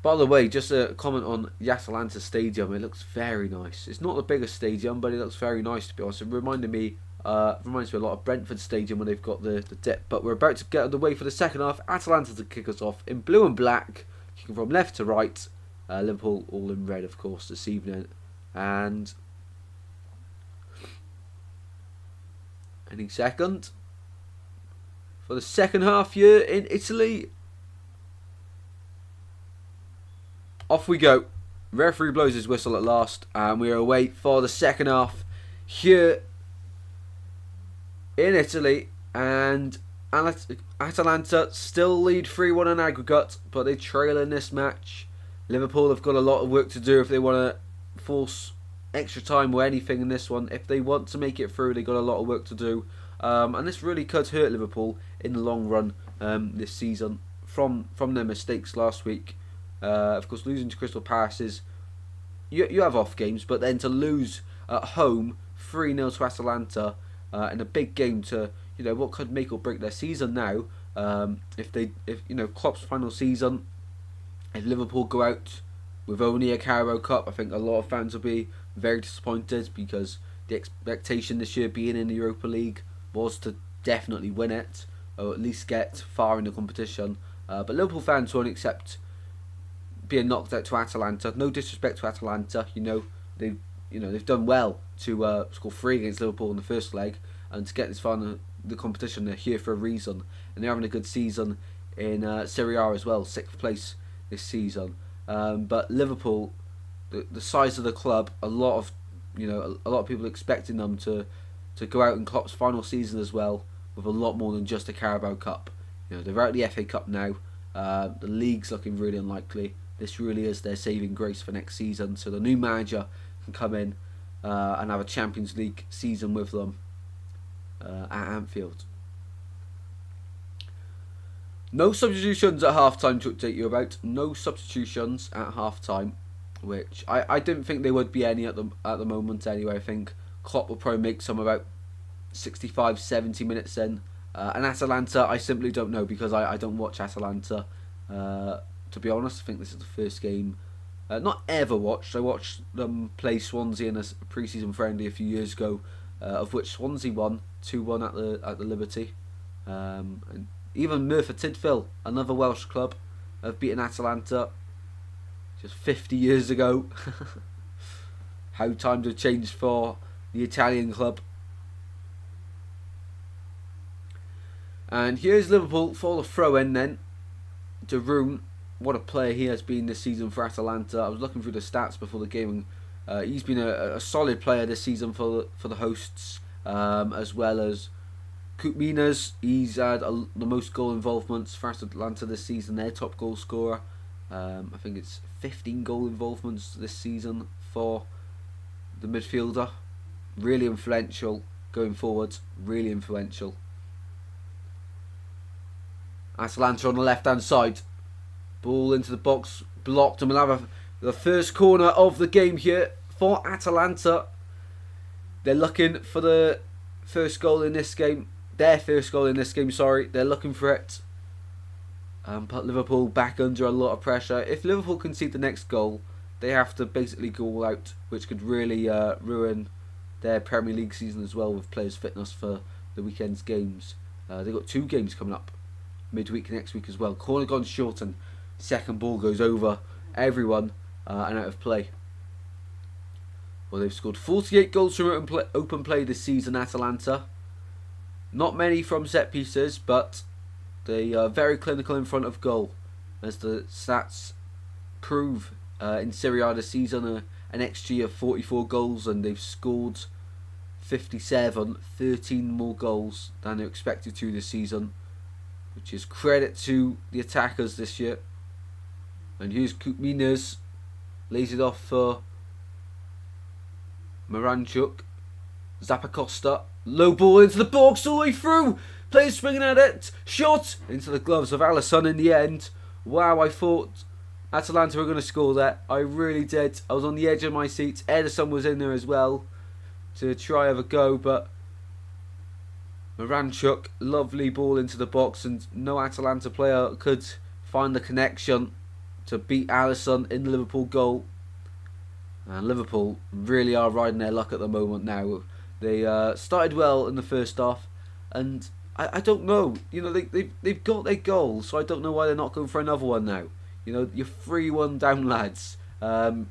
By the way, just a comment on the Atalanta stadium. It looks very nice. It's not the biggest stadium, but it looks very nice, to be honest. It reminds me a lot of Brentford Stadium when they've got the dip. But we're about to get underway for the second half. Atalanta to kick us off in blue and black, kicking from left to right. Liverpool all in red, of course, this evening. And any second for the second half here in Italy. Off we go. Referee blows his whistle at last, and we are away for the second half here in Italy. And Atalanta still lead 3-1 on aggregate, but they trail in this match. Liverpool have got a lot of work to do if they want to force extra time or anything in this one. If they want to make it through, they've got a lot of work to do. and this really could hurt Liverpool in the long run this season from their mistakes last week. Of course, losing to Crystal Palace is you have off games, but then to lose at home 3-0 to Atalanta in a big game to what could make or break their season now. If Klopp's final season, if Liverpool go out with only a Carabao Cup, I think a lot of fans will be very disappointed, because the expectation this year being in the Europa League was to definitely win it, or at least get far in the competition. But Liverpool fans won't accept being knocked out to Atalanta. No disrespect to Atalanta, they've done well to score 3 against Liverpool in the first leg, and to get this far in the competition. They're here for a reason, and they're having a good season in Serie A as well, 6th place this season. But Liverpool, the size of the club, a lot of people expecting them to go out in Klopp's final season as well with a lot more than just a Carabao Cup. They're out of the FA Cup now. The league's looking really unlikely. This really is their saving grace for next season, so the new manager can come in and have a Champions League season with them at Anfield. No substitutions at half-time to update you about. No substitutions at half-time, which I didn't think there would be any at the moment anyway. I think Klopp will probably make some about 65, 70 minutes in. And Atalanta, I simply don't know, because I don't watch Atalanta. To be honest, I think this is the first game not ever watched. I watched them play Swansea in a pre-season friendly a few years ago, of which Swansea won 2-1 at the Liberty. And even Merthyr Tydfil, another Welsh club, have beaten Atalanta just 50 years ago. How times have changed for the Italian club. And here's Liverpool for the throw-in then. De Roon, what a player he has been this season for Atalanta. I was looking through the stats before the game, and he's been a solid player this season for the hosts, as well as Koopmeiners. He's had the most goal involvements for Atalanta this season, their top goal scorer. I think it's 15 goal involvements this season for the midfielder. Really influential going forward, really influential. Atalanta on the left hand side. Ball into the box, blocked, and we'll have the first corner of the game here for Atalanta. They're looking for the first goal in this game. Their first goal in this game, sorry. They're looking for it. But Liverpool back under a lot of pressure. If Liverpool concede the next goal, they have to basically go all out, which could really ruin their Premier League season as well, with players' fitness for the weekend's games. They've got 2 games coming up midweek next week as well. Corner gone short, and second ball goes over everyone and out of play. Well, they've scored 48 goals from open play this season, Atalanta. Not many from set pieces, but they are very clinical in front of goal, as the stats prove. In Serie A this season, an XG of 44 goals, and they've scored 57, 13 more goals than they're expected to this season, which is credit to the attackers this year. And here's Koopmeiners, lays it off for Moranchuk. Zappacosta, low ball into the box, all the way through. Players swinging at it, shot into the gloves of Alisson in the end. Wow, I thought Atalanta were going to score there. I really did. I was on the edge of my seat. Ederson was in there as well to try have a go, but Moranchuk, lovely ball into the box, and no Atalanta player could find the connection to beat Alisson in the Liverpool goal. And Liverpool really are riding their luck at the moment now. They started well in the first half, and I don't know. They've got their goal, so I don't know why they're not going for another one now. You're 3-1 down, lads. They're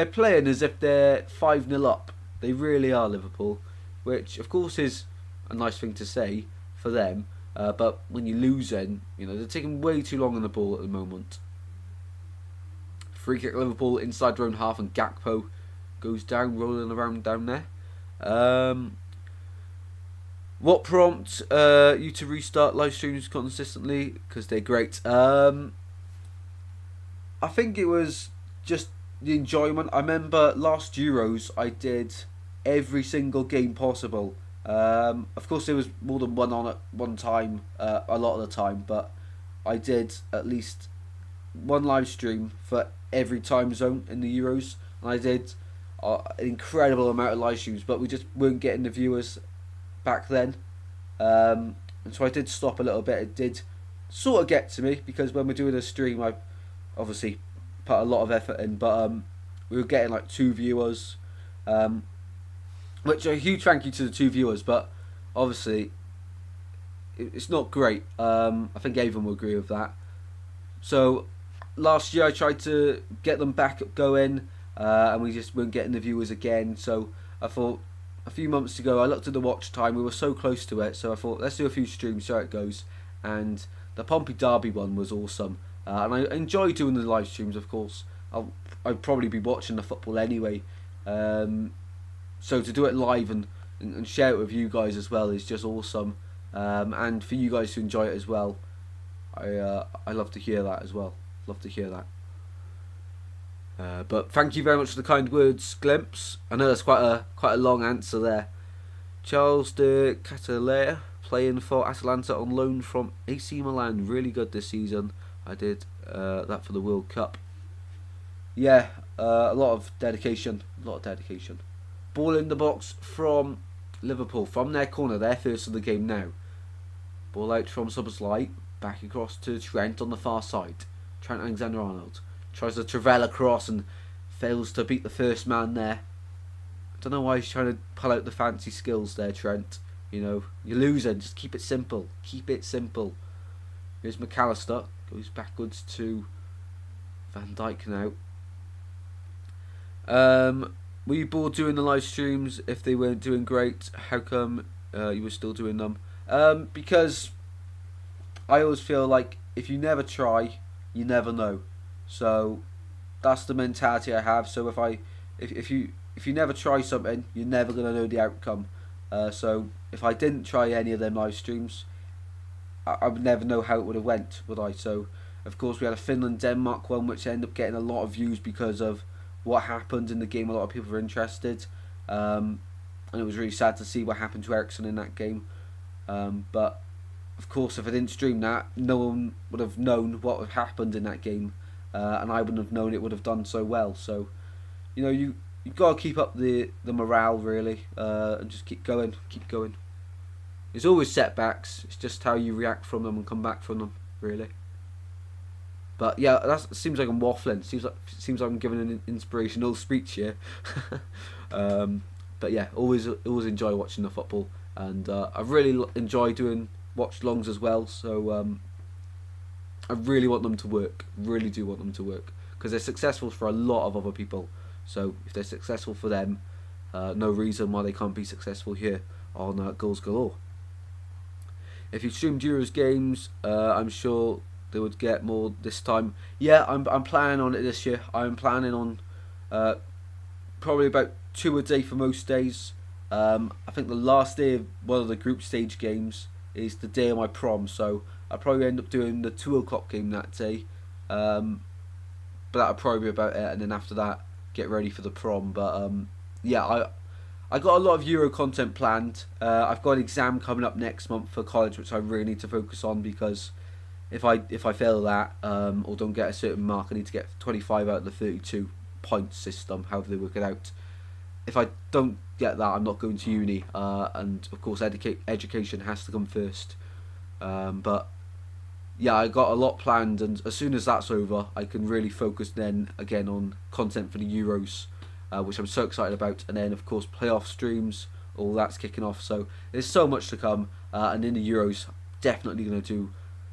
playing as if they're 5-0 up. They really are, Liverpool, which of course is a nice thing to say for them. But when you're losing, they're taking way too long on the ball at the moment. Free kick Liverpool inside their own half, and Gakpo goes down, rolling around down there. What prompts you to restart live streams consistently? Because they're great. I think it was just the enjoyment. I remember last Euros I did every single game possible Of course, there was more than one on at one time, a lot of the time, but I did at least one live stream for every time zone in the Euros, and I did an incredible amount of live streams, but we just weren't getting the viewers back then. And so I did stop a little bit. It did sort of get to me because when we're doing a stream, I obviously put a lot of effort in, but we were getting like 2 viewers, which a huge thank you to the 2 viewers, but obviously it's not great. I think everyone will agree with that. So last year I tried to get them back going, and we just weren't getting the viewers again. So I thought a few months ago I looked at the watch time. We were so close to it, so I thought let's do a few streams, see how it goes. And the Pompey Derby one was awesome, and I enjoy doing the live streams. Of course, I'd probably be watching the football anyway. So to do it live and share it with you guys as well is just awesome. And for you guys to enjoy it as well, I love to hear that as well. Love to hear that. But thank you very much for the kind words, Glimpse. I know that's quite a long answer there. Charles de Catalea, playing for Atalanta on loan from AC Milan. Really good this season. I did that for the World Cup. Yeah, a lot of dedication. Ball in the box from Liverpool. From their corner, their first of the game now. Ball out from Szoboszlai. Back across to Trent on the far side. Trent Alexander-Arnold tries to Trivela cross and fails to beat the first man there. I don't know why he's trying to pull out the fancy skills there, Trent. You know, you're losing. Just keep it simple. Keep it simple. Here's McAllister. Goes backwards to Van Dijk now. Were you bored doing the live streams if they weren't doing great? How come you were still doing them? Because I always feel like if you never try, you never know. So that's the mentality I have. So if you never try something, you're never gonna know the outcome. So if I didn't try any of them live streams, I would never know how it would have went, would I? So of course we had a Finland-Denmark one, which ended up getting a lot of views because of what happened in the game. A lot of people were interested, and it was really sad to see what happened to Ericsson in that game. But of course, if I didn't stream that, no one would have known what had happened in that game, and I wouldn't have known it would have done so well. So, you know, you've got to keep up the morale really, and just keep going. There's always setbacks. It's just how you react from them and come back from them, really. But yeah, that seems like I'm waffling. Seems like I'm giving an inspirational speech here. But yeah, always enjoy watching the football, and I really enjoy doing watch-alongs as well. So I really want them to work. Really do want them to work because they're successful for a lot of other people. So if they're successful for them, no reason why they can't be successful here on Goals Galore. If you streamed Euros games, I'm sure they would get more this time. Yeah, I'm planning on it this year. I'm planning on probably about 2 a day for most days. I think the last day of one of the group stage games is the day of my prom, so I'll probably end up doing the 2 o'clock game that day. But that'll probably be about it, and then after that, get ready for the prom. But yeah, I got a lot of Euro content planned. I've got an exam coming up next month for college, which I really need to focus on because if I fail that or don't get a certain mark, I need to get 25 out of the 32 point system, however they work it out. If I don't get that, I'm not going to uni, and of course education has to come first. But yeah, I got a lot planned, and as soon as that's over, I can really focus then again on content for the Euros, which I'm so excited about. And then of course playoff streams, all that's kicking off. So there's so much to come, and in the Euros, definitely going to do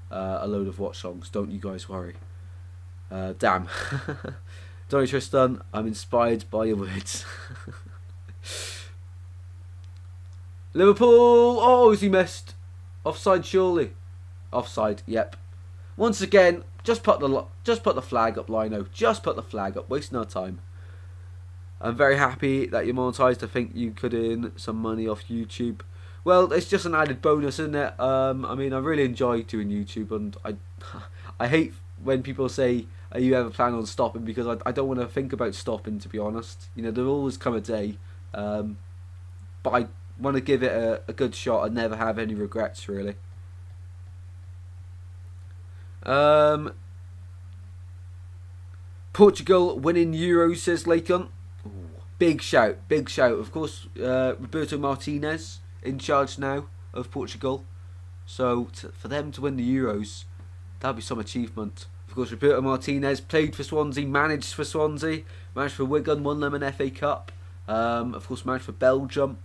a load of watch-alongs. Don't you guys worry. Damn. Donny Tristan, I'm inspired by your words. Liverpool. Oh, has he missed? Offside, surely. Offside. Yep. Once again, just put the flag up, Lino. Just put the flag up. Wasting our time. I'm very happy that you're monetized. I think you could earn some money off YouTube. Well, it's just an added bonus, isn't it? I mean, I really enjoy doing YouTube, and I hate when people say, "Are you ever planning on stopping?" Because I don't want to think about stopping, to be honest. You know, there'll always come a day, but want to give it a good shot and never have any regrets, really. Portugal winning Euros, says Lakon. Big shout, big shout. Of course, Roberto Martinez in charge now of Portugal. So for them to win the Euros, that'd be some achievement. Of course, Roberto Martinez played for Swansea, managed for Swansea, managed for Wigan, won them an FA Cup. Of course, managed for Belgium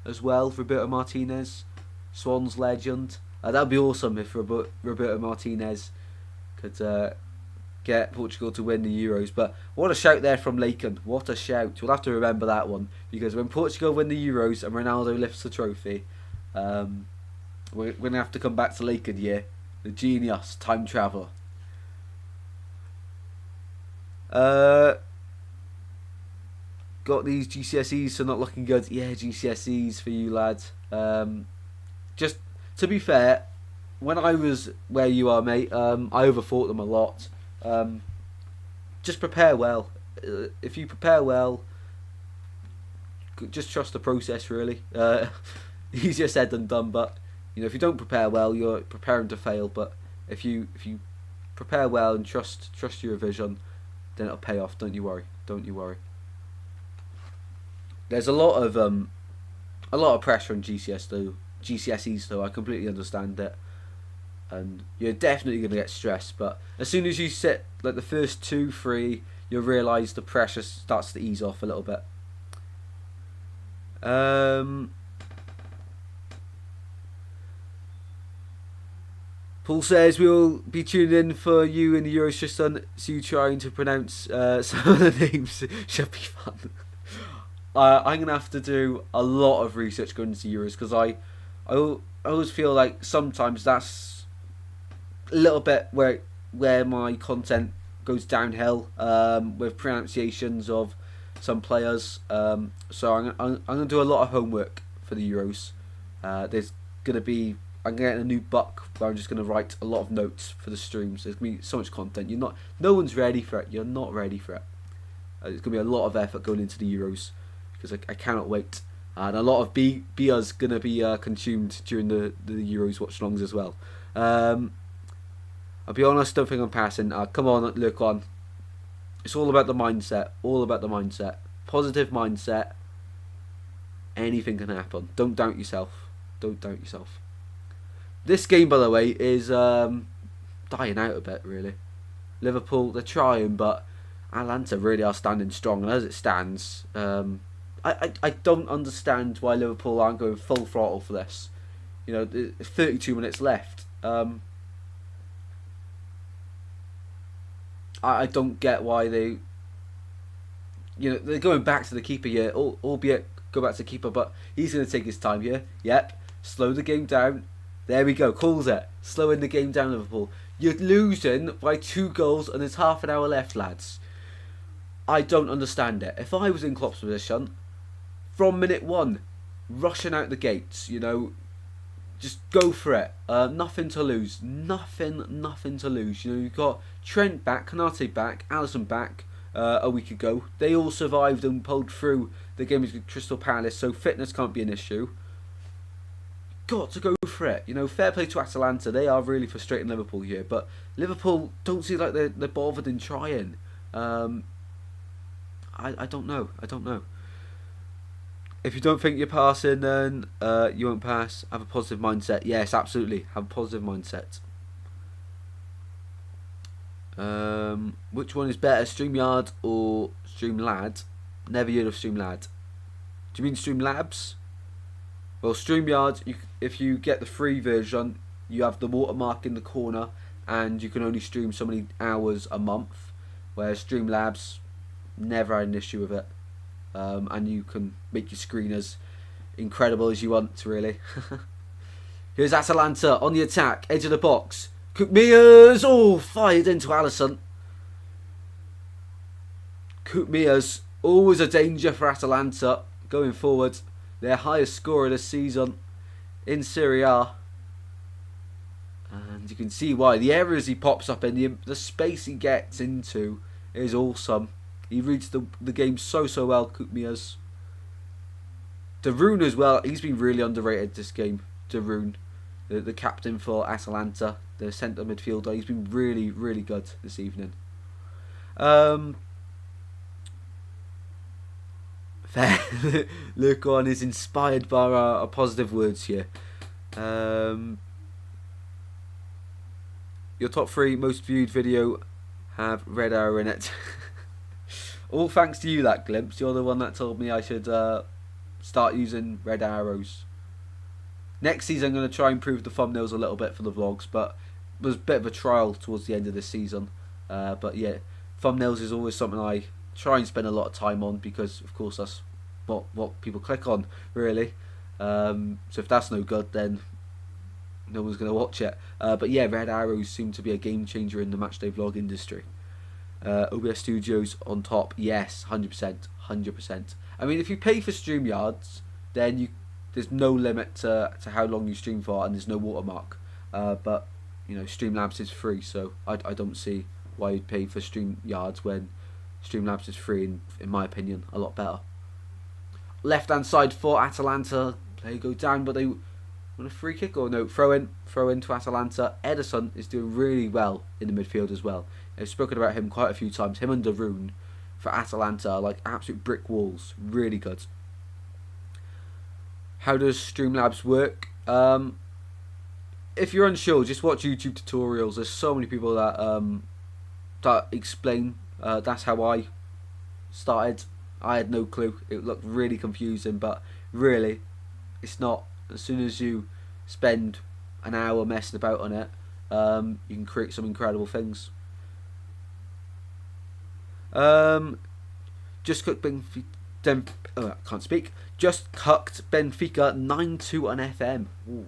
as well, Roberto Martinez, Swans legend. That'd be awesome if Roberto Martinez could get Portugal to win the Euros. But what a shout there from Lakon. What a shout. We'll have to remember that one, because when Portugal win the Euros and Ronaldo lifts the trophy, we're going to have to come back to Lakon here. The genius, time traveller. Got these GCSEs, so not looking good. Yeah, GCSEs for you lads. Just to be fair, when I was where you are, mate, I overthought them a lot. Just prepare well. If you prepare well, just trust the process, really. Easier said than done, but you know, if you don't prepare well, you're preparing to fail. But if you prepare well and trust your revision, then it'll pay off. Don't you worry. Don't you worry. There's a lot of pressure on GCSEs though. I completely understand it, and you're definitely going to get stressed. But as soon as you sit like the first 2-3, you'll realise the pressure starts to ease off a little bit. Paul says we'll be tuning in for you in the Euros, Tristan. So you trying to pronounce some of the names should be fun. I'm going to have to do a lot of research going into Euros, because I always feel like sometimes that's a little bit where my content goes downhill with pronunciations of some players. So I'm going to do a lot of homework for the Euros. There's going to be, I'm going to get a new book where I'm just going to write a lot of notes for the streams. There's going to be so much content. No one's ready for it. You're not ready for it. There's going to be a lot of effort going into the Euros, because I cannot wait. And a lot of beers going to be consumed during the Euros watchalongs as well. I'll be honest, don't think I'm passing. Come on, look on. It's all about the mindset. All about the mindset. Positive mindset. Anything can happen. Don't doubt yourself. Don't doubt yourself. This game, by the way, is dying out a bit, really. Liverpool, they're trying, but Atalanta really are standing strong. And as it stands, I don't understand why Liverpool aren't going full throttle for this. You know, there's 32 minutes left. I don't get why they... You know, they're going back to the keeper here, albeit go back to the keeper, but he's going to take his time here. Yep, slow the game down. There we go, calls it. Slowing the game down, Liverpool. You're losing by 2 goals and there's half an hour left, lads. I don't understand it. If I was in Klopp's position, from minute 1, rushing out the gates, you know, just go for it. Nothing to lose. Nothing to lose. You know, you've got Trent back, Konate back, Alisson back a week ago. They all survived and pulled through the game against Crystal Palace, so fitness can't be an issue. Got to go for it. You know, fair play to Atalanta. They are really frustrating Liverpool here, but Liverpool don't seem like they're bothered in trying. I don't know. If you don't think you're passing, then you won't pass. Have a positive mindset. Yes, absolutely. Have a positive mindset. Which one is better, StreamYard or Streamlad? Never heard of Streamlad. Do you mean Streamlabs? Well, StreamYard, if you get the free version, you have the watermark in the corner, and you can only stream so many hours a month. Whereas Streamlabs, never had an issue with it. And you can make your screen as incredible as you want, really. Here's Atalanta on the attack, edge of the box. Cookmears, fired into Alisson. Cookmears, always a danger for Atalanta going forward. Their highest scorer this season in Serie A. And you can see why. The areas he pops up in, the space he gets into is awesome. He reads the game so well, Cookmears. Darun as well. He's been really underrated this game. Darun, the captain for Atalanta, the centre midfielder. He's been really, really good this evening. Lurkon is inspired by our positive words here. Your top 3 most viewed video have red arrow in it. All thanks to you, that Glimpse. You're the one that told me I should start using red arrows. Next season I'm going to try and improve the thumbnails a little bit for the vlogs, but it was a bit of a trial towards the end of this season. But yeah, thumbnails is always something I try and spend a lot of time on, because of course that's what people click on, really. So if that's no good, then no one's going to watch it. But yeah, red arrows seem to be a game changer in the matchday vlog industry. OBS Studios on top, yes, 100%, 100%. I mean, if you pay for StreamYards, then there's no limit to how long you stream for, and there's no watermark. But you know, Streamlabs is free, so I don't see why you'd pay for StreamYards when Streamlabs is free, and in my opinion, a lot better. Left hand side for Atalanta, play go down, but they want a free kick or no? Throw in to Atalanta. Ederson is doing really well in the midfield as well. I've spoken about him quite a few times. Him and Darun for Atalanta are like absolute brick walls. Really good. How does Streamlabs work? If you're unsure, just watch YouTube tutorials. There's so many people that explain. That's how I started. I had no clue. It looked really confusing, but really, it's not. As soon as you spend an hour messing about on it, you can create some incredible things. Just cooked Benfica. I can't speak. Just cucked Benfica 9-2 on FM. Ooh.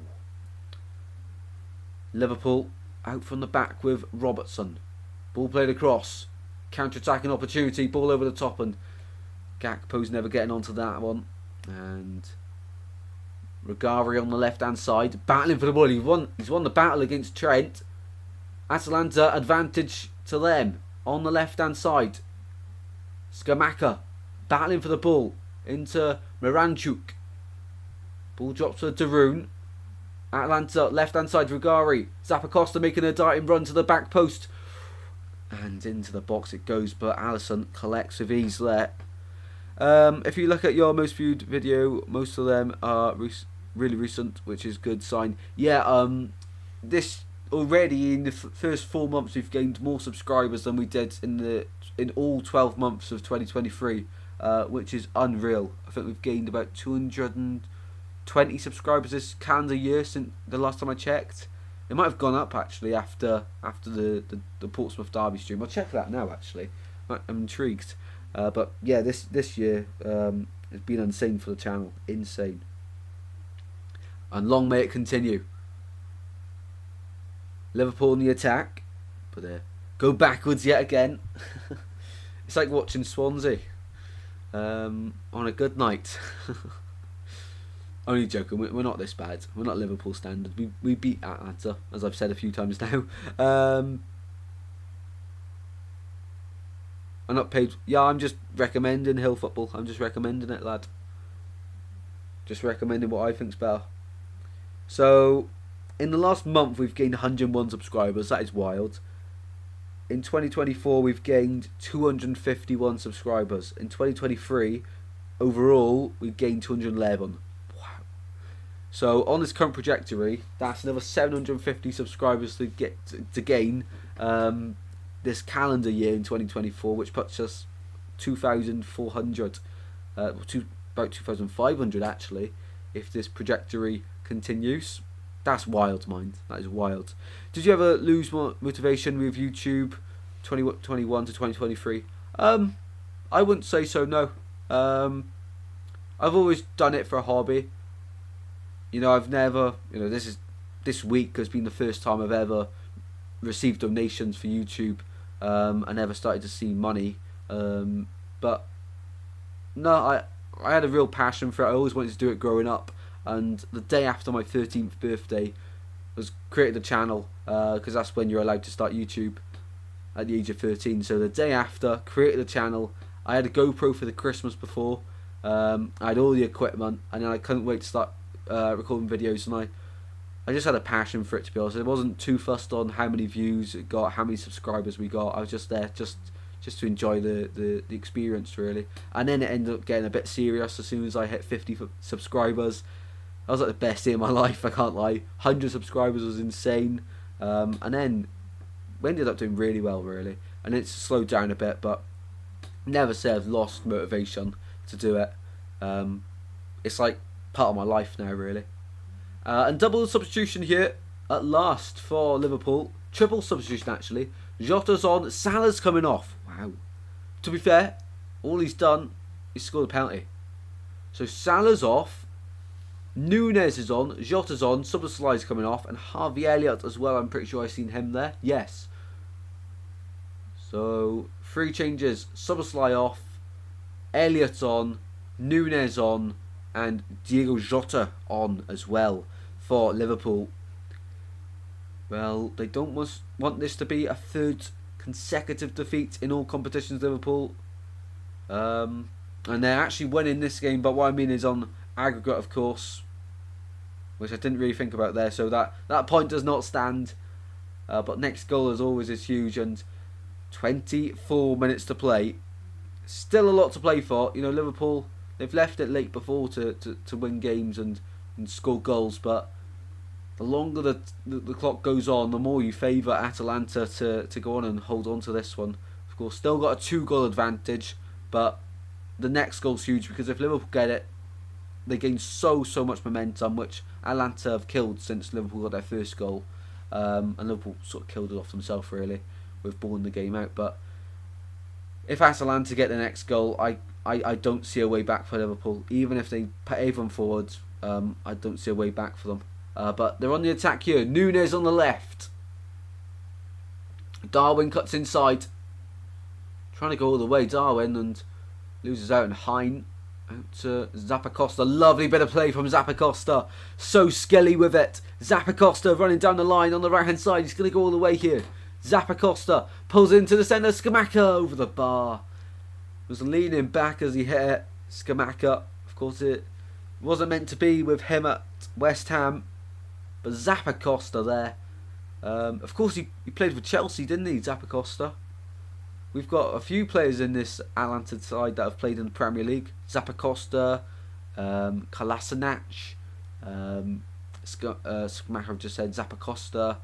Liverpool out from the back with Robertson. Ball played across. Counter-attacking opportunity. Ball over the top, and Gakpo's never getting onto that one. And Regari on the left-hand side, battling for the ball. He's won the battle against Trent. Atalanta advantage to them on the left-hand side. Skamaka battling for the ball into Miranchuk. Ball drops for Darun. Atalanta left-hand side, Regari. Zappacosta making a darting run to the back post. And into the box it goes, but Alisson collects with ease there. If you look at your most viewed video, most of them are really recent, which is a good sign. Yeah, this already in the first 4 months we've gained more subscribers than we did in all 12 months of 2023, which is unreal. I think we've gained about 220 subscribers this calendar year since the last time I checked. It might have gone up actually after the Portsmouth Derby stream. I'll check that now actually. I'm intrigued. But yeah, this year has been insane for the channel. Insane. And long may it continue. Liverpool in the attack, but they go backwards yet again. It's like watching Swansea on a good night. Only joking, we're not this bad. We're not Liverpool standard. We beat Atalanta, as I've said a few times now. I'm not paid. Yeah, I'm just recommending Hill Football. I'm just recommending it, lad. Just recommending what I think's better. So, in the last month, we've gained 101 subscribers. That is wild. In 2024, we've gained 251 subscribers. In 2023, overall, we've gained 211. Wow. So, on this current trajectory, that's another 750 subscribers to gain this calendar year in 2024, which puts us 2,400, about 2,500 actually, if this trajectory continues. That's wild, mind. That is wild. Did you ever lose motivation with YouTube 2021 to 2023? I wouldn't say so, no. I've always done it for a hobby. You know, I've never, this week has been the first time I've ever received donations for YouTube. I never started to see money. But no, I had a real passion for it. I always wanted to do it growing up. And the day after my 13th birthday, was created a channel, because that's when you're allowed to start YouTube at the age of 13. So the day after, created a channel. I had a GoPro for the Christmas before, I had all the equipment, and then I couldn't wait to start recording videos, and I just had a passion for it, to be honest. I wasn't too fussed on how many views it got, how many subscribers we got. I was just there just to enjoy the experience, really. And then it ended up getting a bit serious as soon as I hit 50 subscribers. That was like the best day of my life, I can't lie. 100 subscribers was insane. And then we ended up doing really well, really. And it's slowed down a bit, but never say I've lost motivation to do it. It's like part of my life now, really. And double substitution here at last for Liverpool. Triple substitution, actually. Jota's on, Salah's coming off. Wow. To be fair, all he's done is scored a penalty. So Salah's off, Nunes is on, Jota's on, Szoboszlai's coming off, and Harvey Elliott as well. I'm pretty sure I've seen him there. Yes. So 3 changes. Szoboszlai off, Elliott on, Nunes on, and Diego Jota on as well for Liverpool. Well, they don't want this to be a 3rd consecutive defeat in all competitions, Liverpool. And they're actually winning this game, but what I mean is on aggregate, of course, which I didn't really think about there. So that point does not stand. But next goal, as always, is huge, and 24 minutes to play. Still a lot to play for. You know, Liverpool, they've left it late before to win games and score goals, but the longer the clock goes on, the more you favour Atalanta to go on and hold on to this one. Of course, still got a 2-goal advantage, but the next goal's huge, because if Liverpool get it, they gain so much momentum, which Atalanta have killed since Liverpool got their first goal. And Liverpool sort of killed it off themselves, really, with balling the game out. But if Atalanta get the next goal, I don't see a way back for Liverpool. Even if they put everyone forwards, I don't see a way back for them. But they're on the attack here. Nunes on the left. Darwin cuts inside. Trying to go all the way, Darwin, and loses out. And Hein out to Zappacosta. Lovely bit of play from Zappacosta. So skilly with it. Zappacosta running down the line on the right hand side. He's going to go all the way here. Zappacosta pulls into the centre. Scamacca over the bar. Was leaning back as he hit it. Scamacca. Of course, it wasn't meant to be with him at West Ham. But Zappacosta there. Of course, he played for Chelsea, didn't he, Zappacosta? We've got a few players in this Atalanta side that have played in the Premier League. Zappacosta, Kolasinac, Scamacca just said Zappacosta.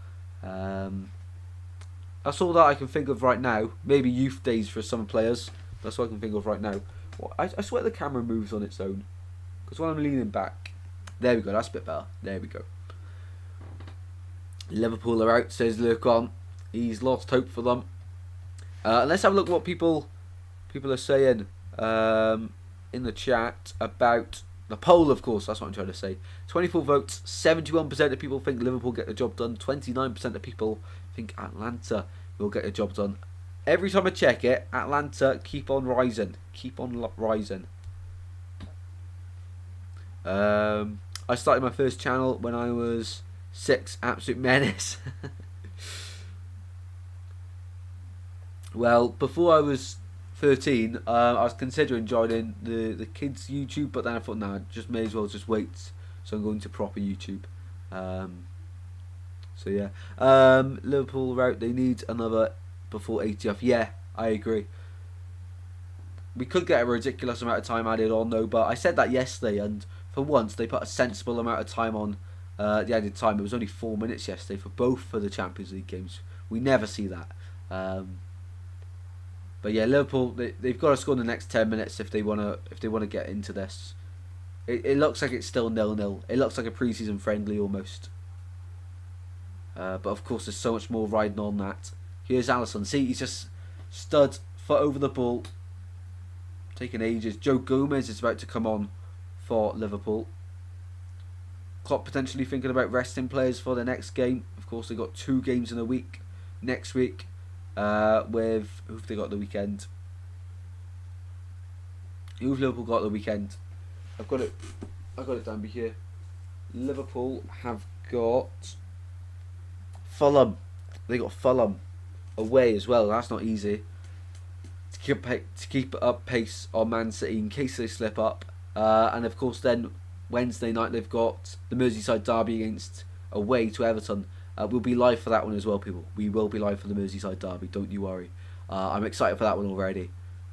That's all that I can think of right now. Maybe youth days for some players. That's what I can think of right now. Well, I swear the camera moves on its own. Because when I'm leaning back... There we go, that's a bit better. There we go. Liverpool are out, says Lurkon. He's lost hope for them. Let's have a look at what people are saying in the chat about the poll, of course. That's what I'm trying to say. 24 votes, 71% of people think Liverpool get the job done. 29% of people think Atalanta will get the job done. Every time I check it, Atalanta keep on rising. Keep on rising. I started my first channel when I was 6, absolute menace. Well, before I was 13, I was considering joining the kids' YouTube, but then I thought, no, I just may as well just wait. So I'm going to proper YouTube. So yeah, Liverpool are out. They need another before 80th. Yeah, I agree. We could get a ridiculous amount of time added on though, but I said that yesterday, and for once they put a sensible amount of time on the added time. It was only 4 minutes yesterday for both for the Champions League games. We never see that. But yeah, Liverpool, they've got to score in the next 10 minutes if they want to get into this. It looks like it's still 0-0. It looks like a pre-season friendly almost. But of course, there's so much more riding on that. Here's Alisson. See, he's just stood foot over the ball, taking ages. Joe Gomez is about to come on for Liverpool. Klopp potentially thinking about resting players for the next game. Of course, they've got 2 games in a week next week. With who've they got the weekend? Who've Liverpool got the weekend? I've got it down here. Liverpool have got Fulham. They got Fulham away as well. That's not easy to keep up pace on Man City in case they slip up. And of course then Wednesday night they've got the Merseyside derby against away to Everton. We'll be live for that one as well, people. We will be live for the Merseyside derby, don't you worry. I'm excited for that one already.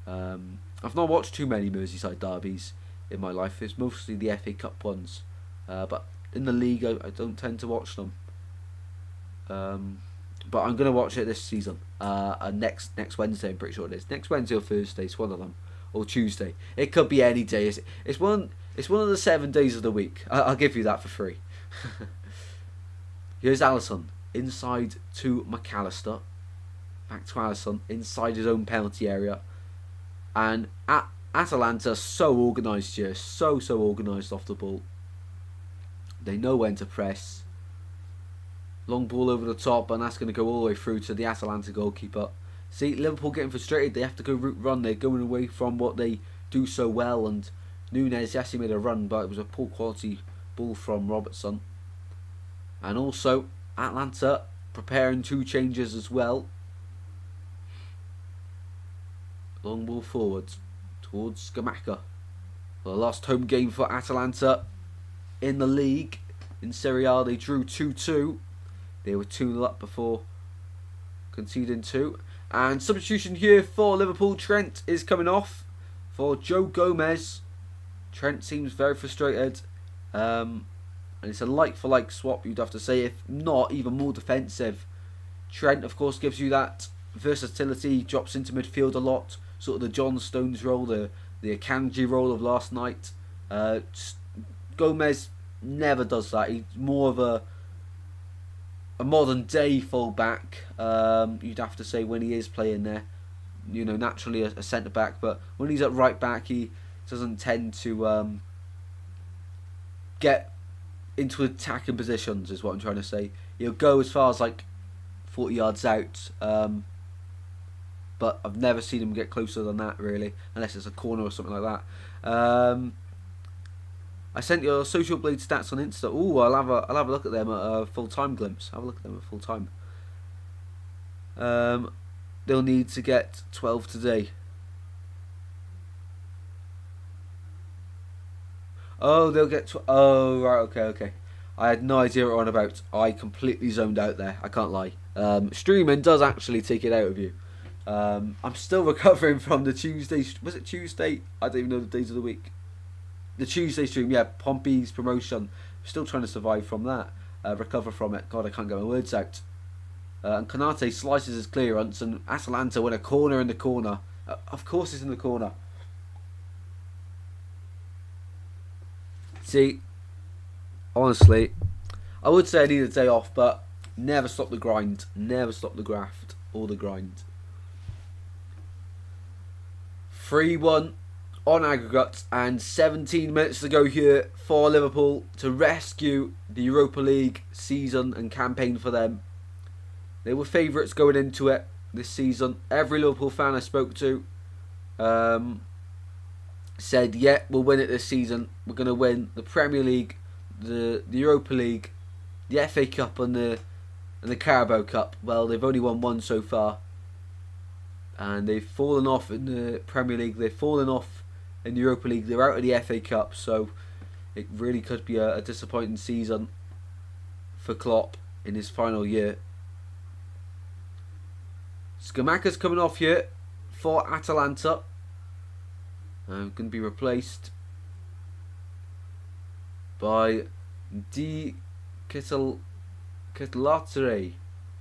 I've not watched too many Merseyside derbies in my life. It's mostly the FA Cup ones. But in the league I don't tend to watch them. But I'm going to watch it this season. Next Wednesday, I'm pretty sure it is. Next Wednesday or Thursday, it's one of them. Or Tuesday. It could be any day. It's one of the 7 days of the week. I'll give you that for free. Here's Alisson. Inside to McAllister. Back to Alisson. Inside his own penalty area. And Atalanta so organised here. So organised off the ball. They know when to press. Long ball over the top, and that's going to go all the way through to the Atalanta goalkeeper. See, Liverpool getting frustrated. They have to go route run. They're going away from what they do so well. And Núñez, yes, he made a run, but it was a poor quality ball from Robertson. And also, Atalanta preparing 2 changes as well. Long ball forward towards Scamacca. The last home game for Atalanta in the league. In Serie A, they drew 2-2. They were 2-0 up before conceding 2. And substitution here for Liverpool. Trent is coming off for Joe Gomez. Trent seems very frustrated. And it's a like-for-like swap, you'd have to say, if not even more defensive. Trent, of course, gives you that versatility. Drops into midfield a lot. Sort of the John Stones role, the Akanji role of last night. Gomez never does that. He's more of a modern day fullback, you'd have to say, when he is playing there. You know, naturally a centre back, but when he's at right back, he doesn't tend to get into attacking positions, is what I'm trying to say. He'll go as far as like 40 yards out, but I've never seen him get closer than that, really, unless it's a corner or something like that. I sent your Social Blade stats on Insta. Ooh, I'll have a look at them at a full-time glimpse. Have a look at them at full-time. They'll need to get 12 today. Oh, they'll get... Oh, right, okay. I had no idea what we're on about. I completely zoned out there. I can't lie. Streaming does actually take it out of you. I'm still recovering from the Tuesday... Was it Tuesday? I don't even know the days of the week. The Tuesday stream, yeah, Pompey's promotion. Still trying to survive from that. Recover from it. God, I can't get my words out. And Konate slices his clearance, and Atalanta win a corner in the corner. Of course it's in the corner. See, honestly, I would say I need a day off, but never stop the grind. Never stop the graft or the grind. 3-1. On aggregate, and 17 minutes to go here for Liverpool to rescue the Europa League season and campaign for them. They were favourites going into it this season. Every Liverpool fan I spoke to said, yeah, we'll win it this season. We're going to win the Premier League, the Europa League, the FA Cup and the Carabao Cup. Well, they've only won one so far. And they've fallen off in the Premier League. They've fallen off in the Europa League. They're out of the FA Cup, so it really could be a disappointing season for Klopp in his final year. Scamacca's coming off here for Atalanta. Going to be replaced by Di Ketelaere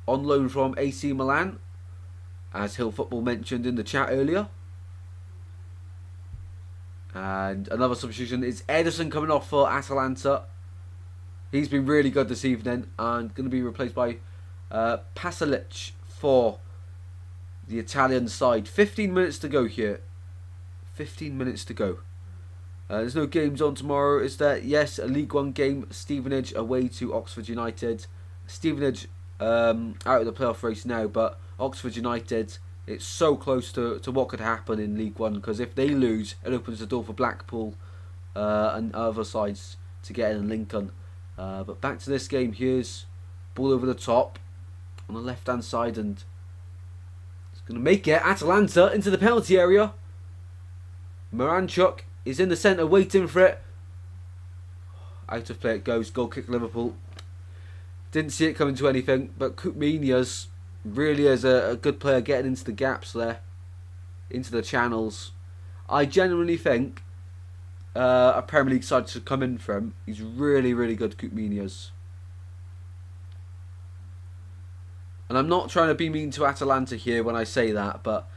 on loan from AC Milan, as Hill Football mentioned in the chat earlier. And another substitution is Ederson coming off for Atalanta. He's been really good this evening and going to be replaced by Pasalic for the Italian side. 15 minutes to go here. 15 minutes to go. There's no games on tomorrow, is there? Yes, a League One game. Stevenage away to Oxford United. Stevenage out of the playoff race now, but Oxford United... It's so close to what could happen in League One, because if they lose, it opens the door for Blackpool and other sides to get in Lincoln. But back to this game. Here's ball over the top on the left-hand side, and it's going to make it. Atalanta into the penalty area. Moranchuk He's in the centre waiting for it. Out of play it goes. Goal kick Liverpool. Didn't see it coming to anything, but Koopmeiners really is a good player getting into the gaps there, into the channels. I genuinely think a Premier League side should come in for him. He's really, really good, Koopmeiners. And I'm not trying to be mean to Atalanta here when I say that, but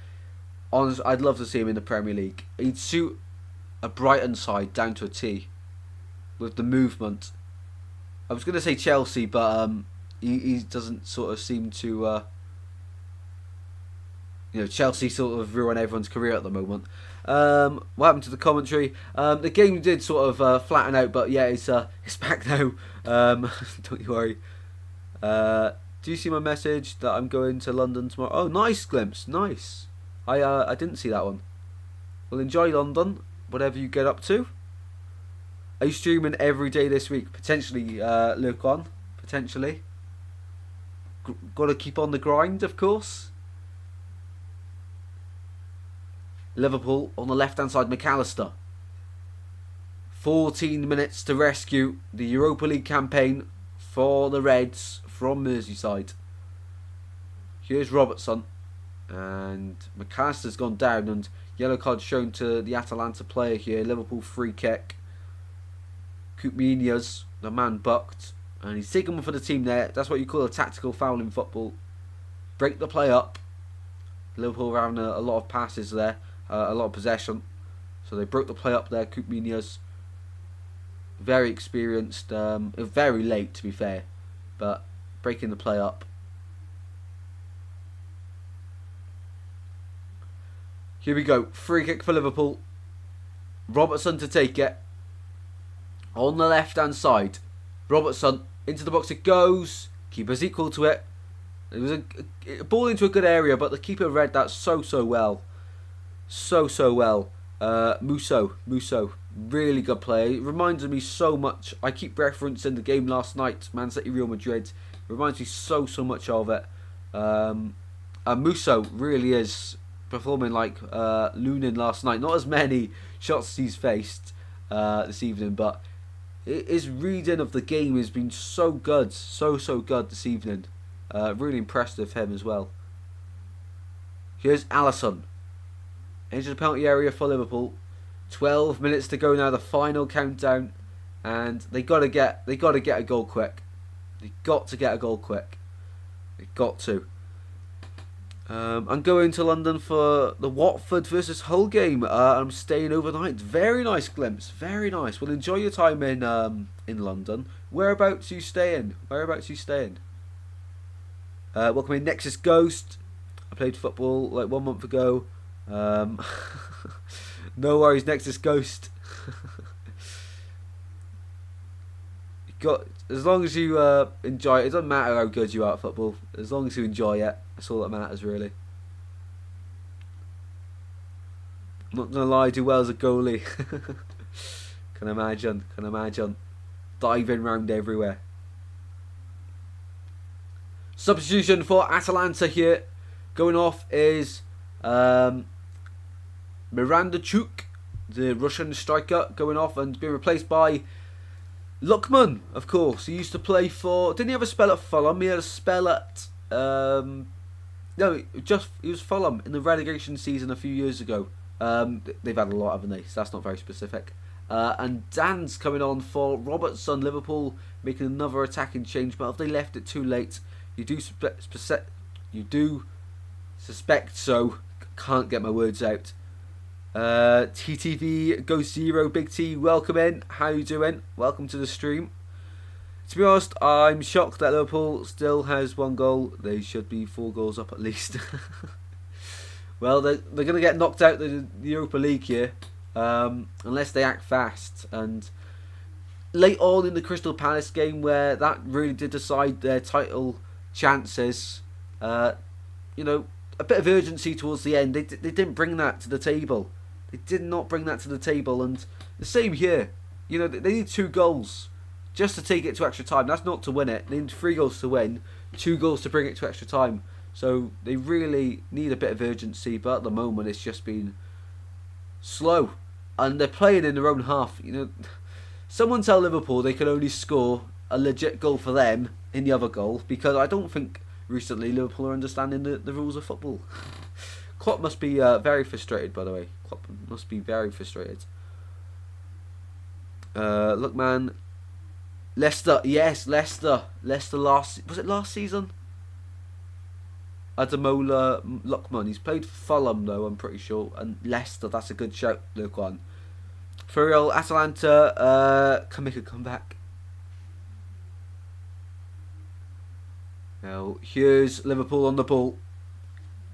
honestly, I'd love to see him in the Premier League. He'd suit a Brighton side down to a T with the movement. I was going to say Chelsea, but he doesn't sort of seem to... Chelsea sort of ruin everyone's career at the moment. What happened to the commentary? The game did sort of flatten out, but yeah, it's back now. Don't you worry. Do you see my message that I'm going to London tomorrow? Oh, nice, Glimpse. Nice. I didn't see that one. Well, enjoy London, whatever you get up to. Are you streaming every day this week? Potentially, look on. Potentially. Got to keep on the grind, of course. Liverpool on the left-hand side, McAllister. 14 minutes to rescue the Europa League campaign for the Reds from Merseyside. Here's Robertson. And McAllister's gone down, and yellow card shown to the Atalanta player here. Liverpool free kick. Koopmeiners, the man bucked, and he's taken one for the team there. That's what you call a tactical foul in football. Break the play up. Liverpool were having a lot of passes there, a lot of possession, so they broke the play up there. Koopmeiners, very experienced, very late to be fair, but breaking the play up. Here we go, free kick for Liverpool. Robertson to take it. On the left-hand side, Robertson into the box it goes. Keeper's equal to it. It was a ball into a good area, but the keeper read that so well. So well. Musso, really good play. It reminds me so much. I keep referencing the game last night, Man City Real Madrid. It reminds me so much of it. Musso really is performing like Lunin last night. Not as many shots as he's faced this evening, but his reading of the game has been so good, so good this evening. Really impressed with him as well. Here's Alisson into the penalty area for Liverpool. 12 minutes to go now, the final countdown, and they gotta get a goal quick. They got to get a goal quick. They got to. I'm going to London for the Watford versus Hull game. I'm staying overnight. Very nice, Glimpse. Very nice. Well, enjoy your time in London. Whereabouts are you staying? Welcome in Nexus Ghost. I played football like 1 month ago. No worries, Nexus Ghost. As long as you enjoy it. It doesn't matter how good you are at football. As long as you enjoy it, that's all that matters, really. I'm not gonna lie, do well as a goalie. Can imagine. Diving round everywhere. Substitution for Atalanta here. Going off is Mirandachuk, the Russian striker, going off and being replaced by Lookman, of course. He used to play for... Didn't he have a spell at Fulham? He had a spell at... no, he was Fulham in the relegation season a few years ago. They've had a lot, haven't they? So that's not very specific. And Dan's coming on for Robertson. Liverpool making another attacking change, but if they left it too late, you do suspect so. Can't get my words out. TTV Ghost Zero, Big T, welcome in. How you doing? Welcome to the stream. To be honest, I'm shocked that Liverpool still has 1 goal. They should be 4 goals up at least. Well, they're going to get knocked out the Europa League here, unless they act fast. And late on in the Crystal Palace game, where that really did decide their title chances, you know, a bit of urgency towards the end. They didn't bring that to the table. They did not bring that to the table. And the same here. You know, they need 2 goals just to take it to extra time. That's not to win it. They need 3 goals to win, 2 goals to bring it to extra time. So they really need a bit of urgency. But at the moment, it's just been slow. and they're playing in their own half. You know, someone tell Liverpool they can only score a legit goal for them in the other goal, because I don't think recently Liverpool are understanding the rules of football. Klopp must be very frustrated, by the way. Klopp must be very frustrated. Look, man. Leicester, yes, Leicester. Leicester was it last season? Ademola Lookman. He's played for Fulham, though, I'm pretty sure. And Leicester, that's a good shout, look on. For real, Atalanta can make a comeback. Now, here's Liverpool on the ball.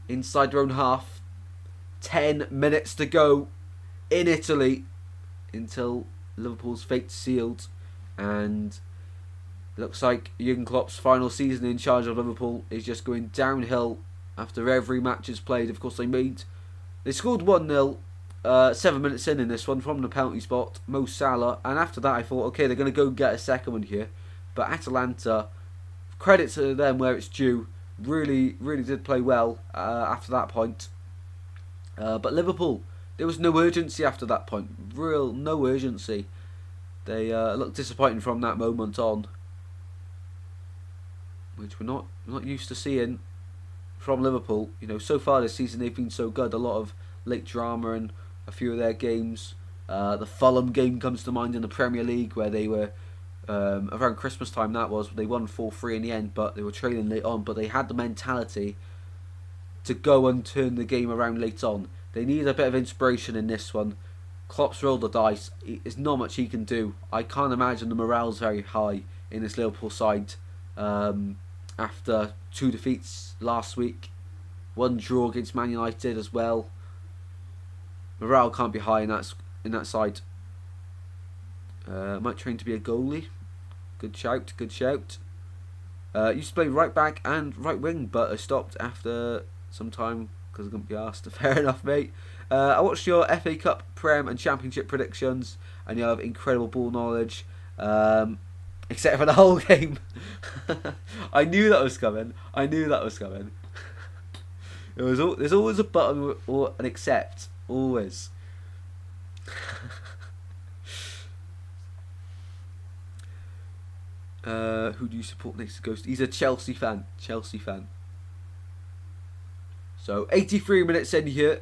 Inside their own half. 10 minutes to go in Italy until Liverpool's fate's sealed. And looks like Jurgen Klopp's final season in charge of Liverpool is just going downhill after every match is played. Of course, they scored 1-0 7 minutes in this one from the penalty spot, Mo Salah. And after that, I thought, okay, they're going to go get a second one here. But Atalanta, credit to them where it's due, really did play well after that point. But Liverpool, there was no urgency after that point. No urgency. They looked disappointing from that moment on, which we're not used to seeing from Liverpool. You know, so far this season they've been so good. A lot of late drama in a few of their games. The Fulham game comes to mind in the Premier League, where they were around Christmas time. That was, they won 4-3 in the end, but they were trailing late on. But they had the mentality to go and turn the game around late on. They need a bit of inspiration in this one. Klopp's rolled the dice. There's not much he can do. I can't imagine the morale's very high in this Liverpool side after 2 defeats last week, 1 draw against Man United as well. Morale can't be high in that side. Might train to be a goalie. Good shout. Used to play right back and right wing, but I stopped after some time because I couldn't be asked. Fair enough, mate. I watched your FA Cup, Prem and Championship predictions, and you have incredible ball knowledge, except for the whole game. I knew that was coming. There's always a button or an except, always. Who do you support next to Ghost? He's a Chelsea fan. So 83 minutes in here.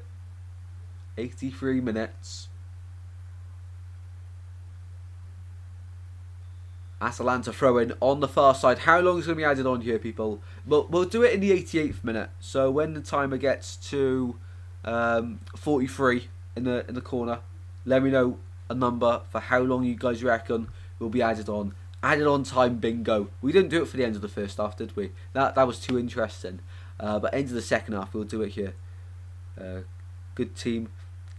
83 minutes. Atalanta throwing on the far side. How long is going to be added on here, people? We'll do it in the 88th minute. So when the timer gets to 43 in the corner, let me know a number for how long you guys reckon will be added on. Added on time bingo. We didn't do it for the end of the first half, did we? That was too interesting. But end of the second half, we'll do it here. Good team.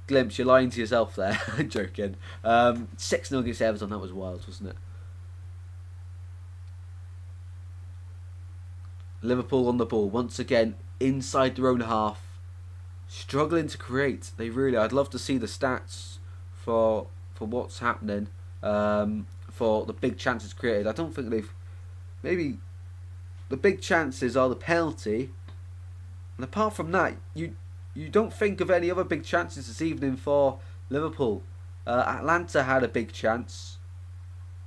Glimpse, you're lying to yourself there. Joking. 6-0 against Everton, that was wild, wasn't it? Liverpool on the ball, once again, inside their own half. Struggling to create. I'd love to see the stats for what's happening. For the big chances created. I don't think maybe the big chances are the penalty. And apart from that, you don't think of any other big chances this evening for Liverpool. Atlanta had a big chance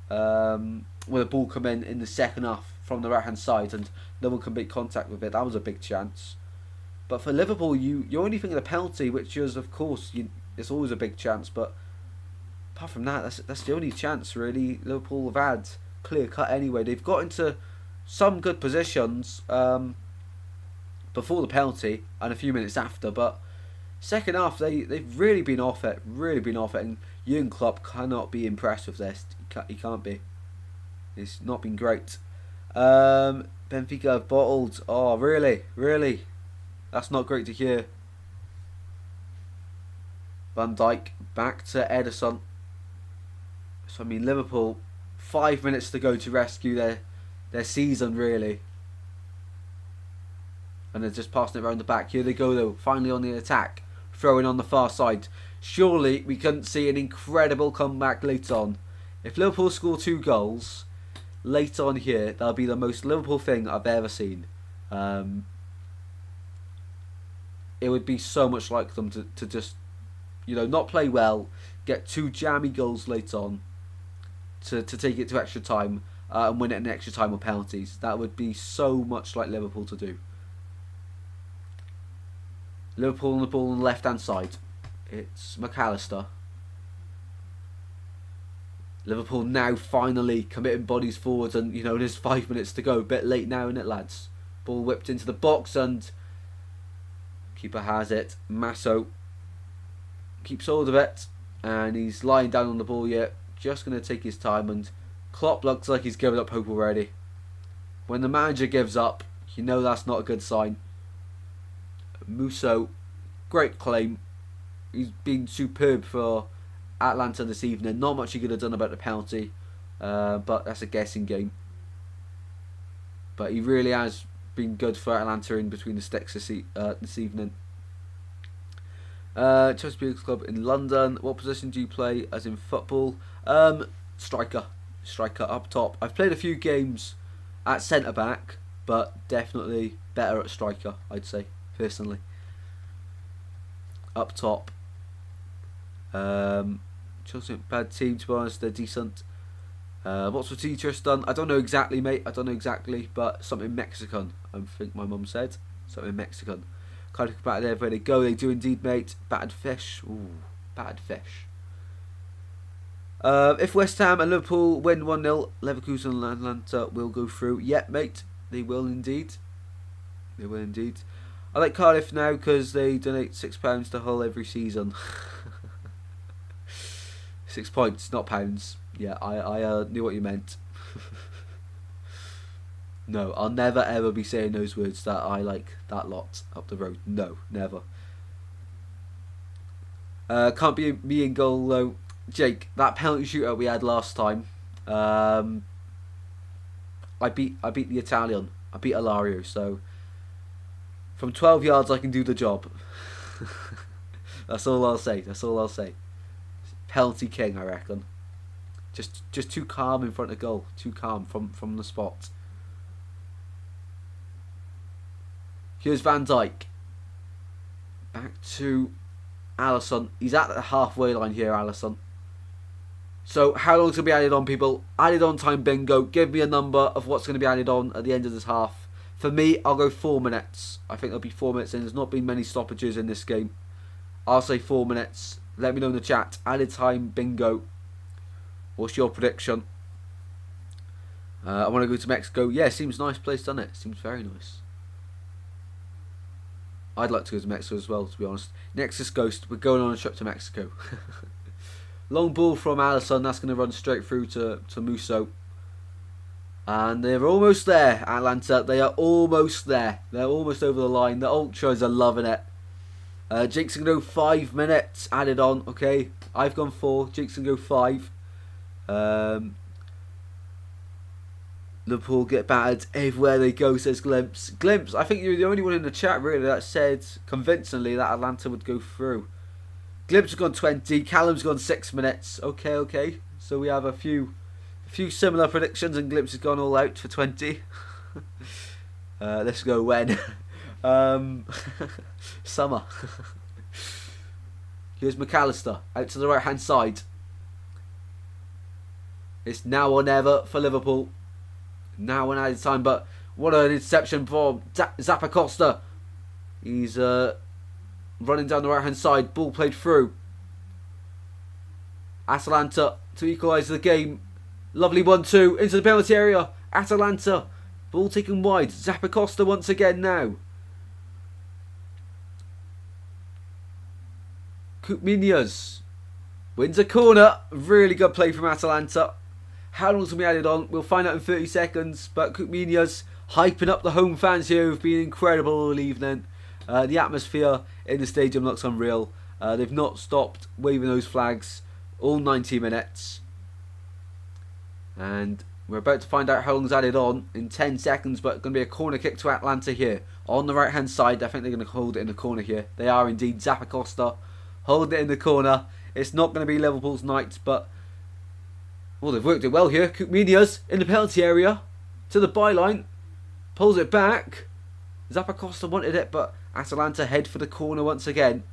where the ball come in the second half from the right hand side and no one can make contact with it. That was a big chance. But for Liverpool, you only think of the penalty, which is, of course, it's always a big chance. But apart from that, that's the only chance really Liverpool have had clear cut anyway. They've got into some good positions before the penalty and a few minutes after, but second half they've really been off it, and Jurgen Klopp cannot be impressed with this. He can't be. It's not been great. Benfica have bottled. Oh, really? That's not great to hear. Van Dijk back to Ederson. So I mean, Liverpool, 5 minutes to go to rescue their season really. And they're just passing it around the back. Here they go though, finally on the attack. Throwing on the far side. Surely we couldn't see an incredible comeback late on. If Liverpool score 2 goals late on here, that'll be the most Liverpool thing I've ever seen. It would be so much like them to just, not play well, get 2 jammy goals late on to take it to extra time and win it in extra time or penalties. That would be so much like Liverpool to do. Liverpool on the ball on the left-hand side. It's McAllister. Liverpool now finally committing bodies forwards, and there's 5 minutes to go. Bit late now, isn't it, lads? Ball whipped into the box and keeper has it. Masso keeps hold of it and he's lying down on the ball yet. Just going to take his time, and Klopp looks like he's given up hope already. When the manager gives up, that's not a good sign. Musso, great claim. He's been superb for Atalanta this evening. Not much he could have done about the penalty, but that's a guessing game. But he really has been good for Atalanta in between the sticks this evening. Chelsea Beers Club in London. What position do you play as in football? Striker up top. I've played a few games at centre back, but definitely better at striker, I'd say, personally. Up top. Chelsea, bad team to be honest, they're decent. What's the teacher's done? I don't know exactly, mate. I don't know exactly, but something Mexican, I think my mum said. Something Mexican. Can't look back there where they go. They do indeed, mate. Battered fish. Ooh, battered fish. If West Ham and Liverpool win 1-0, Leverkusen and Atalanta will go through. Yep, mate. They will indeed. They will indeed. I like Cardiff now because they donate £6 to Hull every season. 6 points, not pounds. Yeah, I knew what you meant. No, I'll never ever be saying those words that I like that lot up the road. No, never. Can't be me in goal though. Jake, that penalty shootout we had last time. I beat the Italian. I beat Ilario, so from 12 yards I can do the job. That's all I'll say. That's all I'll say. Penalty king, I reckon. Just too calm in front of goal. Too calm from the spot. Here's Van Dijk. Back to Alisson. He's at the halfway line here, Alisson. So how long is going to be added on, people? Added on time bingo. Give me a number of what's going to be added on at the end of this half. For me, I'll go 4 minutes. I think there'll be 4 minutes in. There's not been many stoppages in this game. I'll say 4 minutes. Let me know in the chat. Added time bingo. What's your prediction? I want to go to Mexico. Yeah, seems nice place, doesn't it? Seems very nice. I'd like to go to Mexico as well, to be honest. Nexus Ghost, we're going on a trip to Mexico. Long ball from Alisson. That's going to run straight through to Musso. And they're almost there, Atalanta. They are almost there. They're almost over the line. The Ultras are loving it. Jake's going to go 5 minutes added on. Okay, I've gone 4. Jake's going to go 5. Liverpool get battered everywhere they go, says Glimpse. Glimpse, I think you're the only one in the chat really that said convincingly that Atalanta would go through. Glimpse has gone 20. Callum's gone 6 minutes. Okay. So we have a few similar predictions, and Glimpse has gone all out for 20. Let's go when. Summer. Here's McAllister out to the right hand side. It's now or never for Liverpool. Now and added time, but what an interception for Zappacosta. He's running down the right hand side. Ball played through. Atalanta to equalise the game. Lovely 1-2 into the penalty area. Atalanta. Ball taken wide. Zappacosta once again now. Kukminias wins a corner. Really good play from Atalanta. How long will be added on? We'll find out in 30 seconds. But Kukminias hyping up the home fans here who've been incredible all evening. The atmosphere in the stadium looks unreal. They've not stopped waving those flags all 90 minutes. And we're about to find out how long's added on in 10 seconds. But going to be a corner kick to Atalanta here. On the right hand side, I think they're going to hold it in the corner here. They are indeed. Zappacosta holding it in the corner. It's not going to be Liverpool's night, but well, they've worked it well here. Kukminias in the penalty area to the byline, pulls it back. Zappacosta wanted it, but Atalanta head for the corner once again.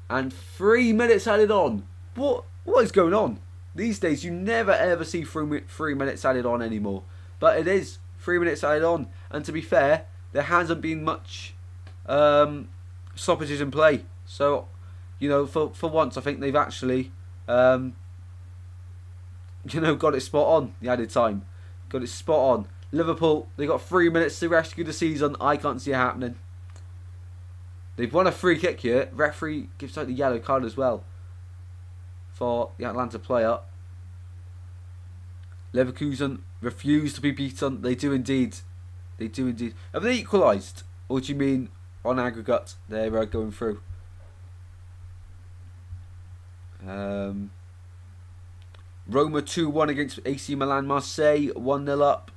And 3 minutes added on What is going on? These days you never ever see 3 minutes added on anymore. But it is 3 minutes added on. And to be fair, there hasn't been much stoppages in play. So, you know, for once I think they've actually got it spot on, the added time. Got it spot on. Liverpool, they got 3 minutes to rescue the season. I can't see it happening. They've won a free kick here. Referee gives out the yellow card as well for the Atalanta player. Leverkusen refuse to be beaten. They do indeed. They do indeed. Have they equalised? Or do you mean on aggregate they're going through? Roma 2-1 against AC Milan. Marseille 1-0 up.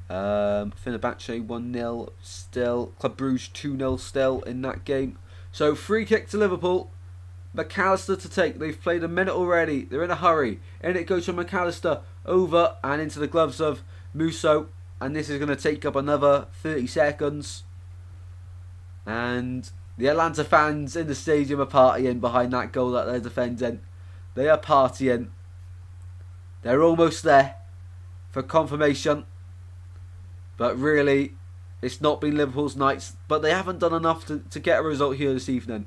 Fenerbahce 1-0 still. Club Brugge 2-0 still in that game. So free kick to Liverpool. McAllister to take. They've played a minute already. They're in a hurry. And it goes from McAllister over and into the gloves of Musso. And this is going to take up another 30 seconds. And the Atalanta fans in the stadium are partying behind that goal that they're defending. They are partying. They're almost there for confirmation. But really, it's not been Liverpool's nights. But they haven't done enough to get a result here this evening.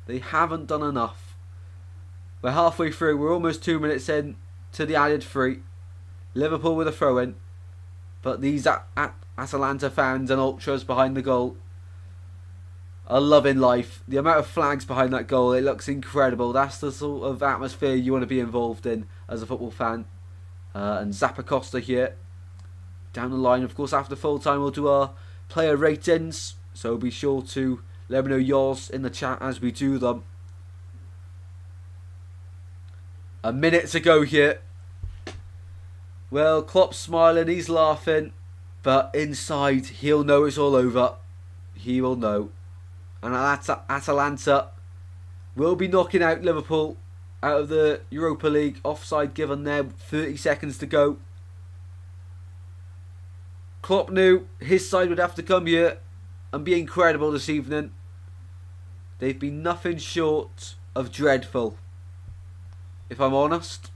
They haven't done enough. We're halfway through. We're almost 2 minutes in to the added 3. Liverpool with a throw-in. But these Atalanta fans and ultras behind the goal are loving life. The amount of flags behind that goal, it looks incredible. That's the sort of atmosphere you want to be involved in as a football fan. And Zappacosta here. Down the line, of course, after full time we'll do our player ratings. So be sure to let me know yours in the chat as we do them. A minute to go here. Well, Klopp's smiling, he's laughing. But inside, he'll know it's all over. He will know. And Atalanta will be knocking out Liverpool out of the Europa League. Offside given there, 30 seconds to go. Klopp knew his side would have to come here and be incredible this evening. They've been nothing short of dreadful, if I'm honest.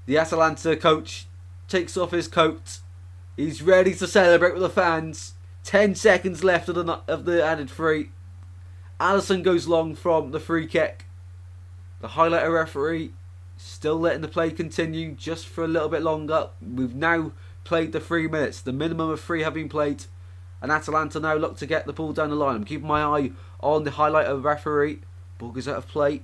The Atalanta coach takes off his coat. He's ready to celebrate with the fans. 10 seconds left of the added 3. Alisson goes long from the free kick. The highlighter referee still letting the play continue just for a little bit longer. We've now played the 3 minutes. The minimum of 3 have been played. And Atalanta now look to get the ball down the line. I'm keeping my eye on the highlighter referee. Ball goes out of play.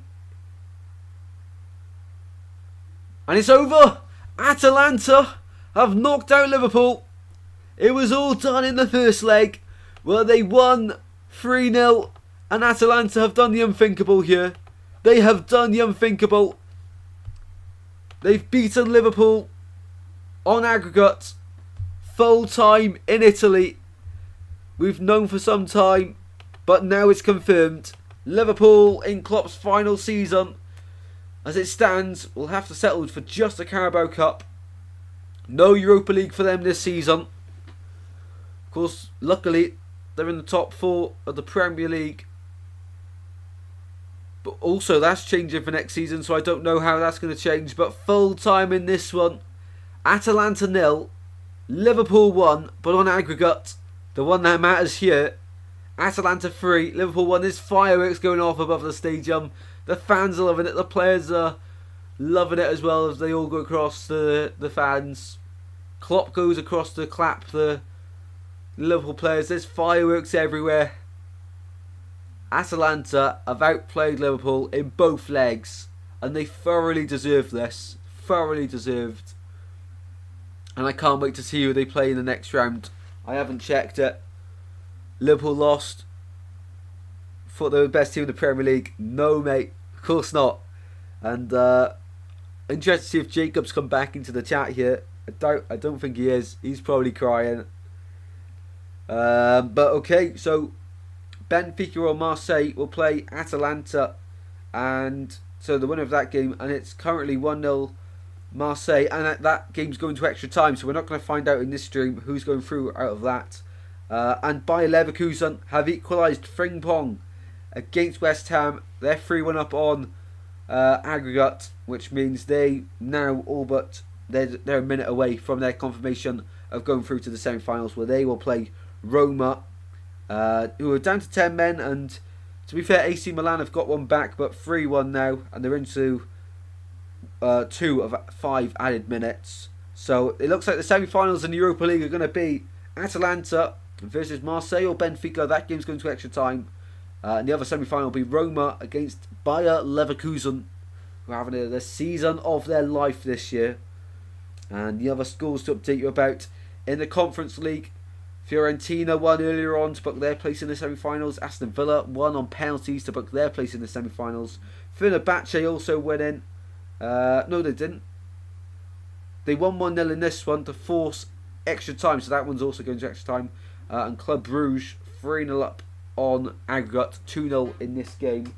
And it's over. Atalanta have knocked out Liverpool. It was all done in the first leg, where they won 3-0, and Atalanta have done the unthinkable here. They have done the unthinkable. They've beaten Liverpool on aggregate, full time in Italy. We've known for some time, but now it's confirmed. Liverpool in Klopp's final season, as it stands, will have to settle for just a Carabao Cup. No Europa League for them this season. Of course, luckily, they're in the top 4 of the Premier League. But also, that's changing for next season, so I don't know how that's going to change. But full time in this one. Atalanta 0, Liverpool 1, but on aggregate, the one that matters here, Atalanta 3, Liverpool 1. There's fireworks going off above the stadium. The fans are loving it. The players are loving it as well as they all go across the fans. Klopp goes across to clap the Liverpool players. There's fireworks everywhere. Atalanta have outplayed Liverpool in both legs, and they thoroughly deserve this. Thoroughly deserved. And I can't wait to see who they play in the next round. I haven't checked it. Liverpool lost. Thought they were the best team in the Premier League. No, mate. Of course not. And interested to see if Jacob's come back into the chat here. I don't think he is. He's probably crying. But okay, so Benfica or Marseille will play Atalanta, and so the winner of that game, and it's currently 1-0 Marseille, and that game's going to extra time, so we're not going to find out in this stream who's going through out of that. And Bayer Leverkusen have equalised Frimpong against West Ham they're 3-1 up on aggregate, which means they now all but they're a minute away from their confirmation of going through to the semi-finals, where they will play Roma, who are down to 10 men. And to be fair, AC Milan have got one back, but 3-1 now, and they're into 2 of 5 added minutes. So it looks like the semi-finals in the Europa League are going to be Atalanta versus Marseille or Benfica. That game's going to extra time. And the other semi-final will be Roma against Bayer Leverkusen, who are having the season of their life this year. And the other scores to update you about in the Conference League: Fiorentina won earlier on to book their place in the semi-finals. Aston Villa won on penalties to book their place in the semi-finals. Fenerbahce also winning. No, they didn't. They won 1-0 in this one to force extra time, so that one's also going to extra time. And Club Brugge 3-0 up on aggregate, 2-0 in this game.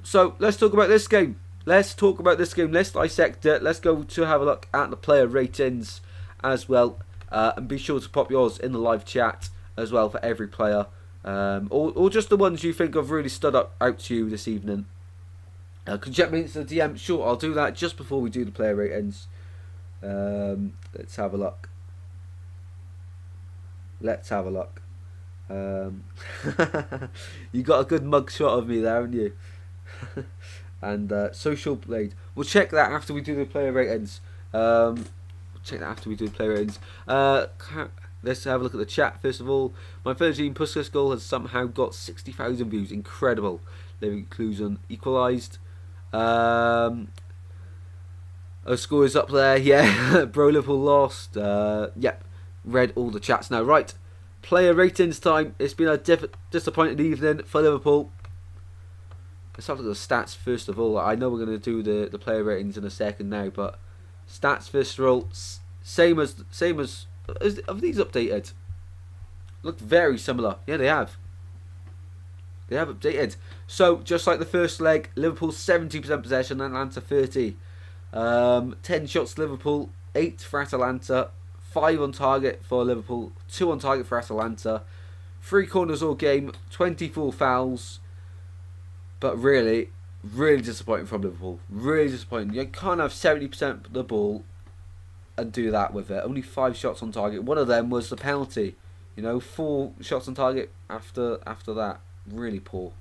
So let's talk about this game. Let's dissect it. Let's go to have a look at the player ratings as well. And be sure to pop yours in the live chat as well for every player. Or just the ones you think have really stood out to you this evening. Could you check me into the DM? Sure, I'll do that just before we do the player ratings. Let's have a look. You got a good mug shot of me there, haven't you? And Social Blade. We'll check that after we do the player ratings. Let's have a look at the chat first of all. My Virgin Puskas goal has somehow got 60,000 views. Incredible. Leverkusen equalised. Our score is up there. Yeah. Bro, Liverpool lost. Yep. Read all the chats now. Right. Player ratings time. It's been a disappointing evening for Liverpool. Let's have a look at the stats first of all. I know we're going to do the player ratings in a second now, but stats first of all, same as have these updated? Look very similar. Yeah, they have. They have updated. So just like the first leg, Liverpool 70% possession, Atalanta 30. 10 shots Liverpool, 8 for Atalanta, 5 on target for Liverpool, 2 on target for Atalanta, 3 corners all game, 24 fouls. But really disappointing from Liverpool. Really disappointing. You can't have 70% of the ball and do that with it. Only 5 shots on target. One of them was the penalty. 4 shots on target after that. Really poor.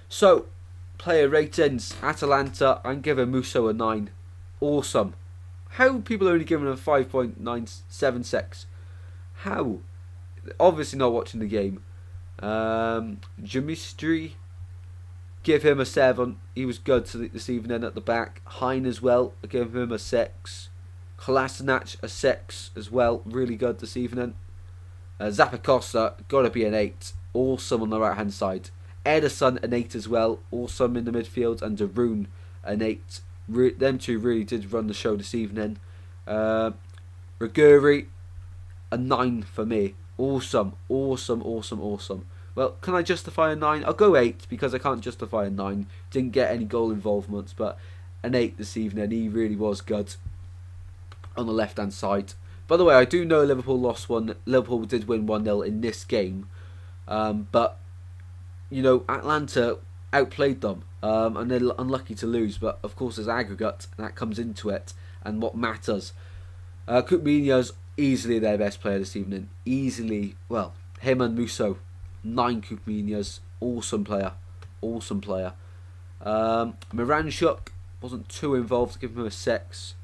So, player ratings. Atalanta, I'm giving Musso a 9. Awesome. How people are only giving him a 5.976? How? Obviously not watching the game. Jamistri, give him a 7. He was good this evening at the back. Hein as well, I give him a 6. Kolasinac a 6 as well. Really good this evening. Zappacosta, got to be an 8. Awesome on the right hand side. Ederson an 8 as well. Awesome in the midfield. And De Roon an 8. Them two really did run the show this evening. Riguri a 9 for me. Awesome. Well, can I justify a 9? I'll go 8 because I can't justify a 9. Didn't get any goal involvements, but an 8 this evening. He really was good on the left hand side. By the way, I do know Liverpool lost one. Liverpool did win 1-0 in this game, but Atlanta outplayed them, and they're unlucky to lose. But of course, there's aggregate and that comes into it, and what matters. Coutinho's easily their best player this evening. Easily, well, him and Musso. 9 Coutinho's, awesome player. Miranchuk wasn't too involved, give him a 6.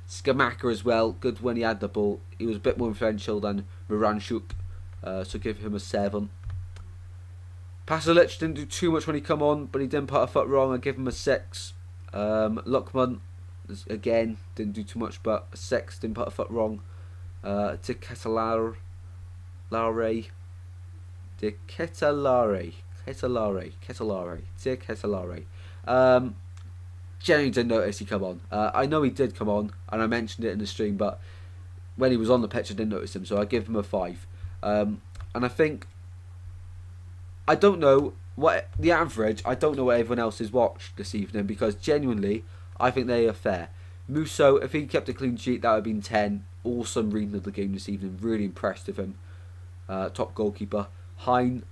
Skamaka as well, good when he had the ball. He was a bit more influential than Miranchuk, so give him a 7. Pasalic didn't do too much when he come on, but he didn't put a foot wrong. I give him a 6. Luckman, again, didn't do too much, but a 6, didn't put a foot wrong. De Ketelare. Genuinely didn't notice he come on. I know he did come on, and I mentioned it in the stream, but when he was on the pitch I didn't notice him, so I give him a 5. And I think, I don't know what the average, I don't know what everyone else has watched this evening, because genuinely I think they are fair. Musso, if he kept a clean sheet, that would have been 10. Awesome reading of the game this evening, really impressed with him. Top goalkeeper. Hein,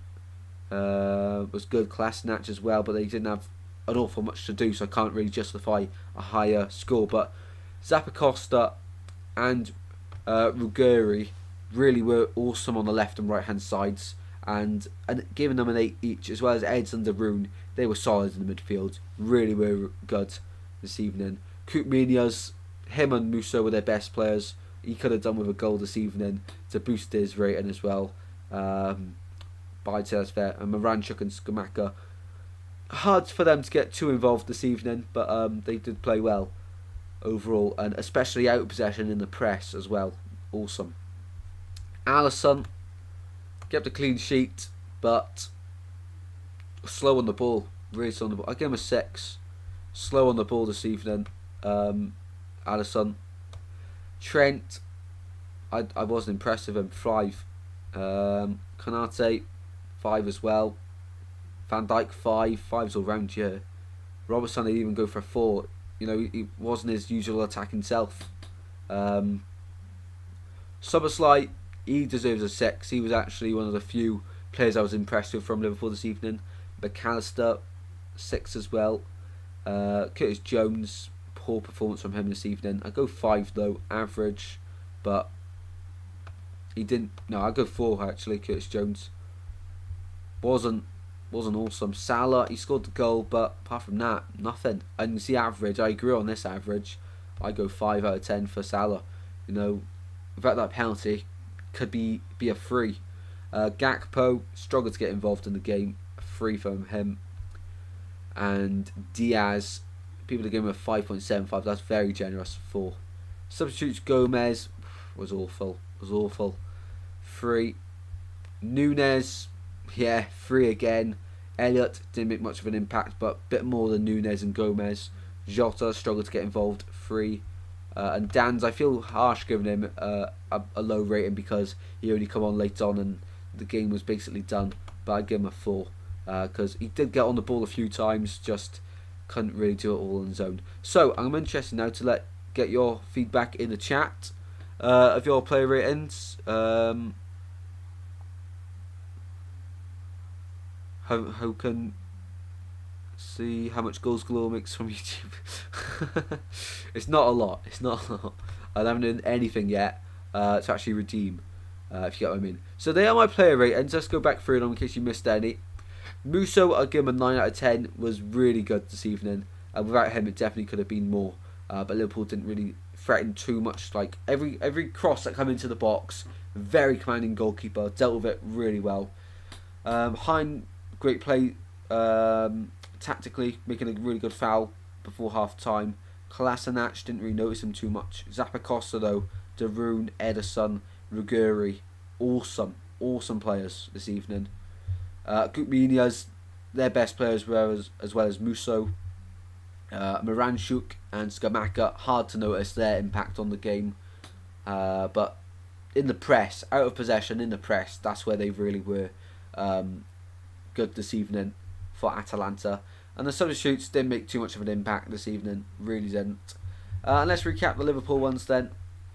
was good. Kolasinac as well, but they didn't have an awful much to do, so I can't really justify a higher score. But Zappacosta and Ruggieri really were awesome on the left and right hand sides, and giving them an 8 each, as well as Eds and De Bruyne. They were solid in the midfield, really were good this evening. Koopmenias, him and Musso were their best players. He could have done with a goal this evening to boost his rating as well. But I'd say that's fair. And Moranchuk and Skamaka, hard for them to get too involved this evening, but they did play well overall, and especially out of possession in the press as well. Awesome. Alisson kept a clean sheet, but slow on the ball. Really slow on the ball. I give him a 6. Slow on the ball this evening. Alisson. Trent, I wasn't impressed with him. 5. Konate, 5 as well. Van Dijk, 5. 5's all round here. Robertson, I'd even go for a 4. You know, he wasn't his usual attacking self. Szoboszlai, he deserves a 6. He was actually one of the few players I was impressed with from Liverpool this evening. McAllister, 6 as well. Curtis Jones, poor performance from him this evening. I go 5 though, average, but he didn't. No, I go 4 actually. Curtis Jones wasn't awesome. Salah, he scored the goal, but apart from that, nothing. And you see average. I agree on this average. I go 5 out of 10 for Salah. You know, without that penalty, could be a 3. Gakpo struggled to get involved in the game. 3 from him. And Diaz, people are giving him a 5.75. That's very generous. 4. Substitutes, Gomez was awful. 3. Nunes, yeah, 3 again. Elliott didn't make much of an impact, but a bit more than Nunes and Gomez. Jota struggled to get involved. 3. And Dan's, I feel harsh giving him a low rating because he only come on late on and the game was basically done. But I'd give him a 4 because he did get on the ball a few times, just couldn't really do it all on his own. So I'm interested now to get your feedback in the chat of your player ratings. How can see how much Goals Galore makes from YouTube. It's not a lot. I haven't done anything yet to actually redeem, if you get what I mean. So they are my player ratings. Let's go back through them in case you missed any. Musso, I'll give him a 9 out of 10. Was really good this evening. Without him, it definitely could have been more. But Liverpool didn't really threaten too much. Like every cross that came into the box, very commanding goalkeeper, dealt with it really well. Hein, great play tactically, making a really good foul before half time. Kolasinac, didn't really notice him too much. Zappacosta though, De Bruyne, Ederson, Ruggieri, awesome players this evening. Koopmenias, their best players as well as Musso. Moranchuk and Skamaka, hard to notice their impact on the game. But in the press, out of possession, in the press, that's where they really were good this evening for Atalanta. And the substitutes didn't make too much of an impact this evening, really didn't. And let's recap the Liverpool ones then,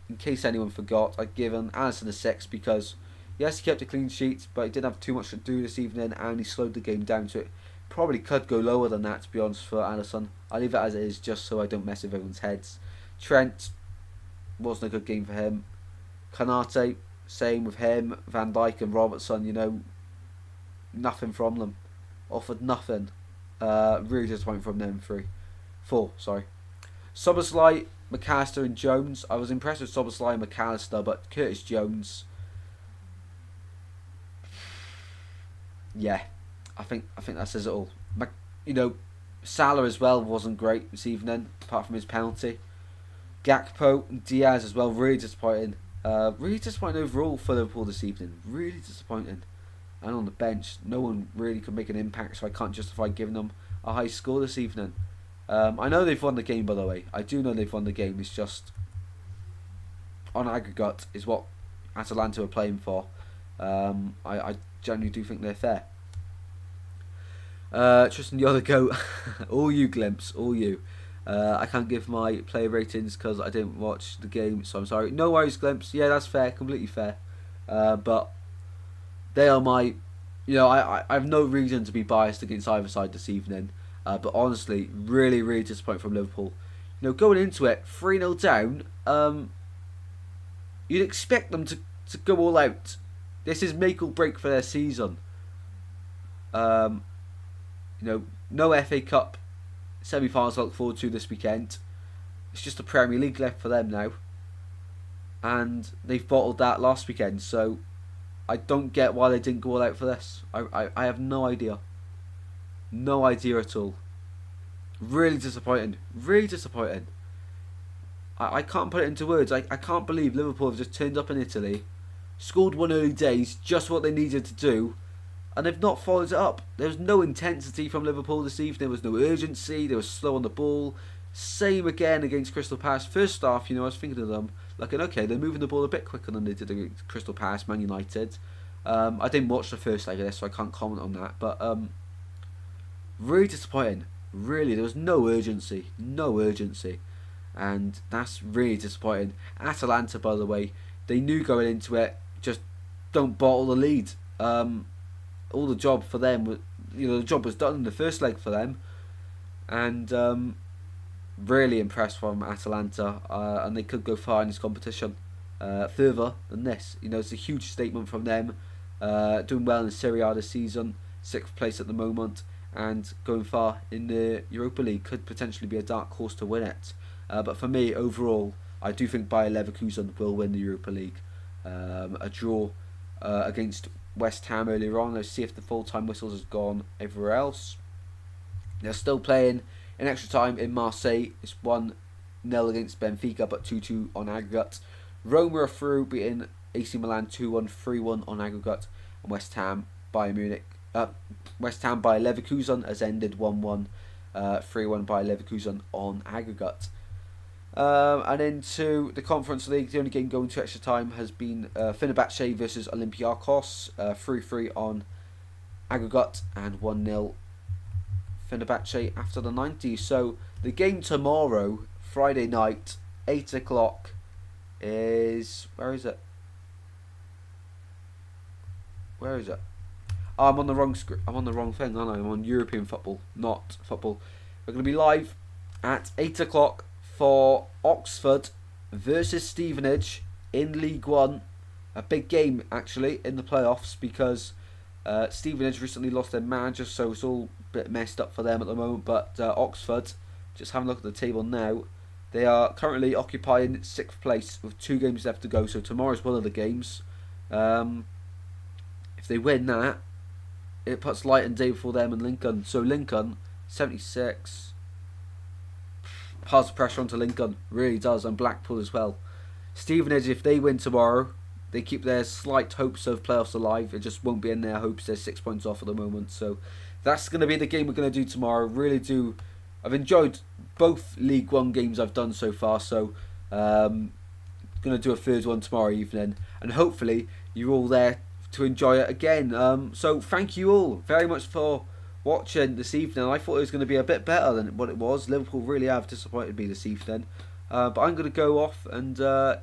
in case anyone forgot. I'd given Alisson a 6 because, yes, he kept a clean sheet, but he didn't have too much to do this evening and he slowed the game down to it. Probably could go lower than that, to be honest, for Alisson. I'll leave it as it is just so I don't mess with everyone's heads. Trent, wasn't a good game for him. Konate, same with him. Van Dijk and Robertson, you know, nothing from them. Offered nothing. Really disappointing from them. 4, sorry. Szoboszlai, McAllister and Jones. I was impressed with Szoboszlai and McAllister, but Curtis Jones, yeah, I think that says it all. You know, Salah as well wasn't great this evening, apart from his penalty. Gakpo and Diaz as well, really disappointing. Really disappointing overall for Liverpool this evening. Really disappointing. And on the bench, no one really could make an impact, so I can't justify giving them a high score this evening. I know they've won the game, by the way. I do know they've won the game. It's just, on aggregate, is what Atalanta are playing for. I generally do think they're fair. Tristan the other goat. All you, Glimpse, all you. I can't give my player ratings because I didn't watch the game, so I'm sorry. No worries, Glimpse. Yeah, that's fair, completely fair. But they are my, I have no reason to be biased against either side this evening. But honestly, really, really disappointed from Liverpool. Going into it 3-0 down, you'd expect them to go all out. This is make or break for their season. No FA Cup semi-finals to look forward to this weekend. It's just the Premier League left for them now, and they've bottled that last weekend. So I don't get why they didn't go all out for this. I have no idea. No idea at all. Really disappointing. Really disappointing. I can't put it into words. I can't believe Liverpool have just turned up in Italy, scored one early days, just what they needed to do, and they've not followed it up. There was no intensity from Liverpool this evening. There was no urgency. They were slow on the ball. Same again against Crystal Palace. First half, I was thinking of them like, okay, they're moving the ball a bit quicker than they did against Crystal Palace, Man United. I didn't watch the first leg of this, so I can't comment on that. But really disappointing. Really, there was no urgency. No urgency. And that's really disappointing. Atalanta, by the way, they knew going into it, just don't bottle the lead. All the job for them was, the job was done in the first leg for them, and really impressed from Atalanta, and they could go far in this competition, further than this. It's a huge statement from them, doing well in Serie A this season, 6th place at the moment, and going far in the Europa League, could potentially be a dark horse to win it. But for me, overall, I do think Bayer Leverkusen will win the Europa League. A draw against West Ham earlier on. Let's see if the full-time whistles has gone everywhere else. They're still playing in extra time in Marseille. It's 1-0 against Benfica, but 2-2 on aggregate. Roma are through, beating AC Milan 2-1, 3-1 on aggregate. And West Ham Bayer Leverkusen has ended 1-1, 3-1 by Leverkusen on aggregate. And into the Conference League, the only game going to extra time has been Fenerbahce versus Olympiacos, 3-3 on aggregate and 1-0 Fenerbahce after the 90. So the game tomorrow, Friday night, 8 o'clock, is... Where is it? Oh, I'm on the wrong I'm on the wrong thing, aren't I? I'm on European football, not football. We're going to be live at 8 o'clock for Oxford versus Stevenage in League One. A big game, actually, in the playoffs, because Stevenage recently lost their manager, so it's all a bit messed up for them at the moment. But Oxford, just having a look at the table now, they are currently occupying 6th place with 2 games left to go, so tomorrow's one of the games. If they win that, it puts light and day before them and Lincoln. So Lincoln, 76... piles the pressure onto Lincoln, really does, and Blackpool as well. Stevenage, if they win tomorrow, they keep their slight hopes of playoffs alive. It just won't be in their hopes. They're 6 points off at the moment. So that's going to be the game we're going to do tomorrow. Really do. I've enjoyed both League One games I've done so far. So going to do a third one tomorrow evening, and hopefully you're all there to enjoy it again. So thank you all very much for watching this evening. I thought it was going to be a bit better than what it was. Liverpool really have disappointed me this evening. But I'm going to go off and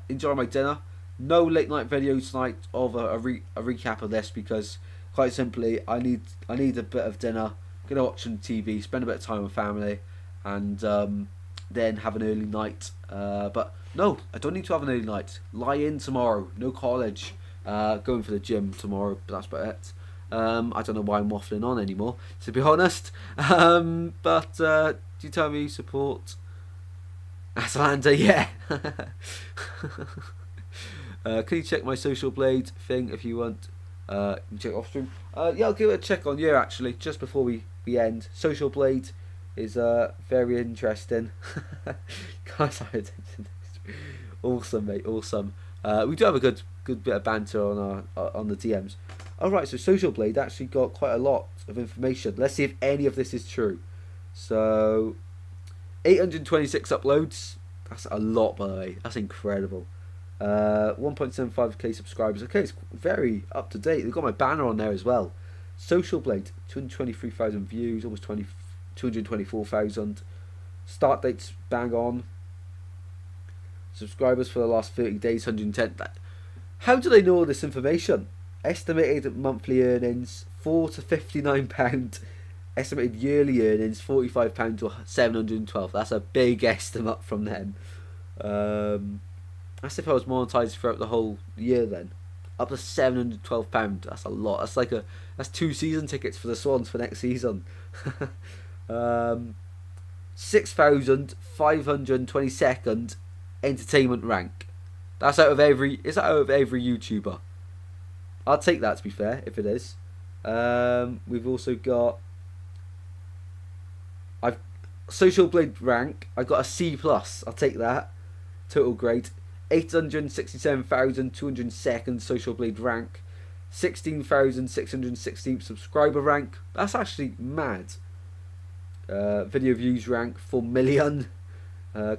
enjoy my dinner. No late night video tonight of a recap of this, because quite simply I need a bit of dinner. I'm going to watch some TV, spend a bit of time with family, and then have an early night. But no, I don't need to have an early night. Lie in tomorrow. No college. Going for the gym tomorrow, but that's about it. I don't know why I'm waffling on anymore, to be honest. But do you tell me you support Atalanta? Yeah. Can you check my Social Blade thing if you want? You can check off stream. Yeah, I'll give it a check on you actually, just before we end. Social Blade is very interesting. Guys, awesome, mate, awesome. We do have a good bit of banter on the DMs. Alright, so Social Blade actually got quite a lot of information. Let's see if any of this is true. So 826 uploads. That's a lot, by the way. That's incredible. 1.75k subscribers. Okay, it's very up to date. They've got my banner on there as well. Social Blade, 223,000 views, almost 224,000. Start dates bang on. Subscribers for the last 30 days, 110. How do they know all this information? estimated monthly earnings £4 to £59. Estimated yearly earnings £45 to £712. That's a big estimate from them. That's if I was monetised throughout the whole year then. Up to £712. That's a lot. That's 2 season tickets for the Swans for next season. 6,522nd entertainment rank. Is that out of every YouTuber? I'll take that, to be fair, if it is. We've also got Social Blade rank. I got a C plus. I'll take that. Total grade. 867,202nd Social Blade rank. 16,616th subscriber rank. That's actually mad. Video views rank 4 million.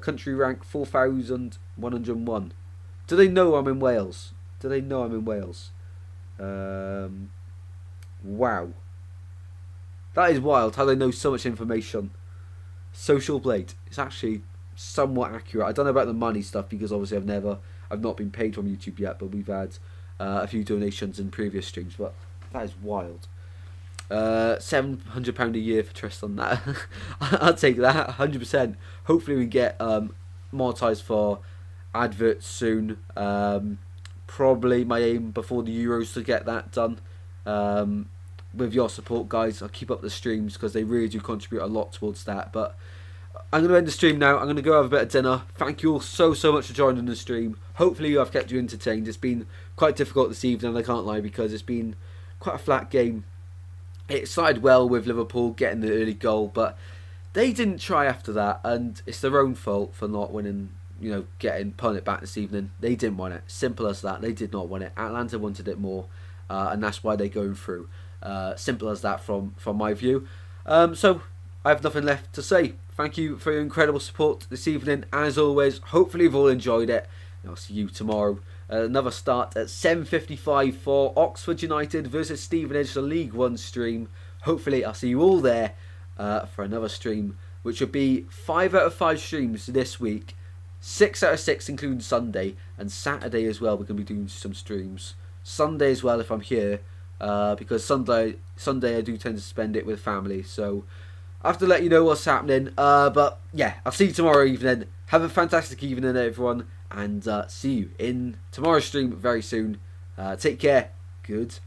Country rank 4,101. Do they know I'm in Wales? Wow. That is wild how they know so much information. Social Blade. It's actually somewhat accurate. I don't know about the money stuff because obviously I've not been paid from YouTube yet, but we've had a few donations in previous streams. But that is wild. £700 a year for Tristan. That I'll take that 100%. Hopefully we get monetized for adverts soon. Probably my aim before the Euros to get that done. With your support, guys, I'll keep up the streams because they really do contribute a lot towards that. But I'm going to end the stream now. I'm going to go have a bit of dinner. Thank you all so much for joining the stream. Hopefully I've kept you entertained. It's been quite difficult this evening, I can't lie, because it's been quite a flat game. It started well with Liverpool getting the early goal, but they didn't try after that, and it's their own fault for not winning, pulling it back this evening. They didn't want it. Simple as that. They did not want it. Atalanta wanted it more, and that's why they're going through. Simple as that from my view. So I have nothing left to say. Thank you for your incredible support this evening. As always, hopefully you've all enjoyed it. And I'll see you tomorrow. Another start at 7:55 for Oxford United versus Stevenage, the League One stream. Hopefully I'll see you all there for another stream, which will be 5 out of 5 streams this week. 6 out of 6 including Sunday, and Saturday as well we're going to be doing some streams. Sunday as well if I'm here, because Sunday I do tend to spend it with family, so I have to let you know what's happening. But yeah, I'll see you tomorrow evening. Have a fantastic evening, everyone, and see you in tomorrow's stream very soon. Take care. Good